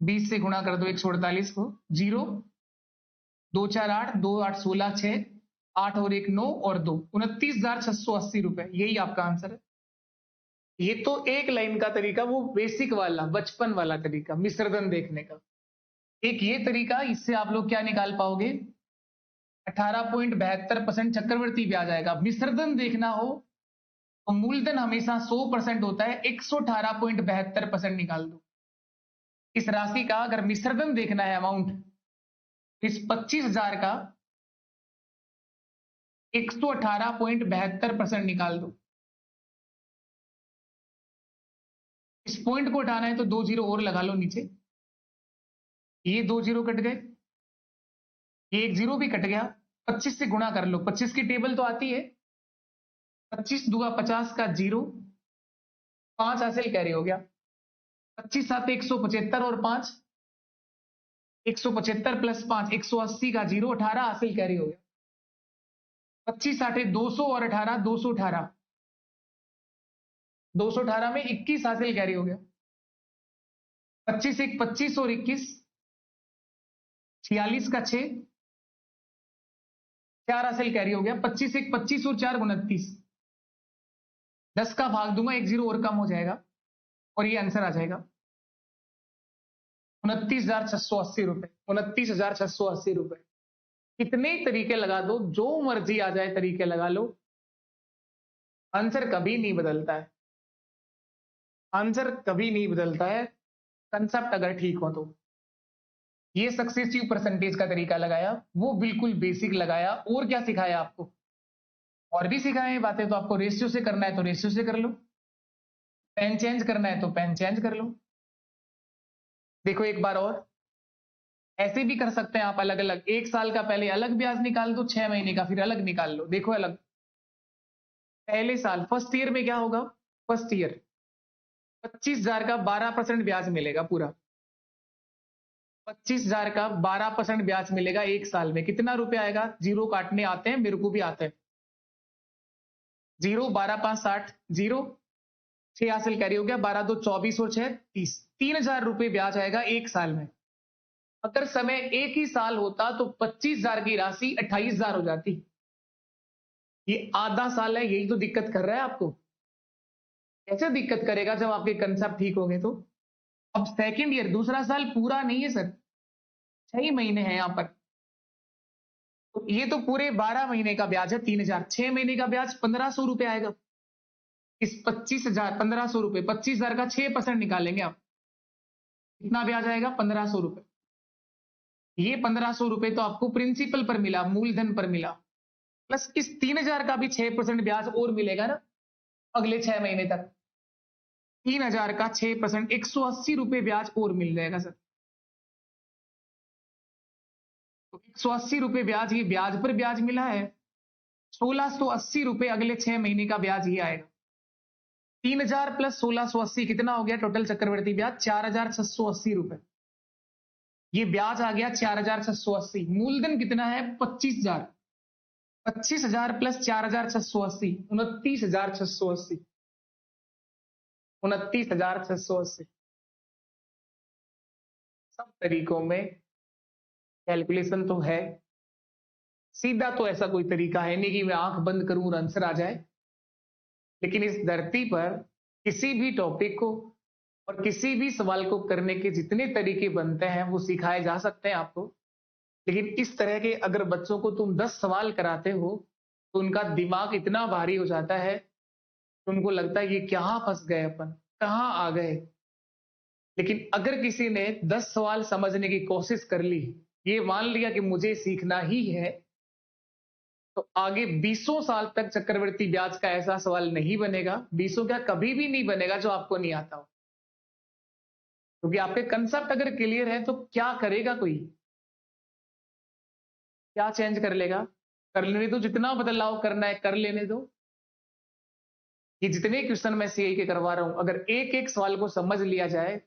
S1: 20 से गुणा कर दो 148 को। 0 2 4 8, 2 8 16 6, 8 और 1 9 और 2 29,680 रुपए। यही आपका आंसर है। ये तो एक लाइन का तरीका, वो बेसिक वाला बचपन वाला तरीका मिश्रधन देखने का। एक ये तरीका, इससे आप लोग क्या निकाल पाओगे? 18.72% चक्रवृद्धि ब्याज आएगा। मिश्रधन देखना हो तो मूलधन हमेशा 100% होता है, 118.72% निकाल दो। इस राशि का अगर मिश्रधन देखना है अमाउंट, इस 25,000 का 118.72% निकाल दो। इस पॉइंट को हटाना है तो 2 जीरो और लगा लो नीचे। ये 2 जीरो कट गए, ये 1 जीरो भी कट गया। 25 से गुणा कर लो, 25 की टेबल तो आती है। 25 दूगा 50 का 0, 5 हासिल कैरी हो गया। 25 7 175 और 5 175 प्लस 5 180 का 0 18 हासिल कैरी हो गया। 25 आठे 200 और 18 218। 218 में 21 हासिल कैरी हो गया। 25 एक 25 और 21 46 का 6 4 हासिल कैरी हो गया। 25 एक 25 और 4 29। 10 का भाग दूंगा, एक जीरो और कम हो जाएगा और ये आंसर आ जाएगा 29,680 रुपए। 29,680 रुपए। कितने तरीके लगा दो, जो मर्जी आ जाए तरीके लगा लो, आंसर कभी नहीं बदलता है। आंसर कभी नहीं बदलता है, कंसेप्ट अगर ठीक हो तो। ये सक्सेसिव परसेंटेज का तरीका लगाया, वो बिल्कुल बेसिक लगाया। और क्या सिखाया आपको? और भी सिखाए बातें। तो आपको रेशियो से करना है तो रेशियो से कर लो, पेन चेंज करना है तो पेन चेंज कर लो। देखो एक बार और, ऐसे भी कर सकते हैं आप अलग अलग। 1 साल का पहले अलग ब्याज निकाल दो, 6 महीने का फिर अलग निकाल लो। देखो अलग, पहले साल फर्स्ट ईयर में क्या होगा? फर्स्ट ईयर 25,000 का 12% ब्याज मिलेगा पूरा। 25,000 का 12% ब्याज मिलेगा एक साल में। कितना रुपए आएगा? जीरो काटने आते हैं, मेरे को भी आते हैं। जीरो 12 5 60, जीरो 6 हासिल कैरी हो गया। 12 2 24 और 6 30। 3,000 रुपए ब्याज आएगा एक साल में। अगर समय एक ही साल होता तो 25,000 की राशि 28,000 हो जाती। ये आधा साल है, यही तो दिक्कत कर रहा है आपको। कैसे दिक्कत करेगा जब आपके कंसेप्ट ठीक होंगे तो। अब सेकंड ईयर दूसरा साल पूरा नहीं है सर, 6 महीने हैं यहां पर। तो ये तो पूरे 12 महीने का ब्याज है 3,000। 6 महीने का ब्याज 1,500 रुपए आएगा। इस 25,000 1,500 रुपए, 25,000 का 6% निकालेंगे आप, कितना ब्याज आएगा? 1,500 रुपए। ये 1,500 रुपए तो आपको प्रिंसिपल पर मिला, मूलधन पर मिला, प्लस इस 3,000 का भी 6% ब्याज और मिलेगा ना अगले 6 महीने तक। 3,000 का 6%, 180 रुपए ब्याज और मिल जाएगा सर। तो 180 रुपए ब्याज, ये ब्याज पर ब्याज मिला है। 1,680 रुपए अगले 6 महीने का ब्याज ही आएगा। 3,000 प्लस 1,680 कितना हो गया टोटल चक्रवृद्धि ब्याज? 4,680 रुपए। ये ब्याज आ गया 4,680। मूलधन कितना है? 25,000। 25,000 प्लस 4,680, 29,680। 29,680। सब तरीकों में कैलकुलेशन तो है, सीधा तो ऐसा कोई तरीका है नहीं कि मैं आंख बंद करूं और आंसर आ जाए। लेकिन इस धरती पर किसी भी टॉपिक को और किसी भी सवाल को करने के जितने तरीके बनते हैं वो सिखाए जा सकते हैं आपको। लेकिन इस तरह के अगर बच्चों को तुम 10 सवाल कराते हो तो उनका दिमाग इतना भारी हो जाता है, तो उनको लगता है ये कहाँ फंस गए, अपन कहाँ आ गए। लेकिन अगर किसी ने 10 सवाल समझने की कोशिश कर ली, ये मान लिया कि मुझे सीखना ही है, तो आगे 20 साल तक चक्रवृद्धि ब्याज का ऐसा सवाल नहीं बनेगा, 20 क्या कभी भी नहीं बनेगा जो आपको नहीं आता हो। क्योंकि आपके कंसेप्ट अगर क्लियर है तो क्या करेगा कोई? क्या चेंज कर लेगा? कर लेने दो, जितना बदलाव करना है कर लेने दो। ये जितने क्वेश्चन मैं सीआई के करवा रहा हूं, अगर एक एक सवाल को समझ लिया जाए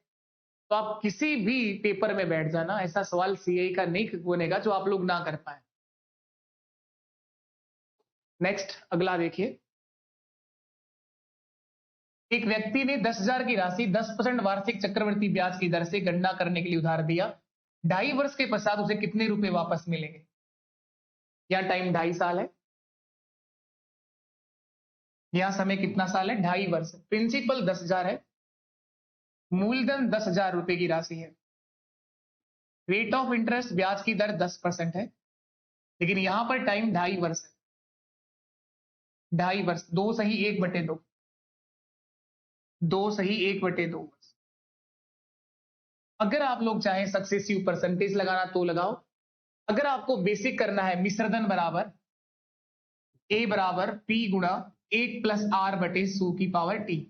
S1: तो आप किसी भी पेपर में बैठ जाना, ऐसा सवाल सीआई का नहीं बनेगा जो आप लोग ना कर पाए। नेक्स्ट अगला देखिए। एक व्यक्ति ने 10,000 की राशि 10% वार्षिक चक्रवृद्धि ब्याज की दर से गणना करने के लिए उधार दिया। 2.5 वर्ष के पश्चात उसे कितने रुपए वापस मिलेंगे? यहाँ टाइम 2.5 साल है, यहाँ समय कितना साल है? 2.5 वर्ष। प्रिंसिपल 10,000 है, मूलधन 10,000 रुपए की राशि है। रेट ऑफ इंटरेस्ट ब्याज की दर 10% है, लेकिन यहां पर टाइम 2.5 वर्ष है। 2.5 वर्ष, 2 सही 1/2, 2 सही 1/2 वर्ष। अगर आप लोग चाहें सक्सेसिव परसेंटेज लगाना तो लगाओ। अगर आपको बेसिक करना है, मिश्रधन बराबर ए बराबर पी गुणा 1+r/100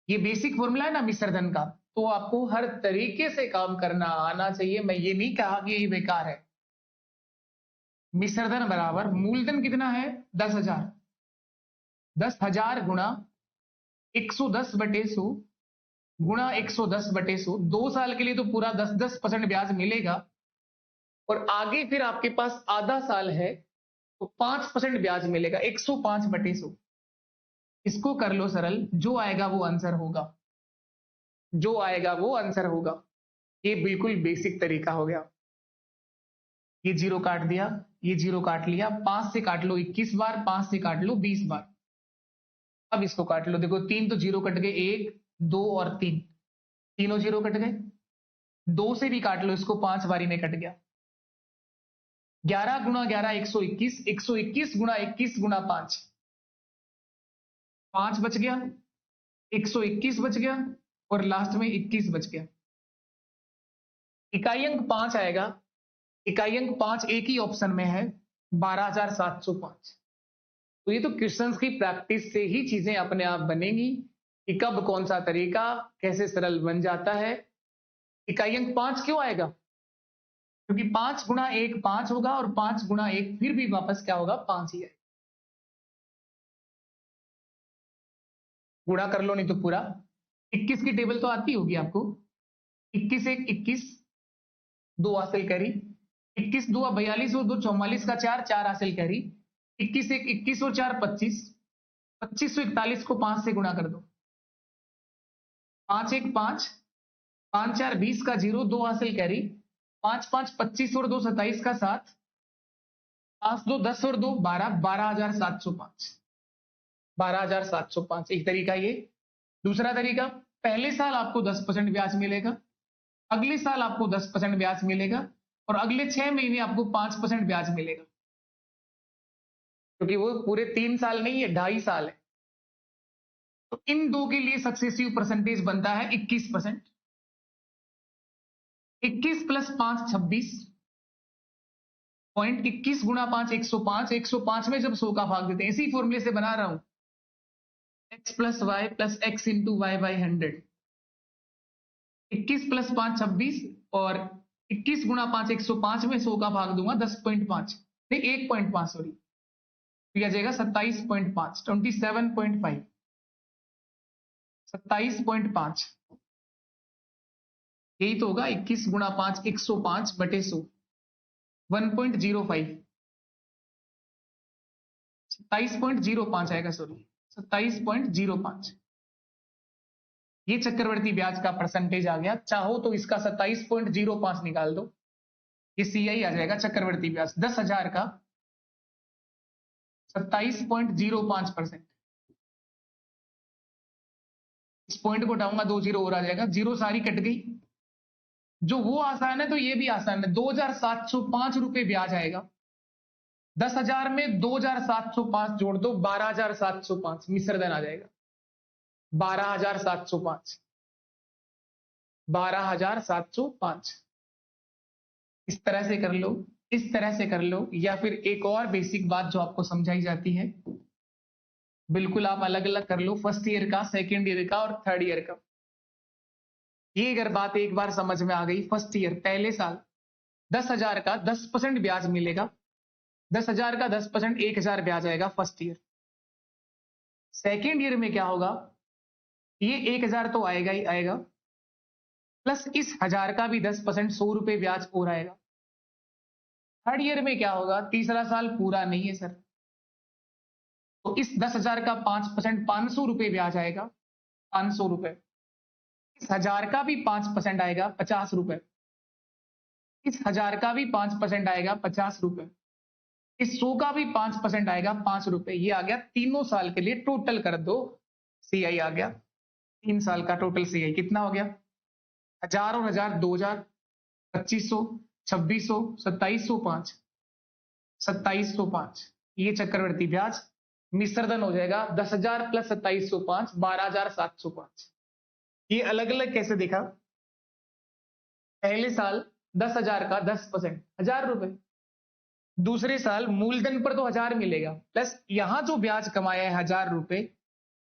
S1: ये बेसिक फॉर्मूला है ना मिश्रधन का, तो आपको हर तरीके से काम करना आना चाहिए। मैं ये नहीं कहा कि ये बेकार है। मिश्रधन बराबर मूलधन कितना है? 10,000। 10,000 गुणा 110/100 गुणा 110/100, 2 साल के लिए तो पूरा 10% ब्याज मिलेगा, और आगे फिर आपके पास आधा साल है तो 5% ब्याज मिलेगा, 105/100। इसको कर लो सरल, जो आएगा वो आंसर होगा, जो आएगा वो आंसर होगा। ये बिल्कुल बेसिक तरीका हो गया। ये जीरो काट दिया, ये जीरो काट लिया, 5 से काट लो 21 बार, 5 से काट लो 20 बार। अब इसको काट लो, देखो 3 तो जीरो कट गए, 1 2 और 3, तीनों जीरो कट गए। 2 से भी काट लो इसको, 5 बारी में कट गया। 11 गुणा 11 121, 121 गुणा 21 गुणा 5, 5 बच गया, 121 बच गया, और लास्ट में 21 बच गया। इकाई अंक 5 आएगा, इकाई अंक 5 एक ही ऑप्शन में है, 12,705। तो ये तो क्वेश्चंस की प्रैक्टिस से ही चीजें अपने आप बनेंगी कि कब कौन सा तरीका कैसे सरल बन जाता है। इकाई अंक 5 क्यों आएगा? क्योंकि 5 गुणा 1 5 होगा, और 5 गुणा 1 फिर भी वापस क्या होगा, 5 ही है। गुणा कर लो, नहीं तो पूरा। 21 की टेबल तो आती होगी आपको। 21 1 21, 2 हासिल कैरी, 21 2 42 और 2 44 का 4, 4 हासिल कैरी, 21 1 21 और 4 25, 2541 को 5 से गुणा कर दो, 5 1 5, 5 4 20 का 0, 2 हासिल कैरी, 5 5 25 और 2 27 का 7, 5 2 10 और 2 12, 12,705, 12,705 एक तरीका ये। दूसरा तरीका, पहले साल आपको 10% ब्याज मिलेगा, अगले साल आपको 10% ब्याज मिलेगा, और अगले 6 महीने आपको 5% ब्याज मिलेगा, क्योंकि वो पूरे 3 साल नहीं है, 2.5 साल है। तो इन दो के लिए सक्सेसिव परसेंटेज बनता है 21%। 21 प्लस 5 26, पॉइंट 21 गुणा 5 105, 105 में जब 100 का भाग देते हैं, इसी फॉर्मूले से बना रहा हूं, x plus Y plus x into Y by 100। 21 plus 5 26, और 21 गुणा 5 105 में 100 का भाग दूंगा 10.5, नहीं 1.5 सॉरी, तो आ जाएगा 27.5, 27.5, 27.5। यही तो होगा 21 गुणा 5 105/100, 1.05, 27.05 आएगा, सॉरी 27.05। ये चक्रवर्ती ब्याज का परसेंटेज आ गया। चाहो तो इसका 27.05 निकाल दो, ये सीआई आ जाएगा चक्रवर्ती ब्याज 10,000 का 27.05%। इस पॉइंट को हटाऊंगा, 2 जीरो और आ जाएगा, जीरो सारी कट गई। जो वो आसान है तो ये भी आसान है, 2,705 रुपए ब्याज आएगा। 10,000 में 2,705 जोड़ दो, 12,705 मिश्र धन आ जाएगा, 12,705, 12,705। इस तरह से कर लो, इस तरह से कर लो, या फिर एक और बेसिक बात जो आपको समझाई जाती है, बिल्कुल आप अलग अलग कर लो, फर्स्ट ईयर का, सेकेंड ईयर का और थर्ड ईयर का। ये अगर बात एक बार समझ में आ गई, फर्स्ट ईयर पहले साल 10,000 का 10% ब्याज मिलेगा, 10,000 का 10% 1,000 ब्याज आएगा फर्स्ट ईयर। सेकेंड ईयर में क्या होगा, ये 1,000 तो आएगा ही आएगा, प्लस इस 1,000 का भी 10% 100 रुपए ब्याज और आएगा। थर्ड ईयर में क्या होगा, तीसरा साल पूरा नहीं है सर, तो इस 10,000 का 5% 500 रुपए ब्याज आएगा, 500 रुपए। इस 1,000 का भी 5% आएगा, 50 रुपए। इस 1,000 का भी 5% आएगा, 50 रुपए। इस 100 का भी 5% आएगा, 5 रुपए। ये आ गया तीनों साल के लिए, टोटल कर दो, सीआई आ गया। 3 साल का टोटल सीआई कितना हो गया, 1,000 और 1,000 2,000, 2,500, 2,600, 2,705, 2,705। ये चक्रवर्ती ब्याज मिश्रधन हो जाएगा 10,000 प्लस 2,705, 12,705। ये अलग अलग कैसे देखा, पहले साल 10,000 का 10% 1,000 रुपए, दूसरे साल मूलधन पर तो 1,000 मिलेगा, प्लस यहां जो ब्याज कमाया है 1,000 रुपए,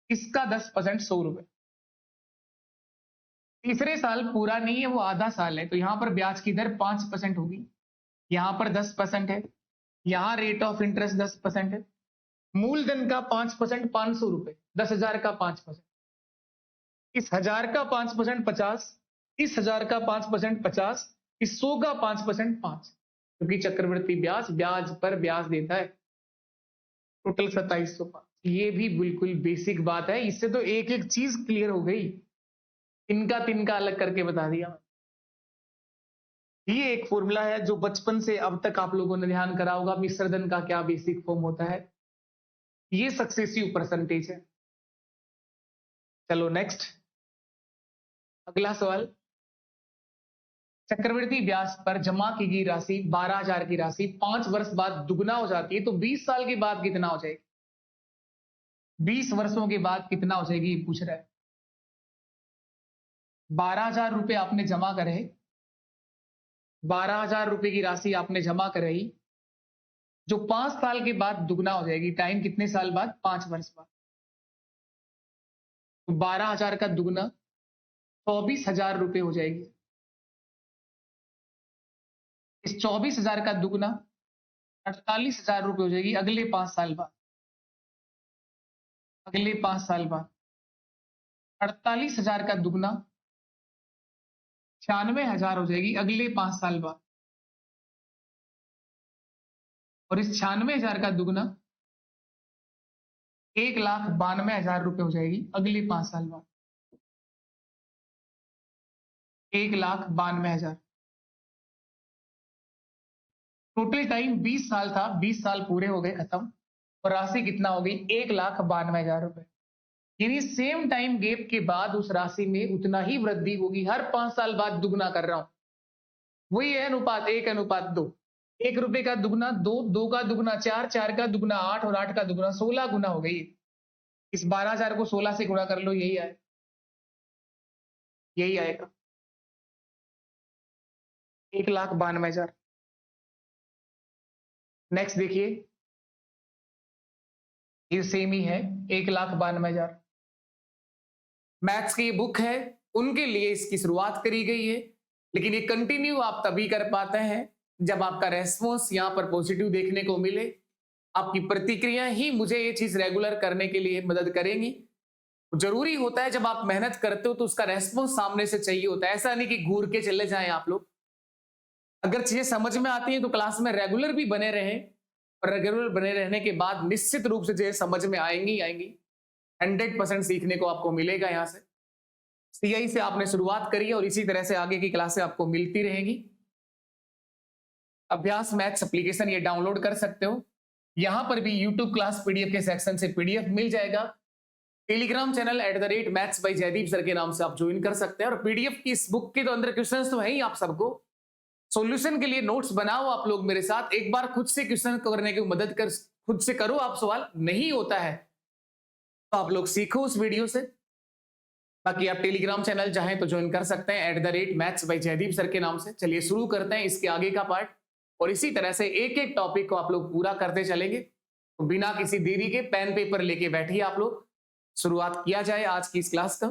S1: इसका 10% 100 रुपए। तीसरे साल पूरा नहीं है, वो आधा साल है, तो यहां पर ब्याज की दर 5% होगी, यहां पर 10% है, यहां रेट ऑफ इंटरेस्ट 10% है, मूलधन का 5% 500 रुपए, 10,000 का 5%। इस 1000 का 5% 50, इस 1000 का 5% 50, इस 100 का 5% 5, क्योंकि चक्रवृद्धि ब्याज ब्याज पर ब्याज देता है। टोटल 2705। ये भी बिल्कुल बेसिक बात है, इससे तो एक एक चीज क्लियर हो गई। इनका तिनका अलग करके बता दिया। ये एक फॉर्मूला है जो बचपन से अब तक आप लोगों ने ध्यान करा होगा, मिश्रधन का क्या बेसिक फॉर्म होता है। ये सक्सेसिव परसेंटेज है। चलो नेक्स्ट, अगला सवाल। चक्रवृद्धि ब्याज पर जमा की गई राशि 12,000 की राशि 5 वर्ष बाद दुगना हो जाती है, तो 20 साल के बाद कितना हो जाएगी? 20 वर्षों के बाद कितना हो जाएगी ये पूछ रहा है। 12,000 रुपए आपने जमा करे, 12,000 रुपए की राशि आपने जमा कराई, जो 5 साल के बाद दुगना हो जाएगी। टाइम कितने साल बाद? 5 वर्ष बाद। तो 12,000 का दुगना 24,000 रुपए हो जाएगी। इस 24,000 का दुगना 48,000 रुपए हो जाएगी अगले 5 साल बाद। अगले 5 साल बाद 48,000 का दुगना 96,000 हो जाएगी अगले 5 साल बाद। और इस 96,000 का दुगना 1,92,000 रुपए हो जाएगी अगले 5 साल बाद। 1,92,000। टोटल टाइम 20 साल था, 20 साल पूरे हो गए खत्म, और राशि कितना हो गई? 1,92,000 रुपए। यानी सेम टाइम गैप के बाद उस राशि में उतना ही वृद्धि होगी। हर 5 साल बाद दुगना कर रहा हूं, वही है अनुपात 1:2। 1 रुपए का दुगना 2, 2 का दुगना 4, 4 का दुगना 8 और 8 का दुगना 16 गुना हो गई। इस 12,000 को 16 से गुणा कर लो, यही आए, यही आएगा 1,92,000। नेक्स्ट देखिए, ये सेम ही है 1,92,000। मैथ्स की बुक है, उनके लिए इसकी शुरुआत करी गई है, लेकिन ये कंटिन्यू आप तभी कर पाते हैं जब आपका रेस्पॉन्स यहां पर पॉजिटिव देखने को मिले। आपकी प्रतिक्रिया ही मुझे ये चीज रेगुलर करने के लिए मदद करेंगी। जरूरी होता है जब आप मेहनत करते हो तो उसका रेस्पॉन्स सामने से चाहिए होता है। ऐसा नहीं कि घूर के चले जाएं आप लोग। अगर चीजें समझ में आती हैं तो क्लास में रेगुलर भी बने रहें, और रेगुलर बने रहने के बाद निश्चित रूप से चीजें समझ में आएंगी। 100% सीखने को आपको मिलेगा। यहाँ से सीआई से आपने शुरुआत करी है और इसी तरह से आगे की क्लासें आपको मिलती रहेंगी। अभ्यास मैथ्स एप्लीकेशन ये डाउनलोड कर सकते हो। यहां पर भी यूट्यूब क्लास पीडीएफ के सेक्शन से पीडीएफ मिल जाएगा। Telegram channel @maths by Jaydeep sir के नाम से आप ज्वाइन कर सकते हैं। और पीडीएफ की इस बुक के तो अंदर क्वेश्चंस तो है ही आप सबको। सॉल्यूशन के लिए नोट्स बनाओ आप लोग मेरे साथ, एक बार खुद से क्वेश्चन करने की मदद कर, खुद से करो आप सवाल। नहीं होता है तो आप लोग सीखो उस वीडियो से। बाकी आप टेलीग्राम चैनल चाहें तो ज्वाइन कर सकते हैं @maths by जयदीप सर के नाम से। चलिए शुरू करते हैं इसके आगे का पार्ट, और इसी तरह से एक एक टॉपिक को आप लोग पूरा करते चलेंगे। तो बिना किसी देरी के पेन पेपर लेके बैठिए आप लोग, शुरुआत किया जाए आज की इस क्लास का।